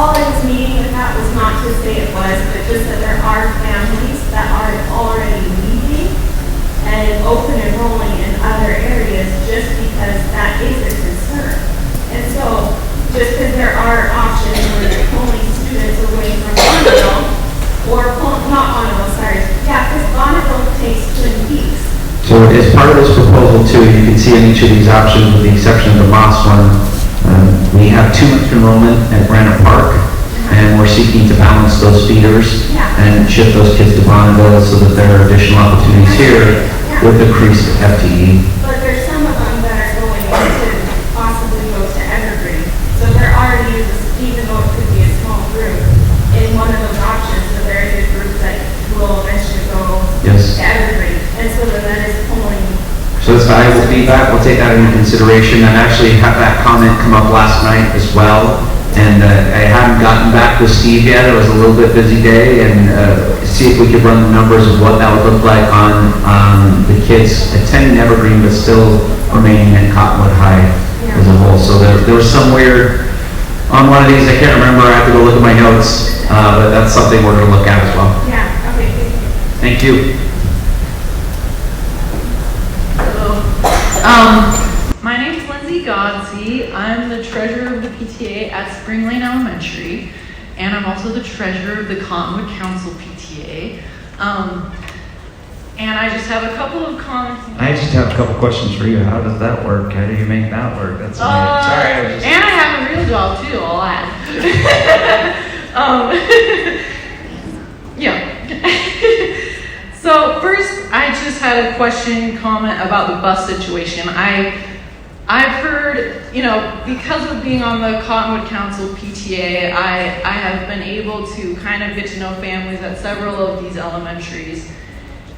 all I was meaning with that was not to say it was, but just that there are families that are already leaving and open enrolling in other areas just because that is a concern. And so, just because there are options where they're pulling students away from Bonneville, or not Bonneville, sorry, yeah, because Bonneville takes Twin Peaks. So as part of this proposal too, you can see in each of these options, with the exception of the Moss one, we have too much enrollment at Granite Park, and we're seeking to balance those feeders and shift those kids to Bonneville so that there are additional opportunities here with increased FTE. But there's some of them that are going to possibly go to valuable feedback. We'll take that into consideration. I've actually had that comment come up last night as well. And I haven't gotten back with Steve yet. It was a little bit busy day, and see if we could run the numbers of what that would look like on the kids attending Evergreen but still remaining at Cottonwood High as a whole. So there was somewhere on one of these, I can't remember, I have to go look at my notes, but that's something we're going to look at as well. Yeah, okay, thank you. Thank you. My name's Lindsay Godsey. I'm the treasurer of the PTA at Spring Lane Elementary, and I'm also the treasurer of the Cottonwood Council PTA. And I just have a couple of comments. I just have a couple questions for you. How does that work? How do you make that work? That's amazing. Sorry, I was just... And I have a real job too, I'll add. Yeah. So first, I just had a comment about the bus situation. I've heard, because of being on the Cottonwood Council PTA, I have been able to kind of get to know families at several of these elementaries.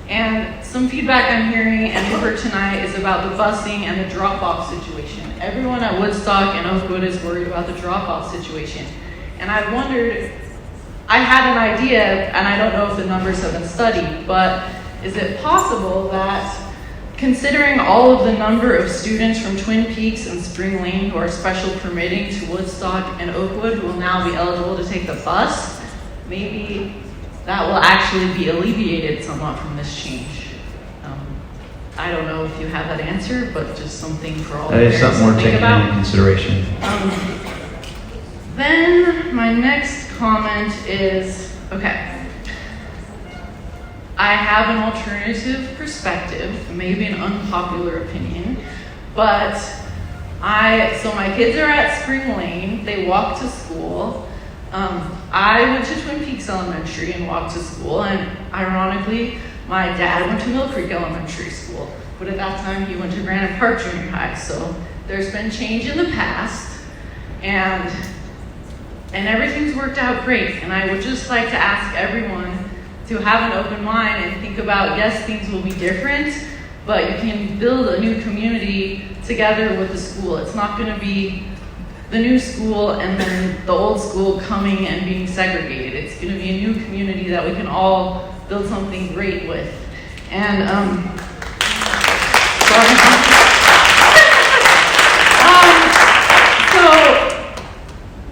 And some feedback I'm hearing and heard tonight is about the busing and the drop-off situation. Everyone at Woodstock and Oakwood is worried about the drop-off situation. And I wondered, I had an idea, and I don't know if the numbers have been studied, but is it possible that considering all of the number of students from Twin Peaks and Spring Lane who are special permitting to Woodstock and Oakwood who will now be eligible to take the bus, maybe that will actually be alleviated somewhat from this change? I don't know if you have that answer, but just something for all That is something we're taking into consideration. Then my next comment is, okay, I have an alternative perspective, maybe an unpopular opinion, but so my kids are at Spring Lane, they walk to school. I went to Twin Peaks Elementary and walked to school, and ironically, my dad went to Mill Creek Elementary School, but at that time he went to Granite Park Junior High, so there's been change in the past, and everything's worked out great, and I would just like to ask everyone to have an open mind and think about, yes, things will be different, but you can build a new community together with the school. It's not going to be the new school and then the old school coming and being segregated. It's going to be a new community that we can all build something great with. And so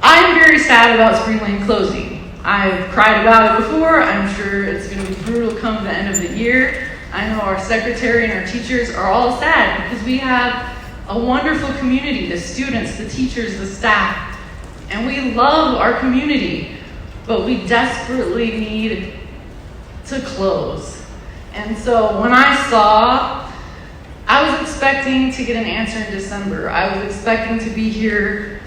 I'm very sad about Spring Lane closing. I've cried about it before. I'm sure it's going to be brutal come the end of the year. I know our secretary and our teachers are all sad because we have a wonderful community, the students, the teachers, the staff, and we love our community, but we desperately need to close. And so when I was expecting to get an answer in December. I was expecting to be here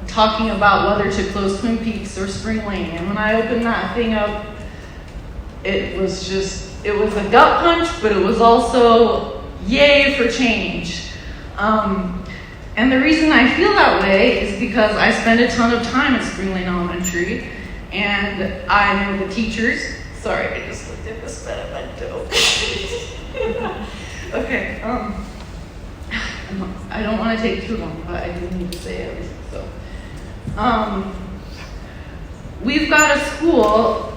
talking about whether to close Twin Peaks or Spring Lane. And when I opened that thing up, it was a gut punch, but it was also yay for change. And the reason I feel that way is because I spend a ton of time at Spring Lane Elementary, and I know the teachers. Sorry, I just looked at the spread of my toe. Okay, I don't want to take too long, but I do need to say everything, so. We've got a school,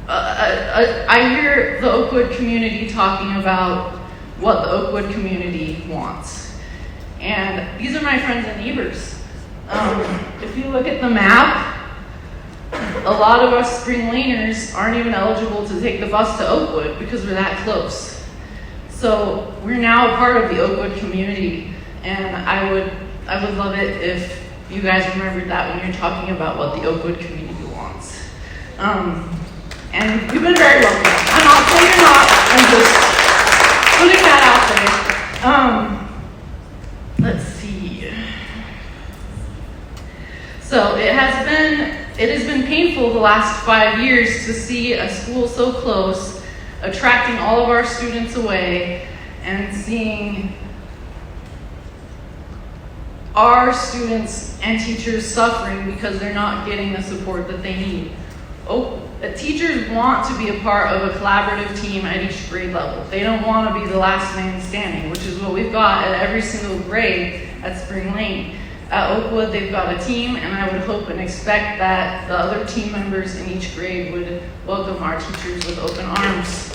I hear the Oakwood community talking about what the Oakwood community wants. And these are my friends and neighbors. If you look at the map, a lot of us Spring Laners aren't even eligible to take the bus to Oakwood because we're that close. So we're now a part of the Oakwood community, and I would love it if you guys remembered that when you're talking about what the Oakwood community wants. And you've been very welcome. I'm not saying you're not, I'm just putting that out there. Let's see. So it has been painful the last 5 years to see a school so close, attracting all of our students away, and seeing our students and teachers suffering because they're not getting the support that they need. teachers want to be a part of a collaborative team at each grade level. They don't want to be the last man standing, which is what we've got at every single grade at Spring Lane. At Oakwood, they've got a team, and I would hope and expect that the other team members in each grade would welcome our teachers with open arms.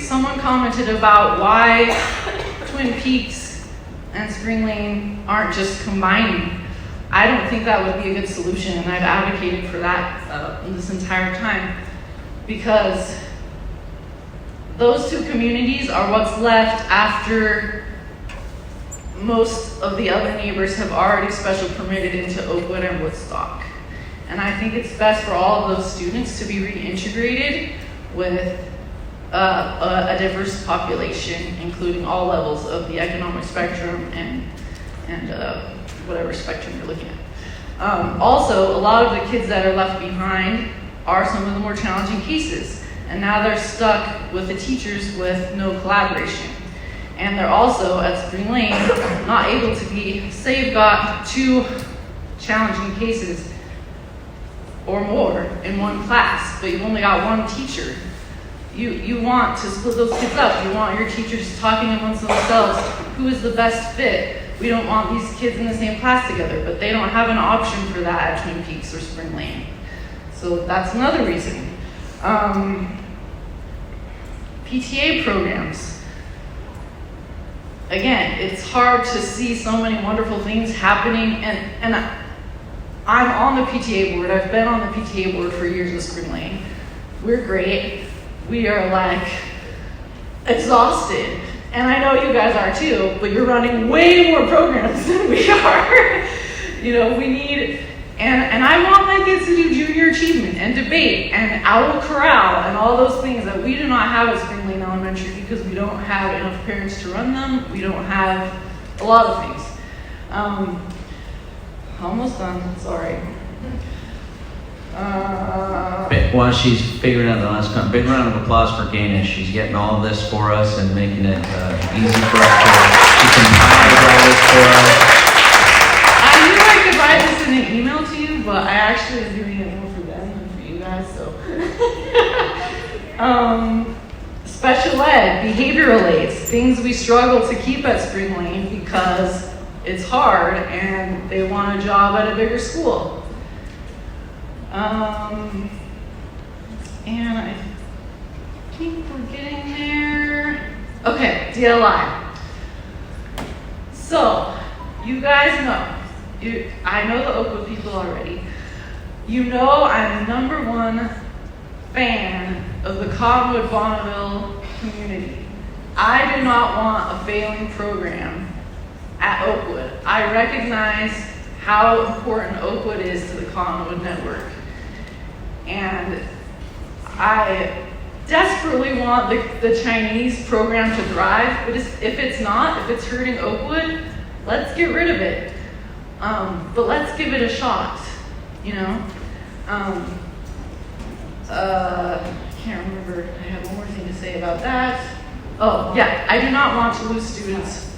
Someone commented about why Twin Peaks and Spring Lane aren't just combining. I don't think that would be a good solution, and I've advocated for that this entire time, because those two communities are what's left after most of the other neighbors have already special permitted into Oakwood and Woodstock. And I think it's best for all of those students to be reintegrated with a diverse population, including all levels of the economic spectrum and whatever spectrum you're looking at. Also, a lot of the kids that are left behind are some of the more challenging cases, and now they're stuck with the teachers with no collaboration. And they're also, at Spring Lane, not able to be, say you've got 2 challenging cases or more in one class, but you've only got 1 teacher. You want to split those kids up. You want your teachers talking amongst themselves, who is the best fit. We don't want these kids in the same class together, but they don't have an option for that at Twin Peaks or Spring Lane. So that's another reason. PTA programs. Again, it's hard to see so many wonderful things happening, and I'm on the PTA board. I've been on the PTA board for years at Spring Lane. We're great. We are like exhausted, and I know you guys are too, but you're running way more programs than we are. We need, and I want my kids to do junior achievement and debate and owl corral and all those things that we do not have at Spring Lane Elementary because we don't have enough parents to run them. We don't have a lot of things. Almost done, sorry. While she's figuring out the last comment, big round of applause for Gaina. She's getting all of this for us and making it easy for us to compile all this for us. I knew I could write this in an email to you, but I actually am doing it more for them than for you guys, so. Special ed, behavioral aids, things we struggle to keep at Spring Lane because it's hard and they want a job at a bigger school. And I think we're getting there. Okay, DLI. So, you guys know, I know the Oakwood people already. You know I'm #1 fan of the Cottonwood Bonneville community. I do not want a failing program at Oakwood. I recognize how important Oakwood is to the Cottonwood network. And I desperately want the Chinese program to thrive, but if it's hurting Oakwood, let's get rid of it. But let's give it a shot, I can't remember, I have one more thing to say about that. Oh, yeah, I do not want to lose students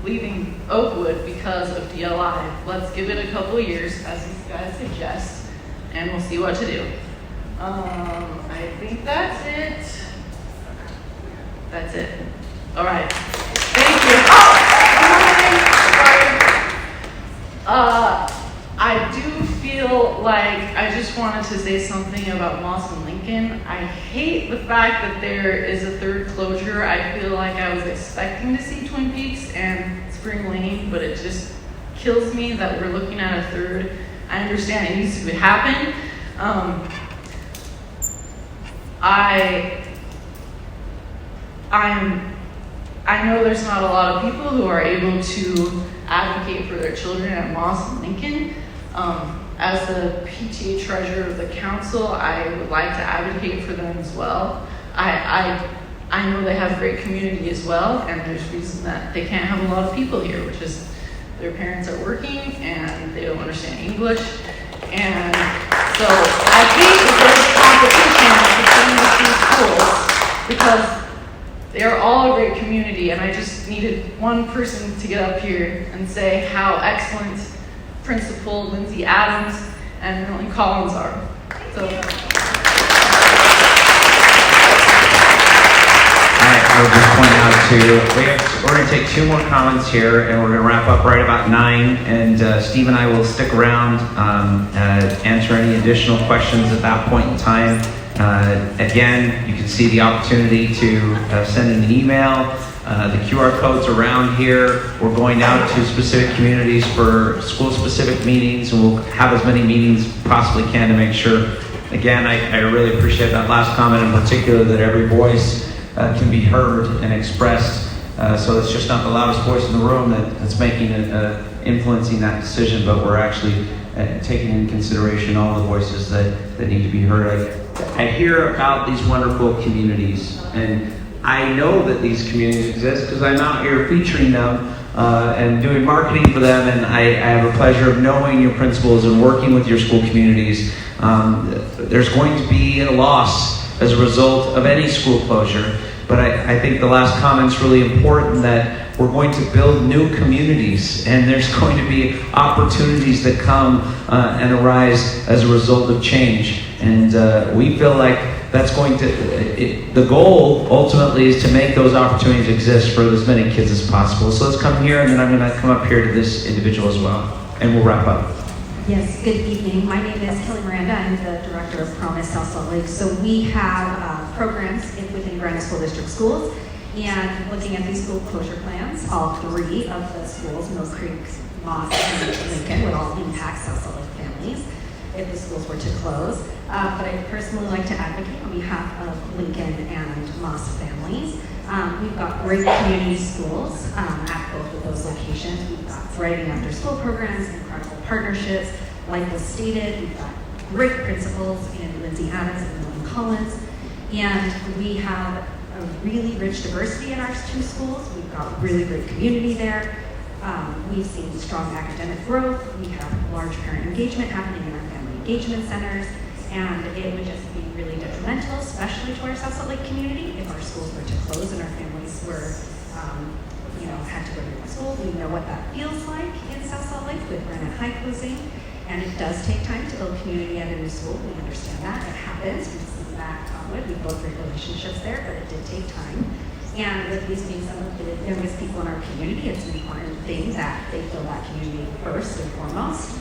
leaving Oakwood because of DLI. Let's give it a couple of years, as these guys suggest, and we'll see what to do. I think that's it. That's it. All right. Thank you. I do feel like I just wanted to say something about Moss and Lincoln. I hate the fact that there is a 3rd closure. I feel like I was expecting to see Twin Peaks and Spring Lane, but it just kills me that we're looking at a 3rd. I understand it needs to happen. I know there's not a lot of people who are able to advocate for their children at Moss and Lincoln. As the PTA treasurer of the council, I would like to advocate for them as well. I know they have great community as well, and there's reason that they can't have a lot of people here, which is their parents are working and they don't understand English. And so I think that there's competition between the 2 schools because They are all a great community, and I just needed one person to get up here and say how excellent Principal Lindsay Adams and Milton Collins are. So. I would just point out we're going to take 2 more comments here, and we're going to wrap up right about 9. And Steve and I will stick around, answer any additional questions at that point in time. Again, you can see the opportunity to send an email. The QR codes around here. We're going out to specific communities for school-specific meetings, and we'll have as many meetings as possibly can to make sure. Again, I really appreciate that last comment in particular, that every voice can be heard and expressed. So it's just not the loudest voice in the room that's making it, influencing that decision, but we're actually taking into consideration all the voices that need to be heard. I hear about these wonderful communities, and I know that these communities exist because I'm out here featuring them and doing marketing for them, and I have a pleasure of knowing your principals and working with your school communities. There's going to be a loss as a result of any school closure, but I think the last comment's really important, that we're going to build new communities, and there's going to be opportunities that come and arise as a result of change. And we feel like that's going to, the goal ultimately is to make those opportunities exist for as many kids as possible. So let's come here, and then I'm going to come up here to this individual as well, and we'll wrap up. Yes, good evening. My name is Kelly Miranda. I'm the director of Promise South Salt Lake. So we have programs within Granite School District schools, and looking at these school closure plans, all 3 of the schools, Mill Creek, Moss, and Lincoln, would all impact South Salt Lake families if the schools were to close. But I personally like to advocate on behalf of Lincoln and Moss families. We've got great community schools at both of those locations. We've got thriving after school programs, incredible partnerships. Like was stated, we've got great principals in Lindsay Adams and Milton Collins. And we have a really rich diversity in our 2 schools. We've got really great community there. We've seen strong academic growth. We have large parent engagement happening in our family engagement centers. And it would just be really detrimental, especially to our South Salt Lake community, if our schools were to close and our families were, had to go to school. We know what that feels like in South Salt Lake with Granite High closing. And it does take time to build community at a new school. We understand that. It happens. We've seen that we built great relationships there, but it did take time. And with these being some of the youngest people in our community, it's an important thing that they feel that community first and foremost.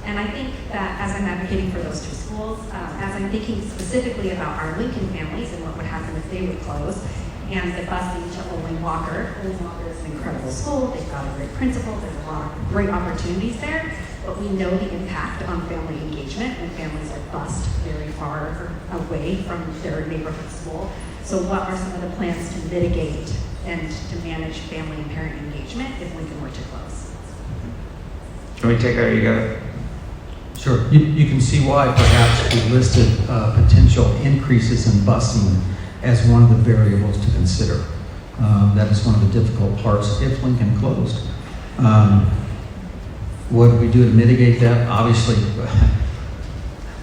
And I think that as I'm advocating for those 2 schools, as I'm thinking specifically about our Lincoln families and what would happen if they would close, and the busing to Olin Walker. Olin Walker is an incredible school. They've got a great principal. There's a lot of great opportunities there, but we know the impact on family engagement when families are bused very far away from their neighborhood school. So what are some of the plans to mitigate and to manage family and parent engagement if Lincoln were to close? Can we take that, or you got it? Sure. You can see why perhaps we listed potential increases in busing as one of the variables to consider. That is one of the difficult parts if Lincoln closed. What do we do to mitigate that? Obviously,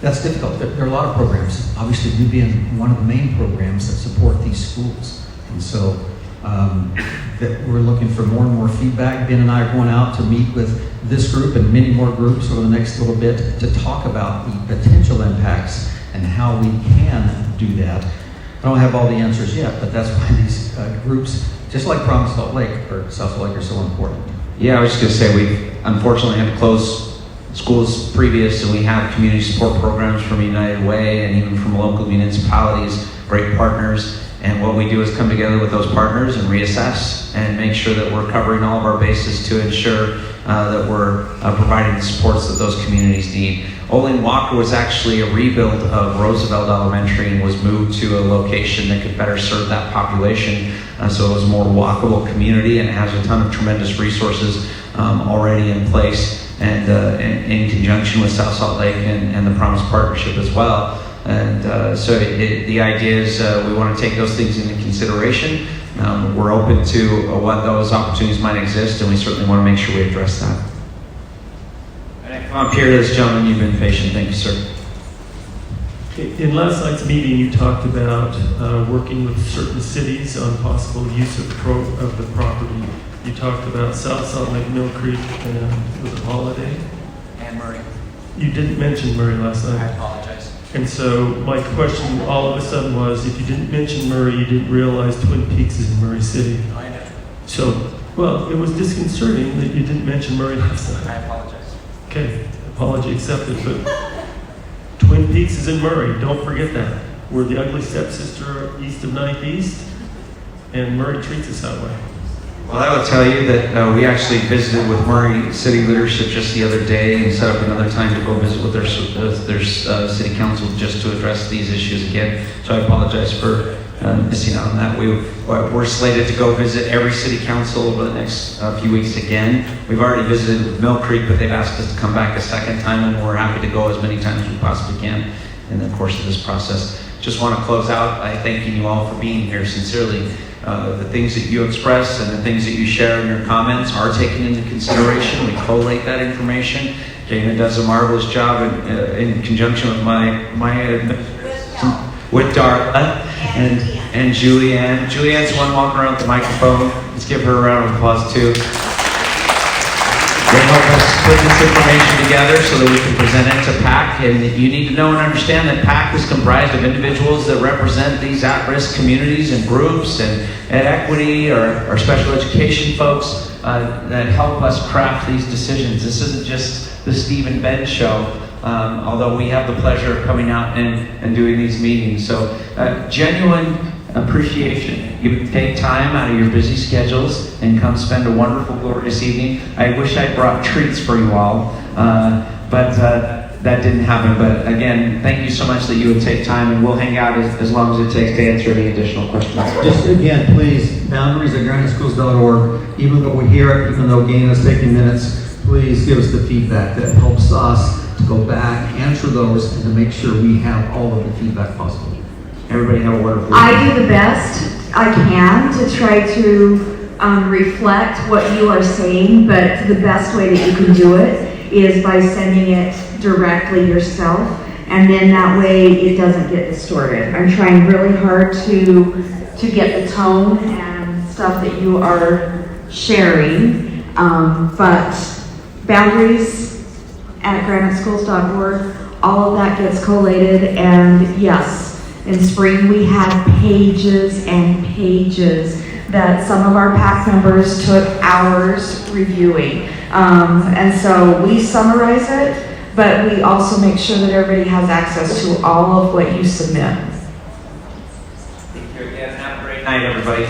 that's difficult. There are a lot of programs. Obviously, you being one of the main programs that support these schools. And so that we're looking for more and more feedback. Ben and I are going out to meet with this group and many more groups over the next little bit to talk about the potential impacts and how we can do that. I don't have all the answers yet, but that's why these groups, just like Promise Salt Lake or South Salt Lake, are so important. Yeah, I was just going to say, we unfortunately had to close schools previous, and we have community support programs from United Way and even from local municipalities, great partners. And what we do is come together with those partners and reassess and make sure that we're covering all of our bases to ensure that we're providing the supports that those communities need. Olin Walker was actually a rebuild of Roosevelt Elementary and was moved to a location that could better serve that population. So it was a more walkable community, and it has a ton of tremendous resources already in place, and in conjunction with South Salt Lake and the Promise Partnership as well. And so the idea is we want to take those things into consideration. We're open to what those opportunities might exist, and we certainly want to make sure we address that. And I come up here to this gentleman. You've been patient. Thank you, sir. In last night's meeting, you talked about working with certain cities on possible use of the property. You talked about South Salt Lake, Mill Creek, and was it Holiday? And Murray. You didn't mention Murray last night. I apologize. And so my question all of a sudden was, if you didn't mention Murray, you didn't realize Twin Peaks is in Murray City. I know. So, well, it was disconcerting that you didn't mention Murray last night. I apologize. Okay, apology accepted, but Twin Peaks is in Murray, don't forget that. We're the ugly stepsister east of 9th East, and Murray treats us that way. Well, I will tell you that we actually visited with Murray City leadership just the other day and set up another time to go visit with their city council just to address these issues again. So I apologize for missing out on that. We're slated to go visit every city council over the next few weeks again. We've already visited with Mill Creek, but they've asked us to come back a second time, and we're happy to go as many times as we possibly can in the course of this process. Just want to close out by thanking you all for being here sincerely. The things that you express and the things that you share in your comments are taken into consideration. We collate that information. Jana does a marvelous job in conjunction with with Darla and Julianne. Julianne's the one walking around with the microphone. Let's give her a round of applause too. They help us put this information together so that we can present it to PAC. And you need to know and understand that PAC is comprised of individuals that represent these at-risk communities and groups, and Ed Equity or special education folks that help us craft these decisions. This isn't just the Steve and Ben show, although we have the pleasure of coming out and doing these meetings. So genuine appreciation. You take time out of your busy schedules and come spend a wonderful, glorious evening. I wish I brought treats for you all, but that didn't happen. But again, thank you so much that you would take time, and we'll hang out as long as it takes to answer any additional questions. Just again, please, boundaries@graniteschools.org. Even though we hear it, even though Gain is taking minutes, please give us the feedback. That helps us to go back, answer those, and to make sure we have all of the feedback possible. Everybody have a wonderful evening. I do the best I can to try to reflect what you are saying, but the best way that you can do it is by sending it directly yourself, and then that way it doesn't get distorted. I'm trying really hard to get the tone and stuff that you are sharing, but boundaries@graniteschools.org, all of that gets collated, and yes, in spring, we had pages and pages that some of our PAC members took hours reviewing. And so we summarize it, but we also make sure that everybody has access to all of what you submit. Thank you again. Have a great night, everybody.